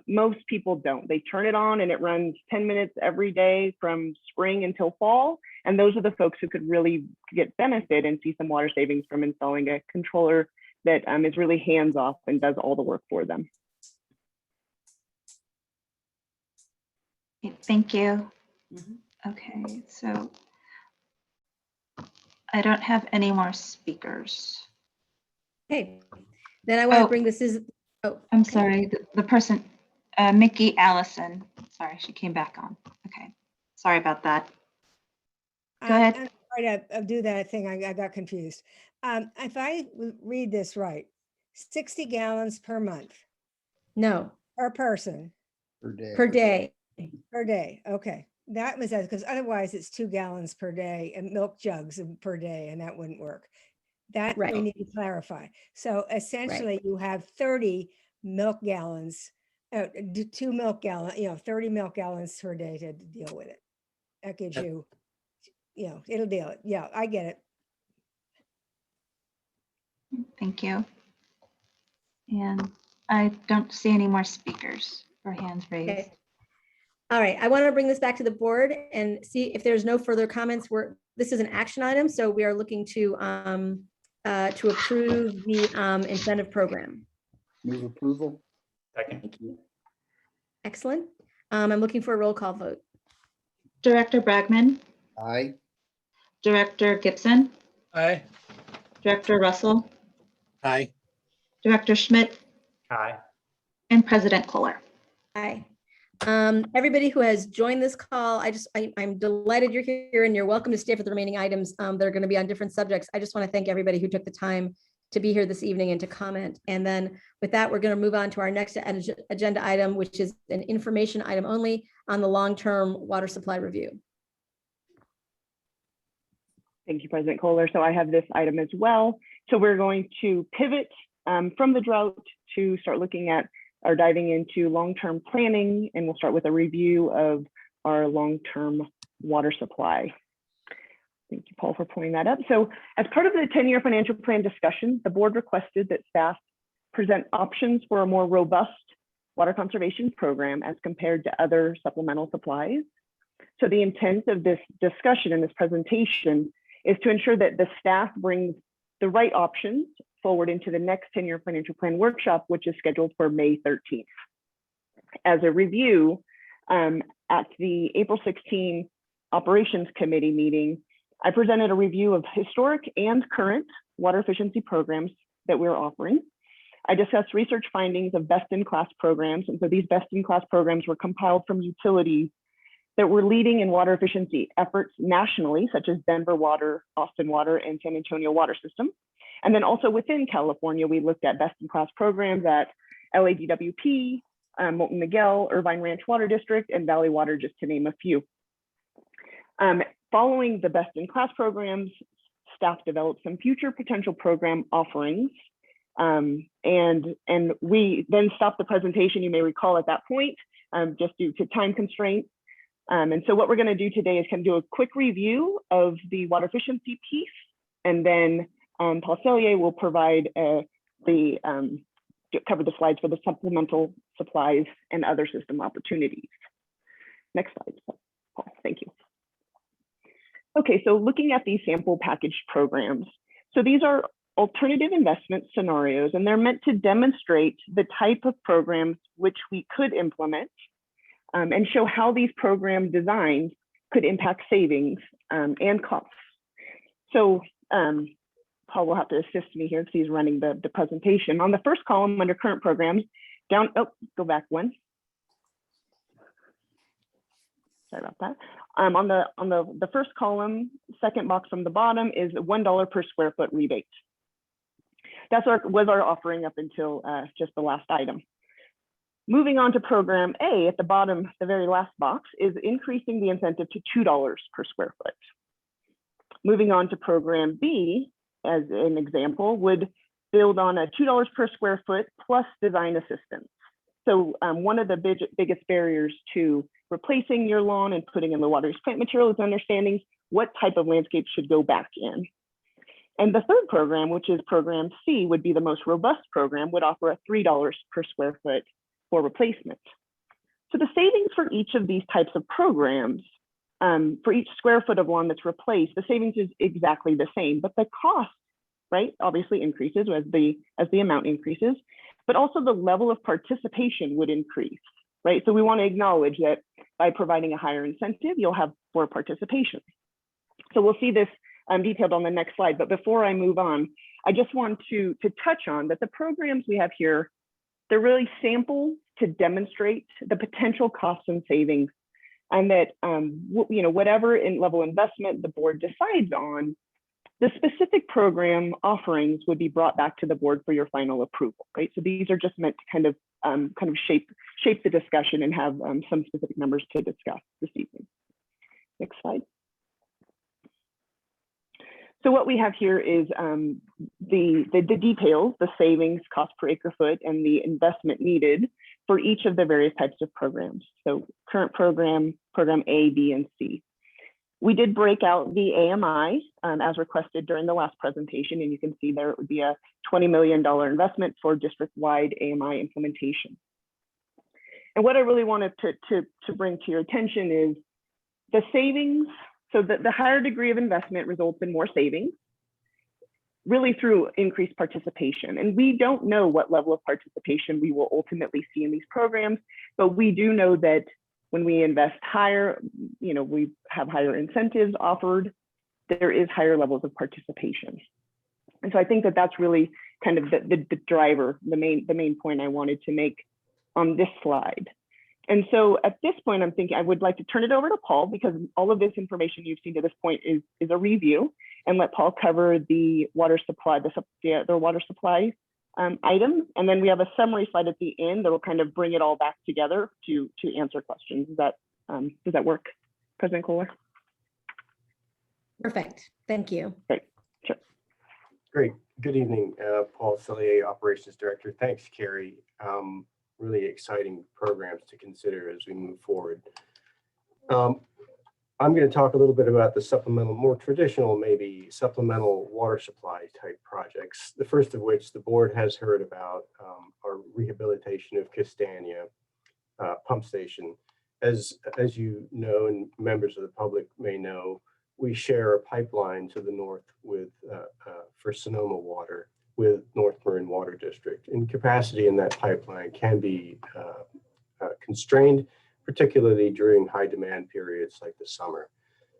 Most people don't. They turn it on and it runs 10 minutes every day from spring until fall. And those are the folks who could really get benefit and see some water savings from installing a controller that is really hands-off and does all the work for them. Thank you. Okay, so I don't have any more speakers. Okay, then I want to bring this is. Oh, I'm sorry, the person, Mickey Allison. Sorry, she came back on. Okay, sorry about that. Go ahead. I'm sorry to do that thing. I got confused. If I read this right, 60 gallons per month. No. Per person. Per day. Per day. Per day. Okay. That was because otherwise it's 2 gallons per day and milk jugs per day, and that wouldn't work. That we need to clarify. So essentially you have 30 milk gallons, 2 milk gallons, 30 milk gallons per day to deal with it. That gives you, it'll deal it. Yeah, I get it. Thank you. And I don't see any more speakers or hands raised. Okay. All right, I want to bring this back to the board and see if there's no further comments. This is an action item, so we are looking to approve the incentive program. Move approval. Second. Thank you. Excellent. I'm looking for a roll call vote. Director Bragman. Aye. Director Gibson. Aye. Director Russell. Aye. Director Schmidt. Aye. And President Kohler. Aye. Everybody who has joined this call, I'm delighted you're here and you're welcome to stay for the remaining items that are going to be on different subjects. I just want to thank everybody who took the time to be here this evening and to comment. And then with that, we're going to move on to our next agenda item, which is an information item only on the long-term water supply review. Thank you, President Kohler. So I have this item as well. So we're going to pivot from the drought to start looking at or diving into long-term planning, and we'll start with a review of our long-term water supply. Thank you, Paul, for pulling that up. So as part of the 10-year financial plan discussion, the board requested that staff present options for a more robust water conservation program as compared to other supplemental supplies. So the intent of this discussion and this presentation is to ensure that the staff brings the right options forward into the next 10-year financial plan workshop, which is scheduled for May 13th. As a review, at the April 16 Operations Committee meeting, I presented a review of historic and current water efficiency programs that we're offering. I discussed research findings of best-in-class programs, and so these best-in-class programs were compiled from utilities that were leading in water efficiency efforts nationally, such as Denver Water, Austin Water, and San Antonio Water System. And then also within California, we looked at best-in-class programs at LADWP, Molten Miguel, Irvine Ranch Water District, and Valley Water, just to name a few. Following the best-in-class programs, staff developed some future potential program offerings. And we then stopped the presentation, you may recall at that point, just due to time constraints. And so what we're going to do today is kind of do a quick review of the water efficiency piece, and then Paul Sellier will provide cover the slides for the supplemental supplies and other system opportunities. Next slide, Paul, thank you. Okay, so looking at these sample package programs. So these are alternative investment scenarios, and they're meant to demonstrate the type of programs which we could implement and show how these program designs could impact savings and costs. So Paul will have to assist me here because he's running the presentation. On the first column under current programs, down, oh, go back one. Sorry about that. On the first column, second box from the bottom is $1 per square foot rebate. That's was our offering up until just the last item. Moving on to program A at the bottom, the very last box, is increasing the incentive to $2 per square foot. Moving on to program B, as an example, would build on a $2 per square foot plus design assistance. So one of the biggest barriers to replacing your lawn and putting in the water plant material is understanding what type of landscape should go back in. And the third program, which is program C, would be the most robust program, would offer a $3 per square foot for replacement. So the savings for each of these types of programs, for each square foot of lawn that's replaced, the savings is exactly the same, but the cost, right, obviously increases as the amount increases, but also the level of participation would increase, right? So we want to acknowledge that by providing a higher incentive, you'll have more participation. So we'll see this detailed on the next slide, but before I move on, I just want to touch on that the programs we have here, they're really sample to demonstrate the potential costs and savings, and that whatever level investment the board decides on, the specific program offerings would be brought back to the board for your final approval, right? So these are just meant to kind of shape the discussion and have some specific numbers to discuss this evening. Next slide. So what we have here is the details, the savings, cost per acre foot, and the investment needed for each of the various types of programs. So current program, program A, B, and C. We did break out the AMI as requested during the last presentation, and you can see there it would be a $20 million investment for district-wide AMI implementation. And what I really wanted to bring to your attention is the savings. So the higher degree of investment results in more savings, really through increased participation. And we don't know what level of participation we will ultimately see in these programs, but we do know that when we invest higher, we have higher incentives offered, there is higher levels of participation. And so I think that that's really kind of the driver, the main point I wanted to make on this slide. And so at this point, I'm thinking I would like to turn it over to Paul, because all of this information you've seen to this point is a review, and let Paul cover the water supply, the water supply items. And then we have a summary slide at the end that will kind of bring it all back together to answer questions. Does that work, President Kohler? Perfect. Thank you. Great. Sure. Great. Good evening, Paul Sellier, Operations Director. Thanks, Carrie. Really exciting programs to consider as we move forward. I'm going to talk a little bit about the supplemental, more traditional, maybe supplemental water supply type projects. The first of which the board has heard about, our rehabilitation of Castania pump station. As you know, and members of the public may know, we share a pipeline to the north with for Sonoma Water with North Marin Water District. And capacity in that pipeline can be constrained, particularly during high demand periods like the summer.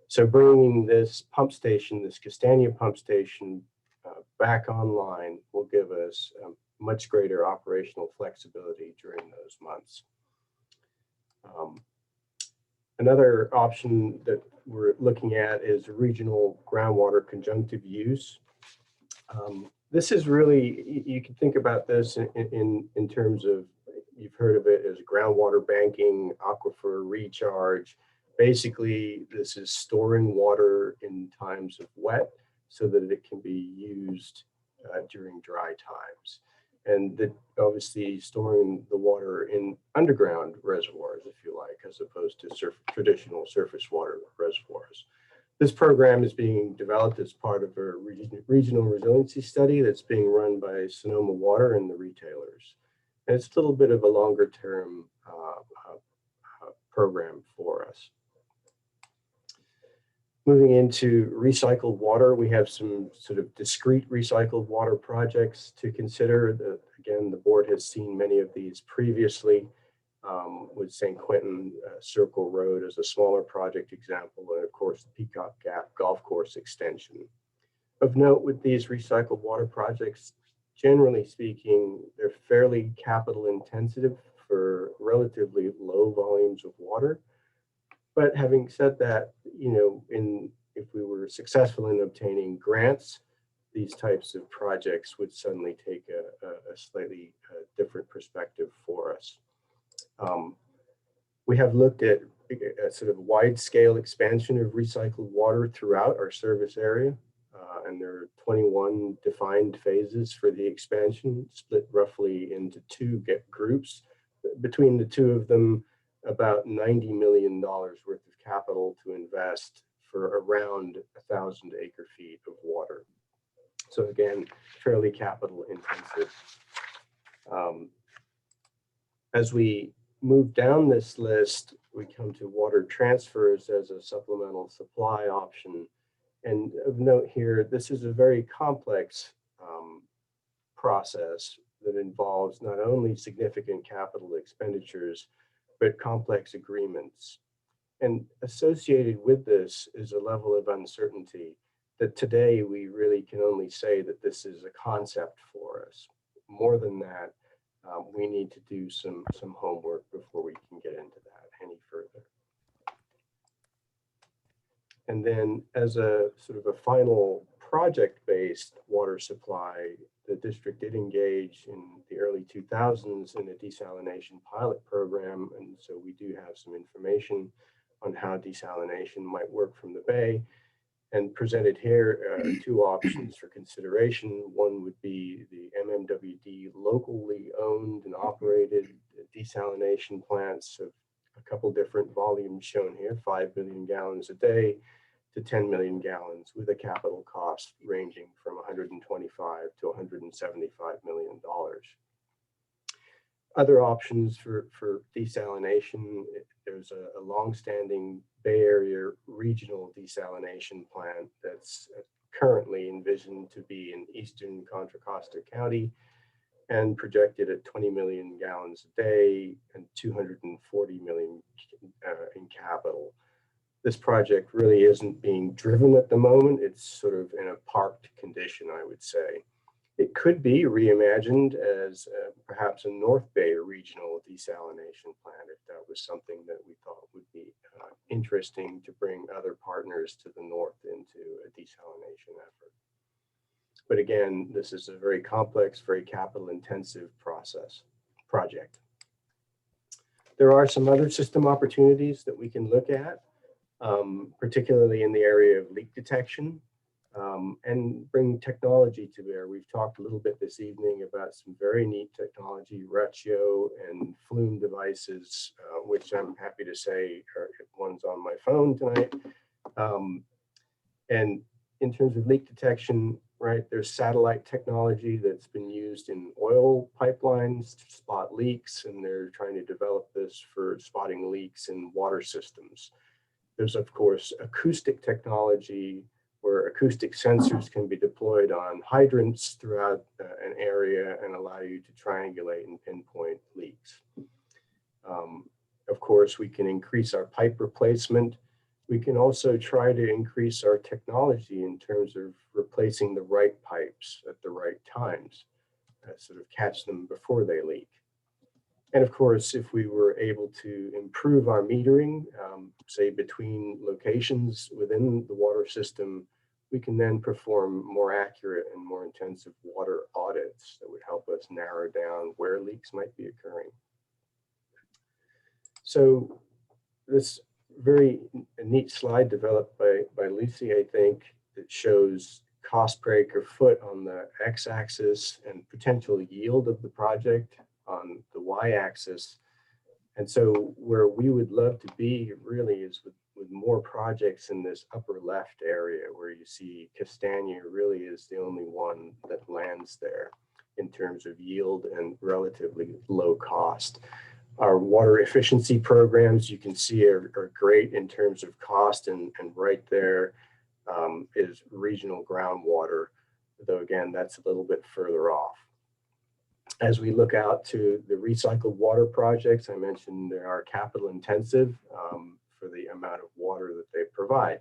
So bringing this pump station, this Castania pump station back online will give us much greater operational flexibility during those months. Another option that we're looking at is regional groundwater conjunctive use. this is really, you can think about this in terms of, you've heard of it as groundwater banking, aquifer recharge. Basically, this is storing water in times of wet so that it can be used during dry times. And that obviously storing the water in underground reservoirs, if you like, as opposed to traditional surface water reservoirs. This program is being developed as part of a regional resiliency study that's being run by Sonoma Water and the retailers. And it's a little bit of a longer term program for us. Moving into recycled water, we have some sort of discrete recycled water projects to consider. Again, the board has seen many of these previously, with St. Quentin Circle Road as a smaller project example, and of course the Peacock Gap Golf Course extension. Of note with these recycled water projects, generally speaking, they're fairly capital intensive for relatively low volumes of water. But having said that, you know, if we were successful in obtaining grants, these types of projects would suddenly take a slightly different perspective for us. We have looked at a sort of wide scale expansion of recycled water throughout our service area. And there are 21 defined phases for the expansion, split roughly into two groups. Between the two of them, about $90 million worth of capital to invest for around 1,000 acre feet of water. So again, fairly capital intensive. As we move down this list, we come to water transfers as a supplemental supply option. And of note here, this is a very complex process that involves not only significant capital expenditures, but complex agreements. And associated with this is a level of uncertainty that today we really can only say that this is a concept for us. More than that, we need to do some homework before we can get into that any further. And then as a sort of a final project-based water supply, the district did engage in the early 2000s in a desalination pilot program. And so we do have some information on how desalination might work from the Bay, and presented here two options for consideration. One would be the MMWD locally owned and operated desalination plants of a couple different volumes shown here, 5 billion gallons a day to 10 million gallons, with a capital cost ranging from $125 to $175 million. Other options for desalination, there's a longstanding Bay Area regional desalination plant that's currently envisioned to be in eastern Contra Costa County and projected at 20 million gallons a day and 240 million in capital. This project really isn't being driven at the moment. It's sort of in a parked condition, I would say. It could be reimagined as perhaps a North Bay regional desalination plant if that was something that we thought would be interesting to bring other partners to the north into a desalination effort. But again, this is a very complex, very capital intensive project. There are some other system opportunities that we can look at, particularly in the area of leak detection. And bring technology to bear. We've talked a little bit this evening about some very neat technology, Retio and Flume devices, which I'm happy to say are ones on my phone tonight. And in terms of leak detection, right, there's satellite technology that's been used in oil pipelines to spot leaks, and they're trying to develop this for spotting leaks in water systems. There's, of course, acoustic technology where acoustic sensors can be deployed on hydrants throughout an area and allow you to triangulate and pinpoint leaks. Of course, we can increase our pipe replacement. We can also try to increase our technology in terms of replacing the right pipes at the right times, sort of catch them before they leak. And of course, if we were able to improve our metering, say between locations within the water system, we can then perform more accurate and more intensive water audits that would help us narrow down where leaks might be occurring. So this very neat slide developed by Lucy, I think, that shows cost per acre foot on the x-axis and potential yield of the project on the y-axis. And so where we would love to be really is with more projects in this upper left area where you see Castagna really is the only one that lands there in terms of yield and relatively low cost. Our water efficiency programs, you can see, are great in terms of cost, and right there is regional groundwater, though again, that's a little bit further off. As we look out to the recycled water projects, I mentioned they are capital intensive for the amount of water that they provide.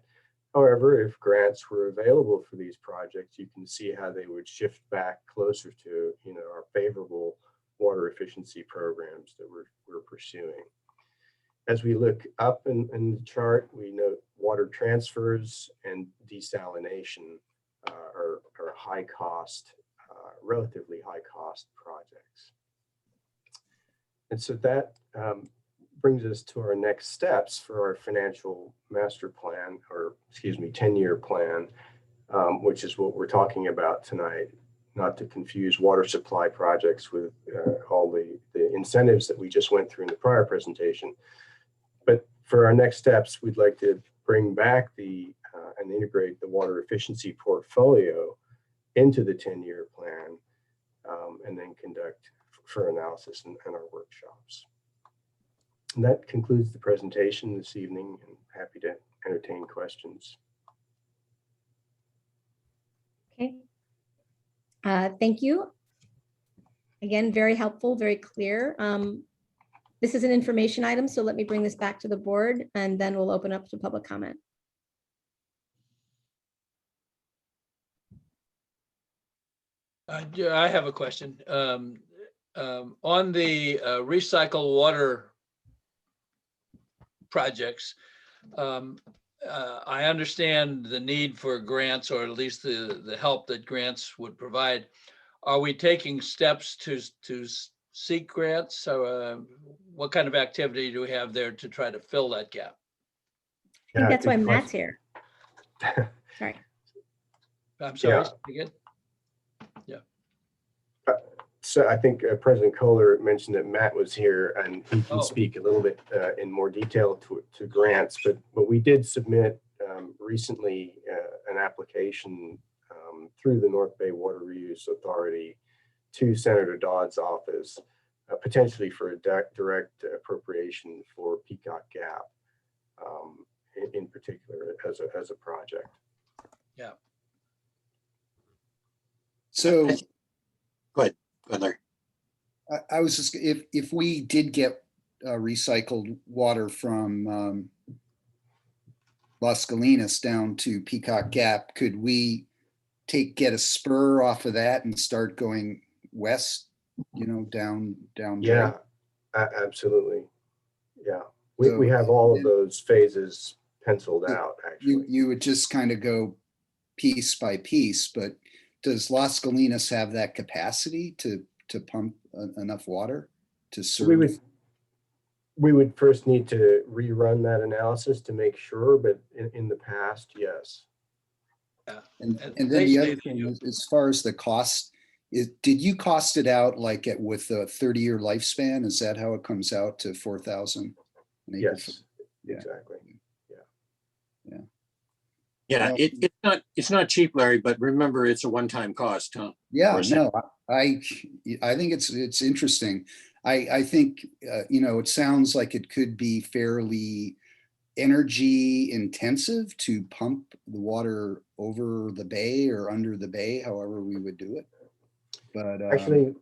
However, if grants were available for these projects, you can see how they would shift back closer to, you know, our favorable water efficiency programs that we're pursuing. As we look up in the chart, we note water transfers and desalination are high cost, relatively high cost projects. And so that brings us to our next steps for our financial master plan, or excuse me, 10-year plan, which is what we're talking about tonight. Not to confuse water supply projects with all the incentives that we just went through in the prior presentation. But for our next steps, we'd like to bring back and integrate the water efficiency portfolio into the 10-year plan, and then conduct further analysis in our workshops. And that concludes the presentation this evening, and happy to entertain questions. Okay. Thank you. Again, very helpful, very clear. This is an information item, so let me bring this back to the board, and then we'll open up to public comment. I have a question. On the recycled water projects, I understand the need for grants, or at least the help that grants would provide. Are we taking steps to seek grants? So what kind of activity do we have there to try to fill that gap? I think that's why Matt's here. Sorry. I'm sorry. Yeah. Again? Yeah. So I think President Kohler mentioned that Matt was here, and he can speak a little bit in more detail to grants, but we did submit recently an application through the North Bay Water Reuse Authority to Senator Dodd's office, potentially for a direct appropriation for Peacock Gap in particular as a project. Yeah. So go ahead, Larry. I was just, if we did get recycled water from Las Galinas down to Peacock Gap, could we get a spur off of that and start going west, you know, down? Yeah, absolutely. Yeah, we have all of those phases penciled out, actually. You would just kind of go piece by piece, but does Las Galinas have that capacity to pump enough water to serve? We would first need to rerun that analysis to make sure, but in the past, yes. Yeah. And then the other thing is, as far as the cost, did you cost it out like with a 30-year lifespan? Is that how it comes out to 4,000? Yes, exactly. Yeah, it's not cheap, Larry, but remember, it's a one-time cost, huh? Yeah, no, I think it's interesting. I think, you know, it sounds like it could be fairly energy intensive to pump the water over the bay or under the bay, however we would do it. But actually,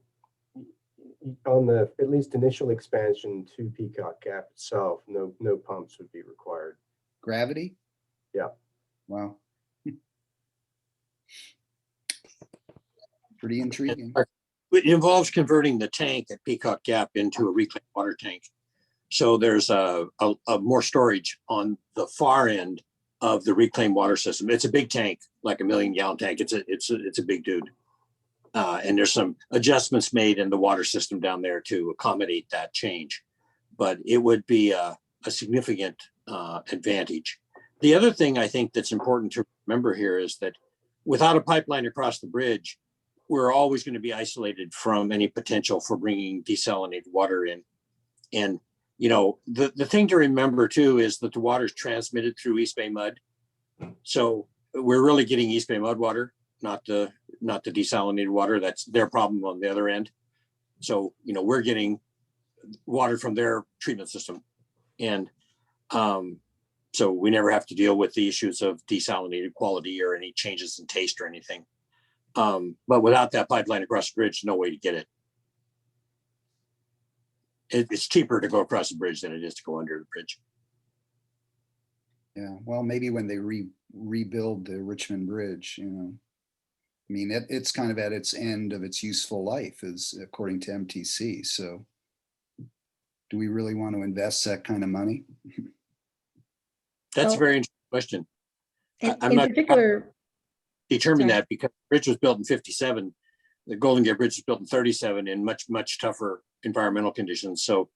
on the at least initial expansion to Peacock Gap itself, no pumps would be required. Gravity? Yeah. Wow. Pretty intriguing. It involves converting the tank at Peacock Gap into a reclaimed water tank. So there's a more storage on the far end of the reclaimed water system. It's a big tank, like a 1 million gallon tank. It's a big dude. And there's some adjustments made in the water system down there to accommodate that change. But it would be a significant advantage. The other thing I think that's important to remember here is that without a pipeline across the bridge, we're always going to be isolated from any potential for bringing desalinated water in. And, you know, the thing to remember too is that the water is transmitted through East Bay mud. So we're really getting East Bay mud water, not the desalinated water. That's their problem on the other end. So, you know, we're getting water from their treatment system. And so we never have to deal with the issues of desalinated quality or any changes in taste or anything. But without that pipeline across the bridge, no way to get it. It's cheaper to go across the bridge than it is to go under the bridge. Yeah, well, maybe when they rebuild the Richmond Bridge, you know, I mean, it's kind of at its end of its useful life, is according to MTC. So do we really want to invest that kind of money? That's a very interesting question. I'm In not particular, determine sorry. that because the bridge was built in 57. The Golden Gate Bridge was built in 37 in much, much tougher environmental conditions. So,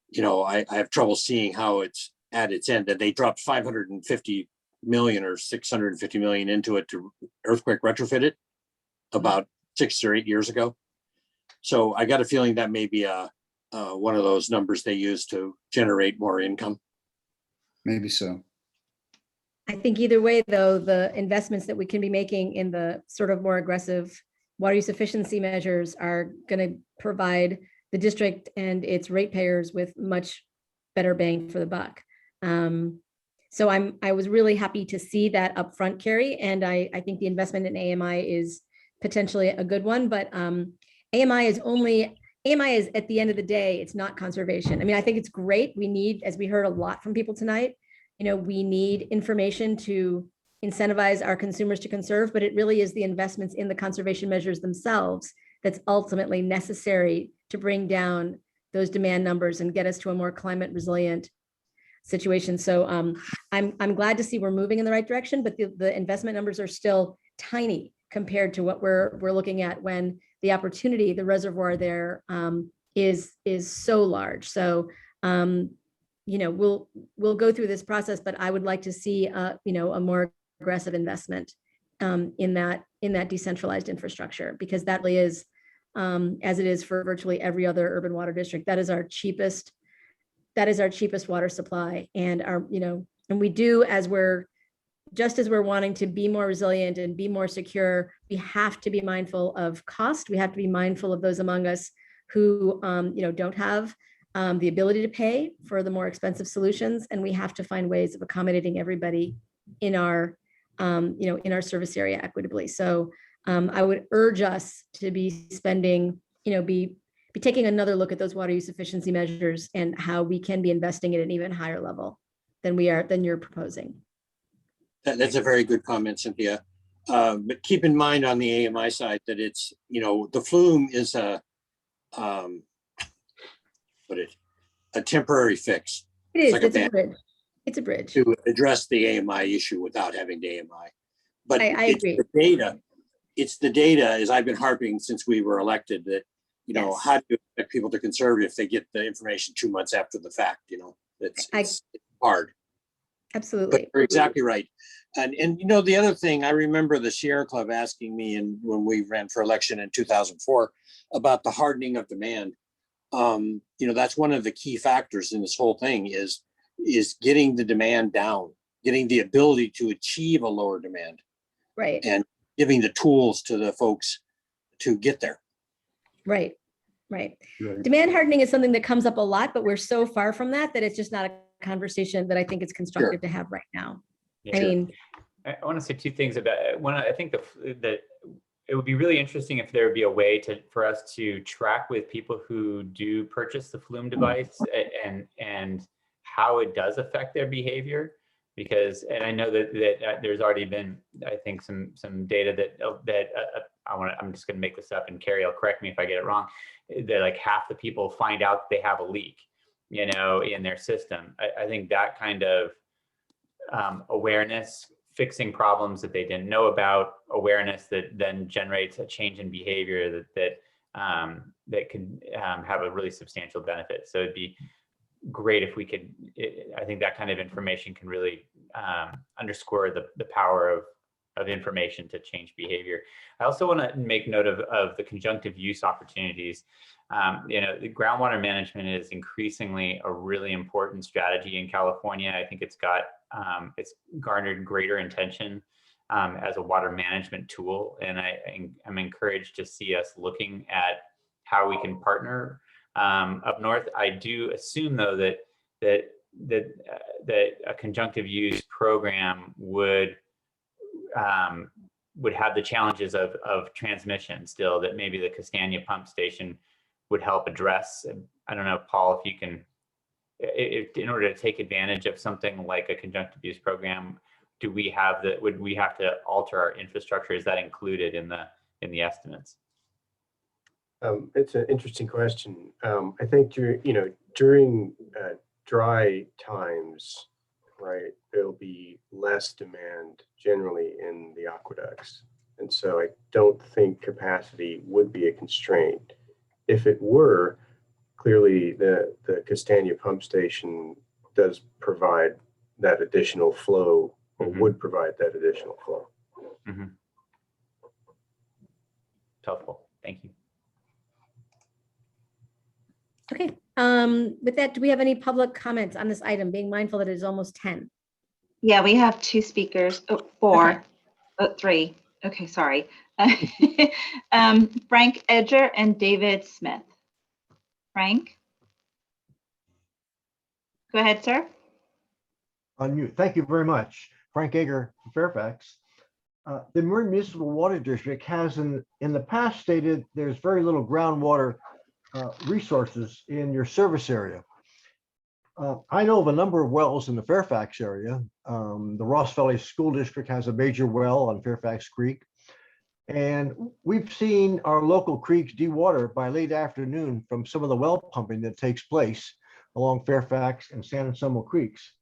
you know, I have trouble seeing how it's at its end. That they dropped 550 million or 650 million into it to earthquake retrofit it about 6 or 8 years ago. So I got a feeling that may be one of those numbers they use to generate more income. Maybe so. I think either way, though, the investments that we can be making in the sort of more aggressive water use efficiency measures are going to provide the district and its ratepayers with much better bang for the buck. So I was really happy to see that upfront, Carrie, and I think the investment in AMI is potentially a good one, but AMI is at the end of the day, it's not conservation. I mean, I think it's great. We need, as we heard a lot from people tonight, you know, we need information to incentivize our consumers to conserve, but it really is the investments in the conservation measures themselves that's ultimately necessary to bring down those demand numbers and get us to a more climate resilient situation. So I'm glad to see we're moving in the right direction, but the investment numbers are still tiny compared to what we're looking at when the opportunity, the reservoir there is so large. So you know, we'll go through this process, but I would like to see you know, a more aggressive investment in that decentralized infrastructure, because that really is, as it is for virtually every other urban water district, that is our cheapest water supply. And you know, and we do, just as we're wanting to be more resilient and be more secure, we have to be mindful of cost. We have to be mindful of those among us who you know, don't have the ability to pay for the more expensive solutions, and we have to find ways of accommodating everybody in our you know, in our service area equitably. So I would urge us to be spending, you know, be taking another look at those water use efficiency measures and how we can be investing at an even higher level than you're proposing. That's a very good comment, Cynthia. But keep in mind on the AMI side that it's, you know, the flume is a temporary fix. It is. Like It's a bridge. It's a bridge to address the AMI issue without having the AMI. But I agree. It's the data, as I've been harping since we were elected, that, you know, how do you expect people to conserve if they get the information 2 months after the fact? You know, it's hard. Absolutely. But you're exactly right. And you know, the other thing, I remember the Sierra Club asking me, and when we ran for election in 2004, about the hardening of demand. You know, that's one of the key factors in this whole thing is getting the demand down, getting the ability to achieve a lower demand. Right. And giving the tools to the folks to get there. Right. Demand hardening is something that comes up a lot, but we're so far from that it's just not a conversation that I think it's constructive to have right now. Yeah. I mean, I want to say two things about it. One, I think that it would be really interesting if there would be a way for us to track with people who do purchase the Flume device and how it does affect their behavior. Because, and I know that there's already been, I think, some data that I'm just going to make this up, and Carrie will correct me if I get it wrong, that like half the people find out they have a leak, you know, in their system. I think that kind of awareness, fixing problems that they didn't know about, awareness that then generates a change in behavior that can have a really substantial benefit. So it'd be great if we could, I think that kind of information can really underscore the power of information to change behavior. I also want to make note of the conjunctive use opportunities. The groundwater management is increasingly a really important strategy in California. I think it's garnered greater attention as a water management tool. And I'm encouraged to see us looking at how we can partner up north. I do assume though that a conjunctive use program would have the challenges of transmission still, that maybe the Castagna pump station would help address. I don't know, Paul, if you can, in order to take advantage of something like a conjunctive use program, would we have to alter our infrastructure? Is that included in the estimates? It's an interesting question. I think during dry times, right, there'll be less demand generally in the aqueducts. And so I don't think capacity would be a constraint. If it were, clearly the Castagna pump station does provide that additional flow, or would provide that additional flow. Helpful. Thank you. Okay, with that, do we have any public comments on this item, being mindful that it is almost 10? Yeah, we have 2 speakers. Oh, 4. Okay. Oh, 3. Okay, sorry. Frank Edger and David Smith. Frank? Go ahead, sir. Unmute. Thank you very much. Frank Edger, Fairfax. The Marin Municipal Water District has in the past stated there's very little groundwater resources in your service area. I know of a number of wells in the Fairfax area. The Ross Valley School District has a major well on Fairfax Creek. And we've seen our local creeks dewater by late afternoon from some of the well pumping that takes place along Fairfax and San Anselmo Creeks.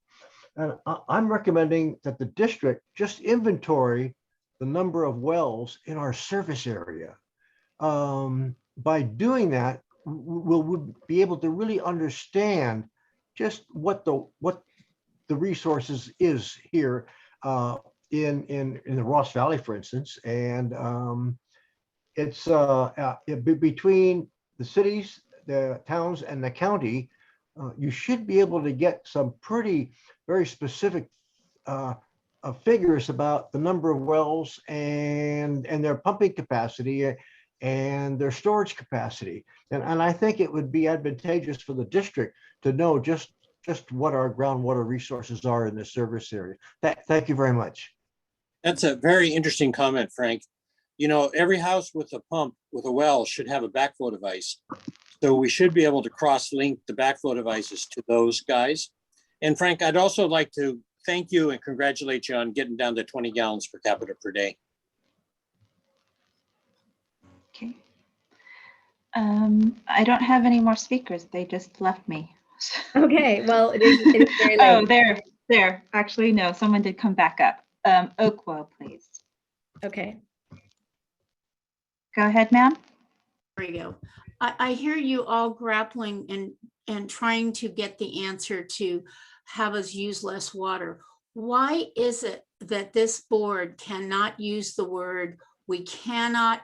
And I'm recommending that the district just inventory the number of wells in our service area. By doing that, we'll be able to really understand just what the resources is here in the Ross Valley, for instance. And it's between the cities, the towns, and the county, you should be able to get some very specific figures about the number of wells and their pumping capacity and their storage capacity. And I think it would be advantageous for the district to know just what our groundwater resources are in the service area. Thank you very much. That's a very interesting comment, Frank. Every house with a pump, with a well, should have a backflow device. So we should be able to cross-link the backflow devices to those guys. And Frank, I'd also like to thank you and congratulate you on getting down to 20 gallons per capita per day. Okay. I don't have any more speakers. They just left me. Okay, well, it is very late. Oh, there. Actually, no, someone did come back up. Oakwell, please. Okay. Go ahead, ma'am. There you go. I hear you all grappling and trying to get the answer to have us use less water. Why is it that this board cannot use the word, we cannot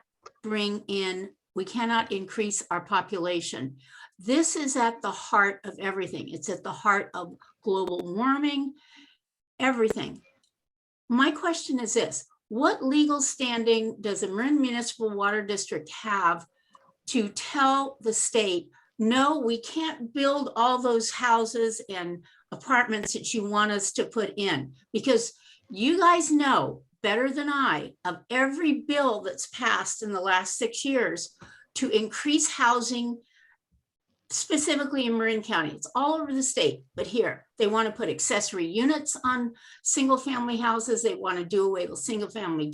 increase our population? This is at the heart of everything. It's at the heart of global warming, everything. My question is this: what legal standing does the Marin Municipal Water District have to tell the state, no, we can't build all those houses and apartments that you want us to put in? Because you guys know better than I of every bill that's passed in the last 6 years to increase housing, specifically in Marin County. It's all over the state, but here they want to put accessory units on single family houses. They want to do away with single family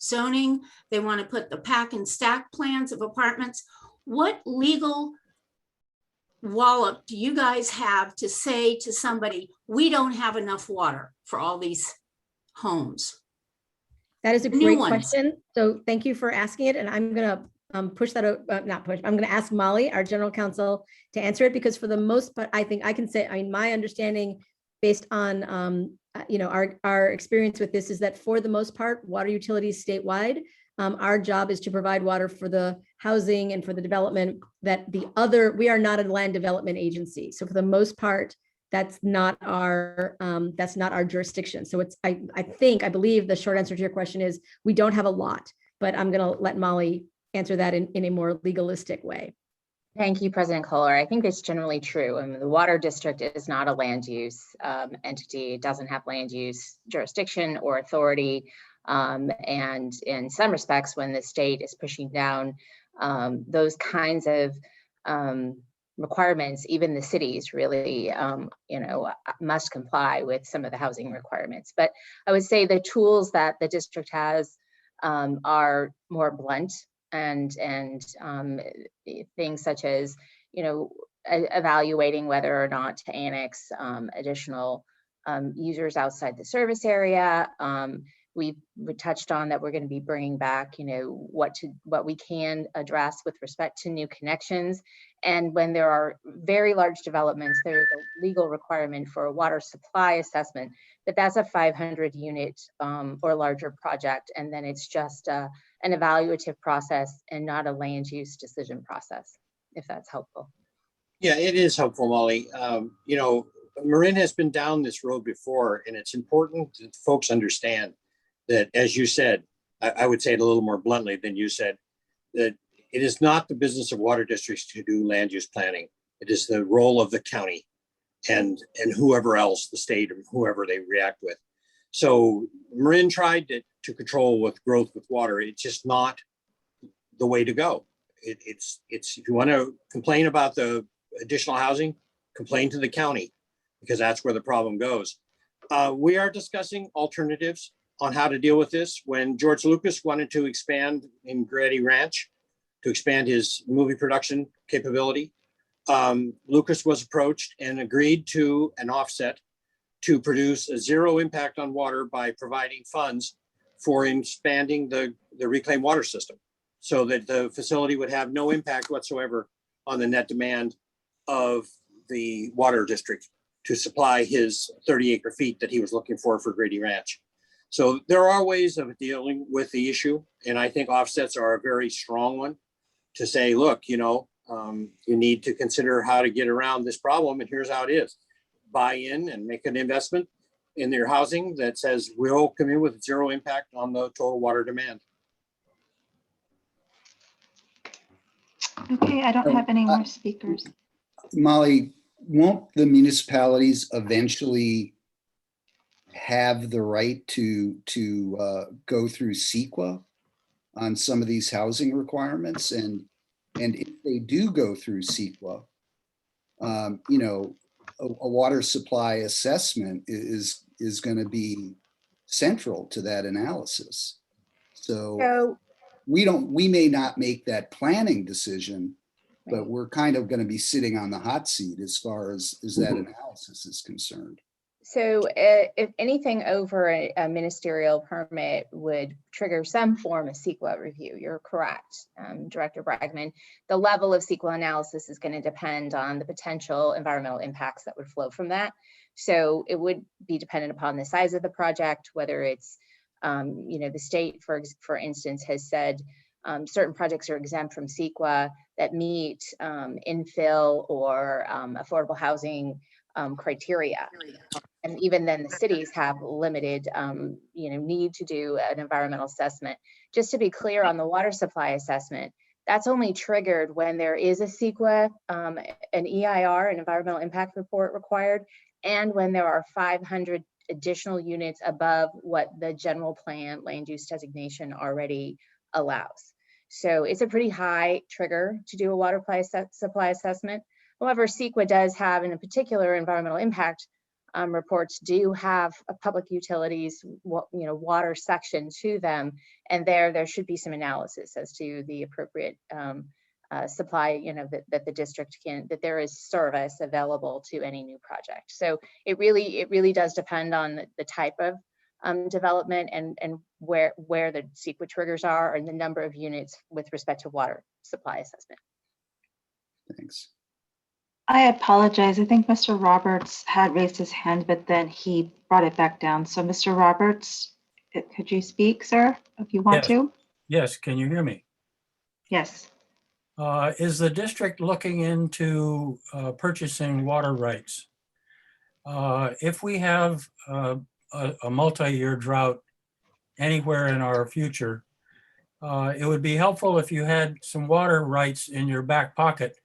zoning. They want to put the pack and stack plans of apartments. What legal wallop do you guys have to say to somebody, we don't have enough water for all these homes? That is a New great ones. question. So thank you for asking it. And I'm going to push that, not push, I'm going to ask Molly, our general counsel, to answer it, because for the most part, I think I can say, I mean, my understanding based on, you know, our experience with this is that for the most part, water utilities statewide, our job is to provide water for the housing and for the development that we are not a land development agency. So for the most part, that's not our jurisdiction. So it's, I believe the short answer to your question is we don't have a lot, but I'm going to let Molly answer that in a more legalistic way. Thank you, President Kohler. I think that's generally true. I mean, the water district is not a land use entity. It doesn't have land use jurisdiction or authority. And in some respects, when the state is pushing down those kinds of requirements, even the cities really, you know, must comply with some of the housing requirements. But I would say the tools that the district has are more blunt, and things such as, you know, evaluating whether or not to annex additional users outside the service area. We touched on that we're going to be bringing back, you know, what we can address with respect to new connections. And when there are very large developments, there is a legal requirement for a water supply assessment, but that's a 500 unit or larger project. And then it's just an evaluative process and not a land use decision process, if that's helpful. Yeah, it is helpful, Molly. You know, Marin has been down this road before, and it's important that folks understand that, as you said, I would say it a little more bluntly than you said, that it is not the business of water districts to do land use planning. It is the role of the county and whoever else, the state or whoever they react with. So Marin tried to control with growth with water. It's just not the way to go. It's if you want to complain about the additional housing, complain to the county, because that's where the problem goes. We are discussing alternatives on how to deal with this. When George Lucas wanted to expand in Grady Ranch, to expand his movie production capability, Lucas was approached and agreed to an offset to produce a zero impact on water by providing funds for expanding the reclaimed water system, so that the facility would have no impact whatsoever on the net demand of the water district to supply his 30 acre feet that he was looking for Grady Ranch. So there are ways of dealing with the issue. And I think offsets are a very strong one to say, look, you know, you need to consider how to get around this problem. And here's how it is. Buy in and make an investment in their housing that says we'll come in with zero impact on the total water demand. Okay, I don't have any more speakers. Molly, won't the municipalities eventually have the right to go through CEQA on some of these housing requirements? And if they do go through CEQA, you know, a water supply assessment is going to be central to that analysis. So we may not make that planning decision, but we're kind of going to be sitting on the hot seat as far as that analysis is concerned. So if anything over a ministerial permit would trigger some form of CEQA review, you're correct, Director Bragman. The level of CEQA analysis is going to depend on the potential environmental impacts that would flow from that. So it would be dependent upon the size of the project, whether it's, you know, the state, for instance, has said certain projects are exempt from CEQA that meet infill or affordable housing criteria. And even then the cities have limited, you know, need to do an environmental assessment. Just to be clear on the water supply assessment, that's only triggered when there is a CEQA, an EIR, an environmental impact report required, and when there are 500 additional units above what the general plan land use designation already allows. So it's a pretty high trigger to do a water supply assessment. However, CEQA does have, in particular, environmental impact reports do have a public utilities, you know, water section to them, and there should be some analysis as to the appropriate supply, that the district that there is service available to any new project. So it really does depend on the type of development and where the CEQA triggers are and the number of units with respect to water supply assessment. Thanks. I apologize. I think Mr. Roberts had raised his hand, but then he brought it back down. So Mr. Roberts, could you speak, sir, if you want Yes. to? Yes, can you hear me? Yes. Is the district looking into purchasing water rights? If we have a multi-year drought anywhere in our future, it would be helpful if you had some water rights in your back pocket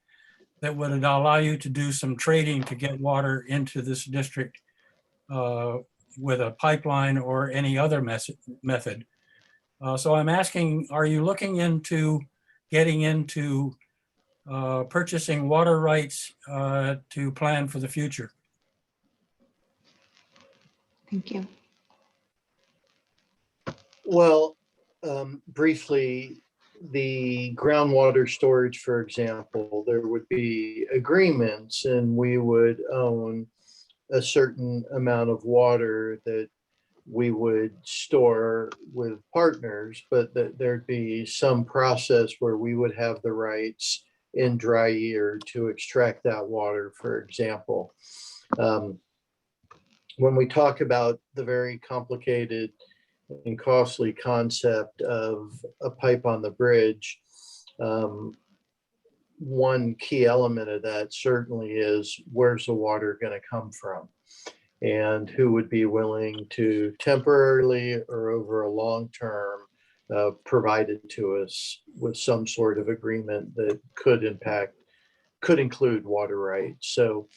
that would allow you to do some trading to get water into this district with a pipeline or any other method. So I'm asking, are you looking into getting into purchasing water rights to plan for the future? Thank you. Well, briefly, the groundwater storage, for example, there would be agreements and we would own a certain amount of water that we would store with partners, but that there'd be some process where we would have the rights in dry year to extract that water, for example. When we talk about the very complicated and costly concept of a pipe on the bridge, one key element of that certainly is where's the water going to come from, and who would be willing to temporarily or over a long term provide it to us with some sort of agreement that could include water rights. So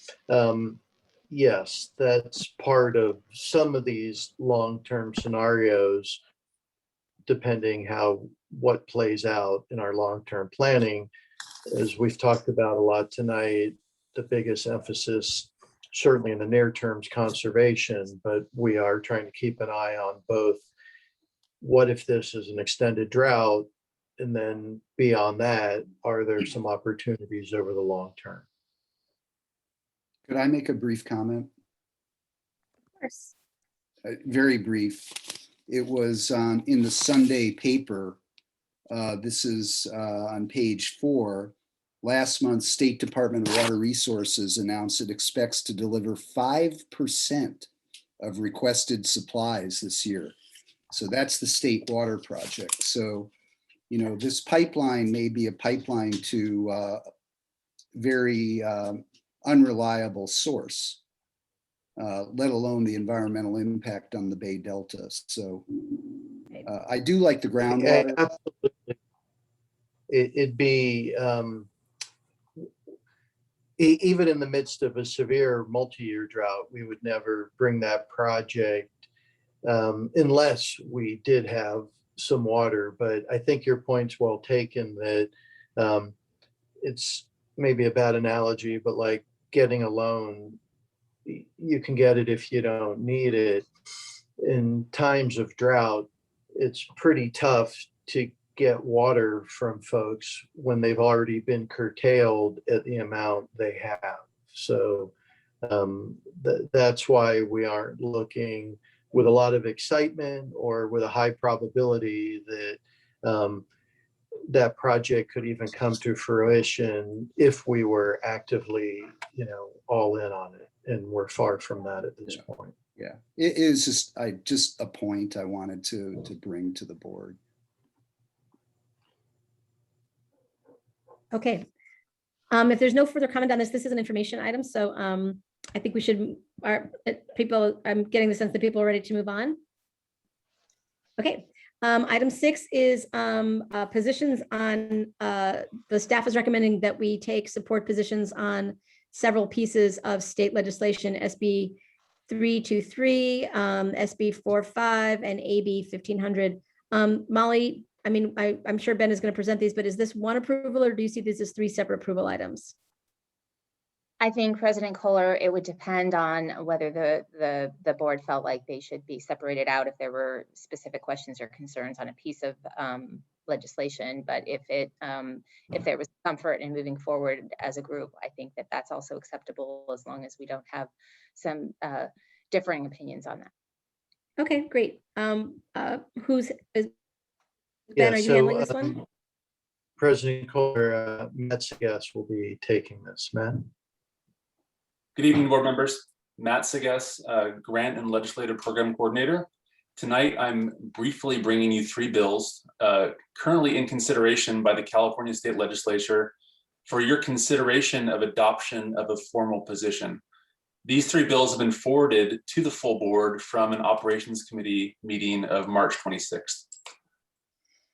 yes, that's part of some of these long-term scenarios, depending what plays out in our long-term planning. As we've talked about a lot tonight, the biggest emphasis, certainly in the near term, is conservation, but we are trying to keep an eye on both what if this is an extended drought, and then beyond that, are there some opportunities over the long term? Could I make a brief comment? Of course. Very brief. It was in the Sunday paper. This is on page 4. Last month, State Department of Water Resources announced it expects to deliver 5% of requested supplies this year. So that's the state water project. So, this pipeline may be a pipeline to very unreliable source, let alone the environmental impact on the Bay Delta. So I do like the groundwater. Absolutely. It'd be, even in the midst of a severe multi-year drought, we would never bring that project unless we did have some water. But I think your point's well taken that it's maybe a bad analogy, but like getting a loan, you can get it if you don't need it. In times of drought, it's pretty tough to get water from folks when they've already been curtailed at the amount they have. So that's why we aren't looking with a lot of excitement or with a high probability that that project could even come to fruition if we were actively, all in on it. And we're far from that at this point. Yeah, it is just a point I wanted to bring to the board. Okay. If there's no further comment on this, this is an information item. So I think we should, I'm getting the sense that people are ready to move on. Okay. Item 6 is positions on, the staff is recommending that we take support positions on several pieces of state legislation, SB 323, SB 45, and AB 1500. Molly, I'm sure Ben is going to present these, but is this one approval or do you see these as 3 separate approval items? I think President Kohler, it would depend on whether the board felt like they should be separated out if there were specific questions or concerns on a piece of legislation, but if there was comfort in moving forward as a group, I think that that's also acceptable as long as we don't have some differing opinions on that. Okay, great. Ben, Yeah, are you so, handling this one? President Kohler, Matt Segas will be taking this. Matt? Good evening, board members. Matt Segas, Grant and Legislative Program Coordinator. Tonight, I'm briefly bringing you 3 bills currently in consideration by the California State Legislature for your consideration of adoption of a formal position. These 3 bills have been forwarded to the full board from an Operations Committee meeting of March 26th.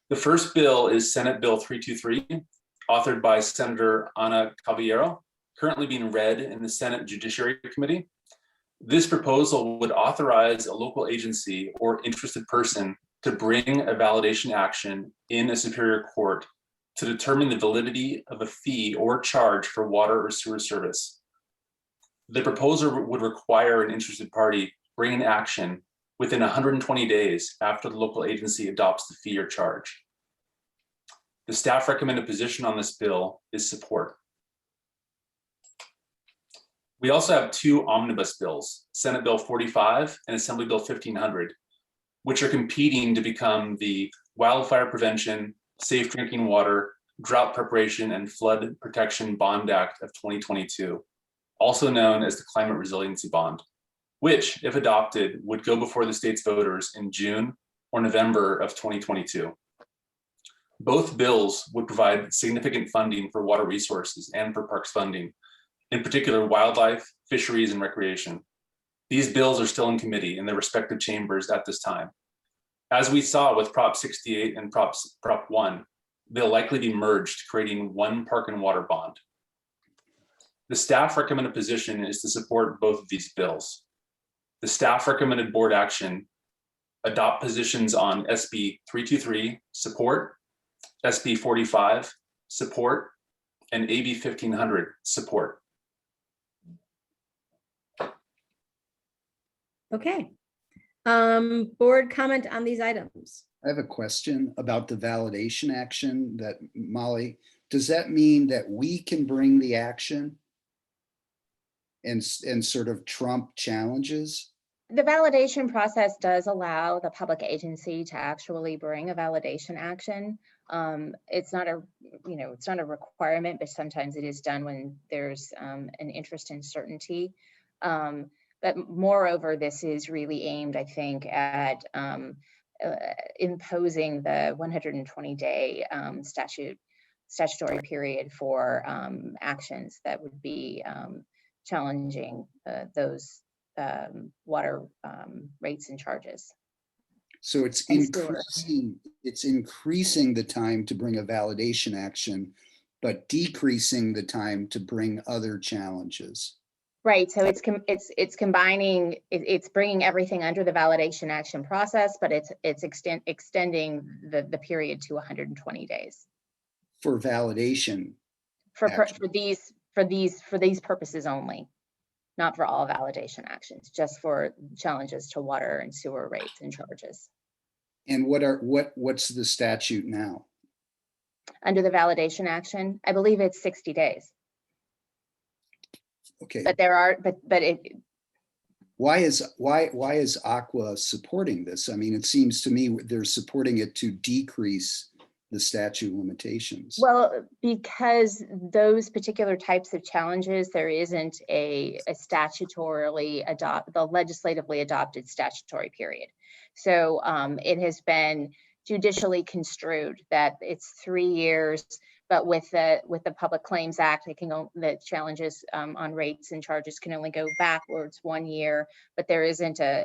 The first bill is Senate Bill 323, authored by Senator Ana Caballero, currently being read in the Senate Judiciary Committee. This proposal would authorize a local agency or interested person to bring a validation action in a superior court to determine the validity of a fee or charge for water or sewer service. The proposal would require an interested party bring an action within 120 days after the local agency adopts the fee or charge. The staff recommended position on this bill is support. We also have 2 omnibus bills, Senate Bill 45 and Assembly Bill 1500, which are competing to become the Wildfire Prevention, Safe Drinking Water, Drought Preparation and Flood Protection Bond Act of 2022, also known as the Climate Resiliency Bond, which, if adopted, would go before the state's voters in June or November of 2022. Both bills would provide significant funding for water resources and for parks funding, in particular wildlife, fisheries, and recreation. These bills are still in committee in their respective chambers at this time. As we saw with Prop 68 and Prop 1, they'll likely be merged, creating one park and water bond. The staff recommended position is to support both of these bills. The staff recommended board action adopt positions on SB 323, support, SB 45, support, and AB 1500, support. Okay. Board comment on these items. I have a question about the validation action that Molly, does that mean that we can bring the action and sort of trump challenges? The validation process does allow the public agency to actually bring a validation action. It's not a, it's not a requirement, but sometimes it is done when there's an interest in certainty. But moreover, this is really aimed, I think, at imposing the 120-day statutory period for actions that would be challenging those water rates and charges. So it's increasing the time to bring a validation action, but decreasing the time to bring other challenges. Right. So it's combining. It's bringing everything under the validation action process, but it's extending the period to 120 days for validation. For these purposes only. Not for all validation actions, just for challenges to water and sewer rates and charges. And what's the statute now? Under the validation action, I believe it's 60 days. Okay. But there are, but it. Why is Aqua supporting this? I mean, it seems to me they're supporting it to decrease the statute of limitations. Well, because those particular types of challenges, there isn't a the legislatively adopted statutory period. So it has been judicially construed that it's 3 years, but with the Public Claims Act, the challenges on rates and charges can only go backwards 1 year, but there isn't a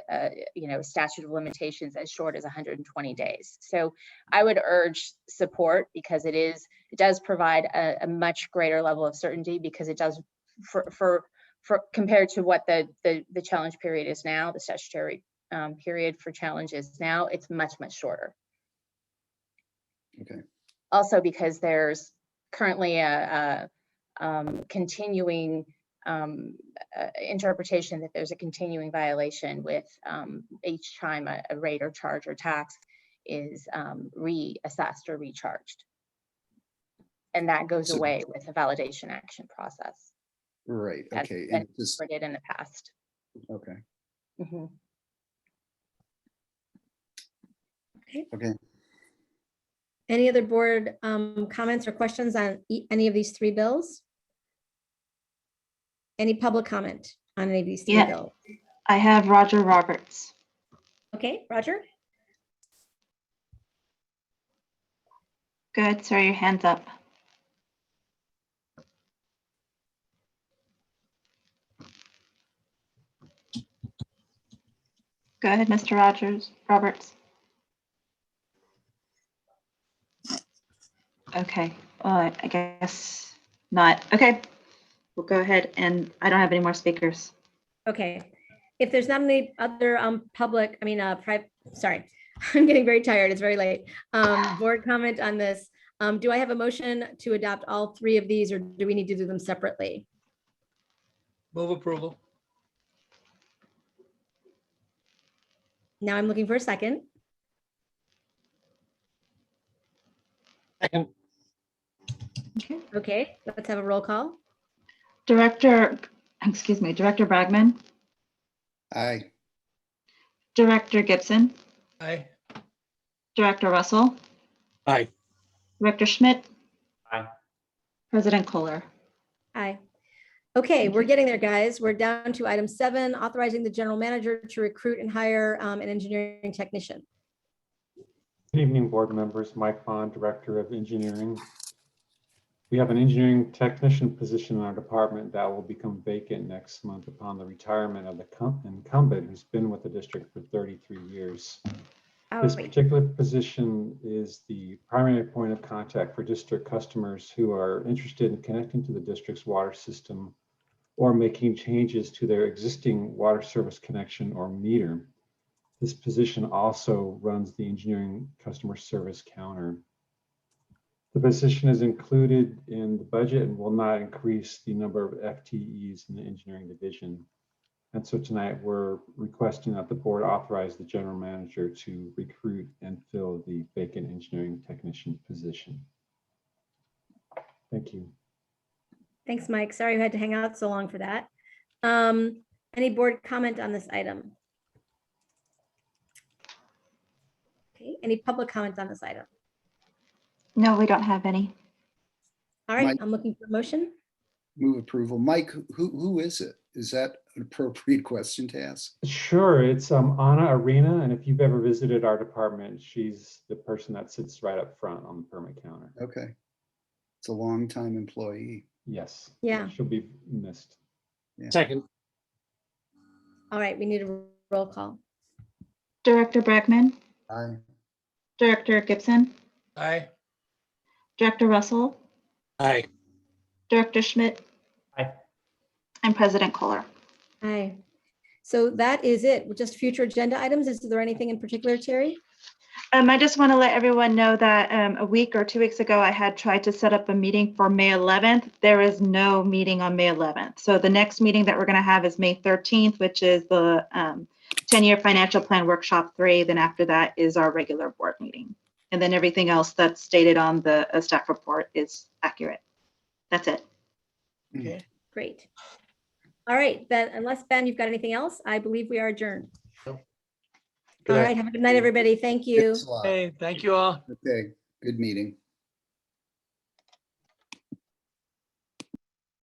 statute of limitations as short as 120 days. So I would urge support because it does provide a much greater level of certainty, because it does for compared to what the challenge period is now, the statutory period for challenges now, it's much shorter. Okay. Also, because there's currently a continuing interpretation that there's a continuing violation with each time a rate or charge or tax is reassessed or recharged. And that goes So- away with the validation action process. Right, As okay. been And just, supported in the past. okay, Mhm. okay. Any other board comments or questions on any of these three bills? Any public comment on any of these three Yeah. bills? I have Roger Roberts. Okay, Roger? Good, sir, your hand's up. Go ahead, Mr. Roberts. Okay, well, I guess not. Okay, we'll go ahead, and I don't have any more speakers. Okay. If there's not any other public, sorry, I'm getting very tired. It's very late. Board comment on this. Do I have a motion to adopt all three of these, or do we need to do them separately? Move approval. Now I'm looking for a second. Second. Okay, let's have a roll call. Director Bragman, Aye. Director Gibson, Aye. Director Russell, Aye. Director Schmidt, Aye. President Kohler. Aye. Okay, we're getting there, guys. We're down to item 7, authorizing the general manager to recruit and hire an engineering technician. Good evening, board members. Mike Bond, Director of Engineering. We have an engineering technician position in our department that will become vacant next month upon the retirement of the incumbent who's been with the district for 33 years. This particular position is the primary point of contact for district customers who are interested in connecting to the district's water system or making changes to their existing water service connection or meter. This position also runs the engineering customer service counter. The position is included in the budget and will not increase the number of FTEs in the engineering division. And so tonight we're requesting that the board authorize the general manager to recruit and fill the vacant engineering technician position. Thank you. Thanks, Mike. Sorry you had to hang out so long for that. Any board comment on this item? Okay, any public comment on this item? No, we don't have any. All right, Mike. I'm looking for a motion. Move approval. Mike, who is it? Is that an appropriate question to ask? Sure, it's Anna Arena, and if you've ever visited our department, she's the person that sits right up front on the permit counter. Okay. It's a longtime employee. Yes. Yeah. She'll be missed. Yeah. Second. All right, we need a roll call. Director Bragman, Aye. Director Gibson, Aye. Director Russell, Aye. Director Schmidt. Aye. And President Kohler. Aye. So that is it. Just future agenda items. Is there anything in particular, Terry? I just want to let everyone know that a week or 2 weeks ago, I had tried to set up a meeting for May 11th. There is no meeting on May 11th. So the next meeting that we're going to have is May 13th, which is the 10-year financial plan workshop 3. Then after that is our regular board meeting. And then everything else that's stated on the staff report is accurate. That's it. Okay. Great. All right, Ben, unless Ben, you've got anything else, I believe we are adjourned. Nope. All right, have a good night, everybody. Thank you. Thanks a lot. Hey, thank you all. Okay, good meeting.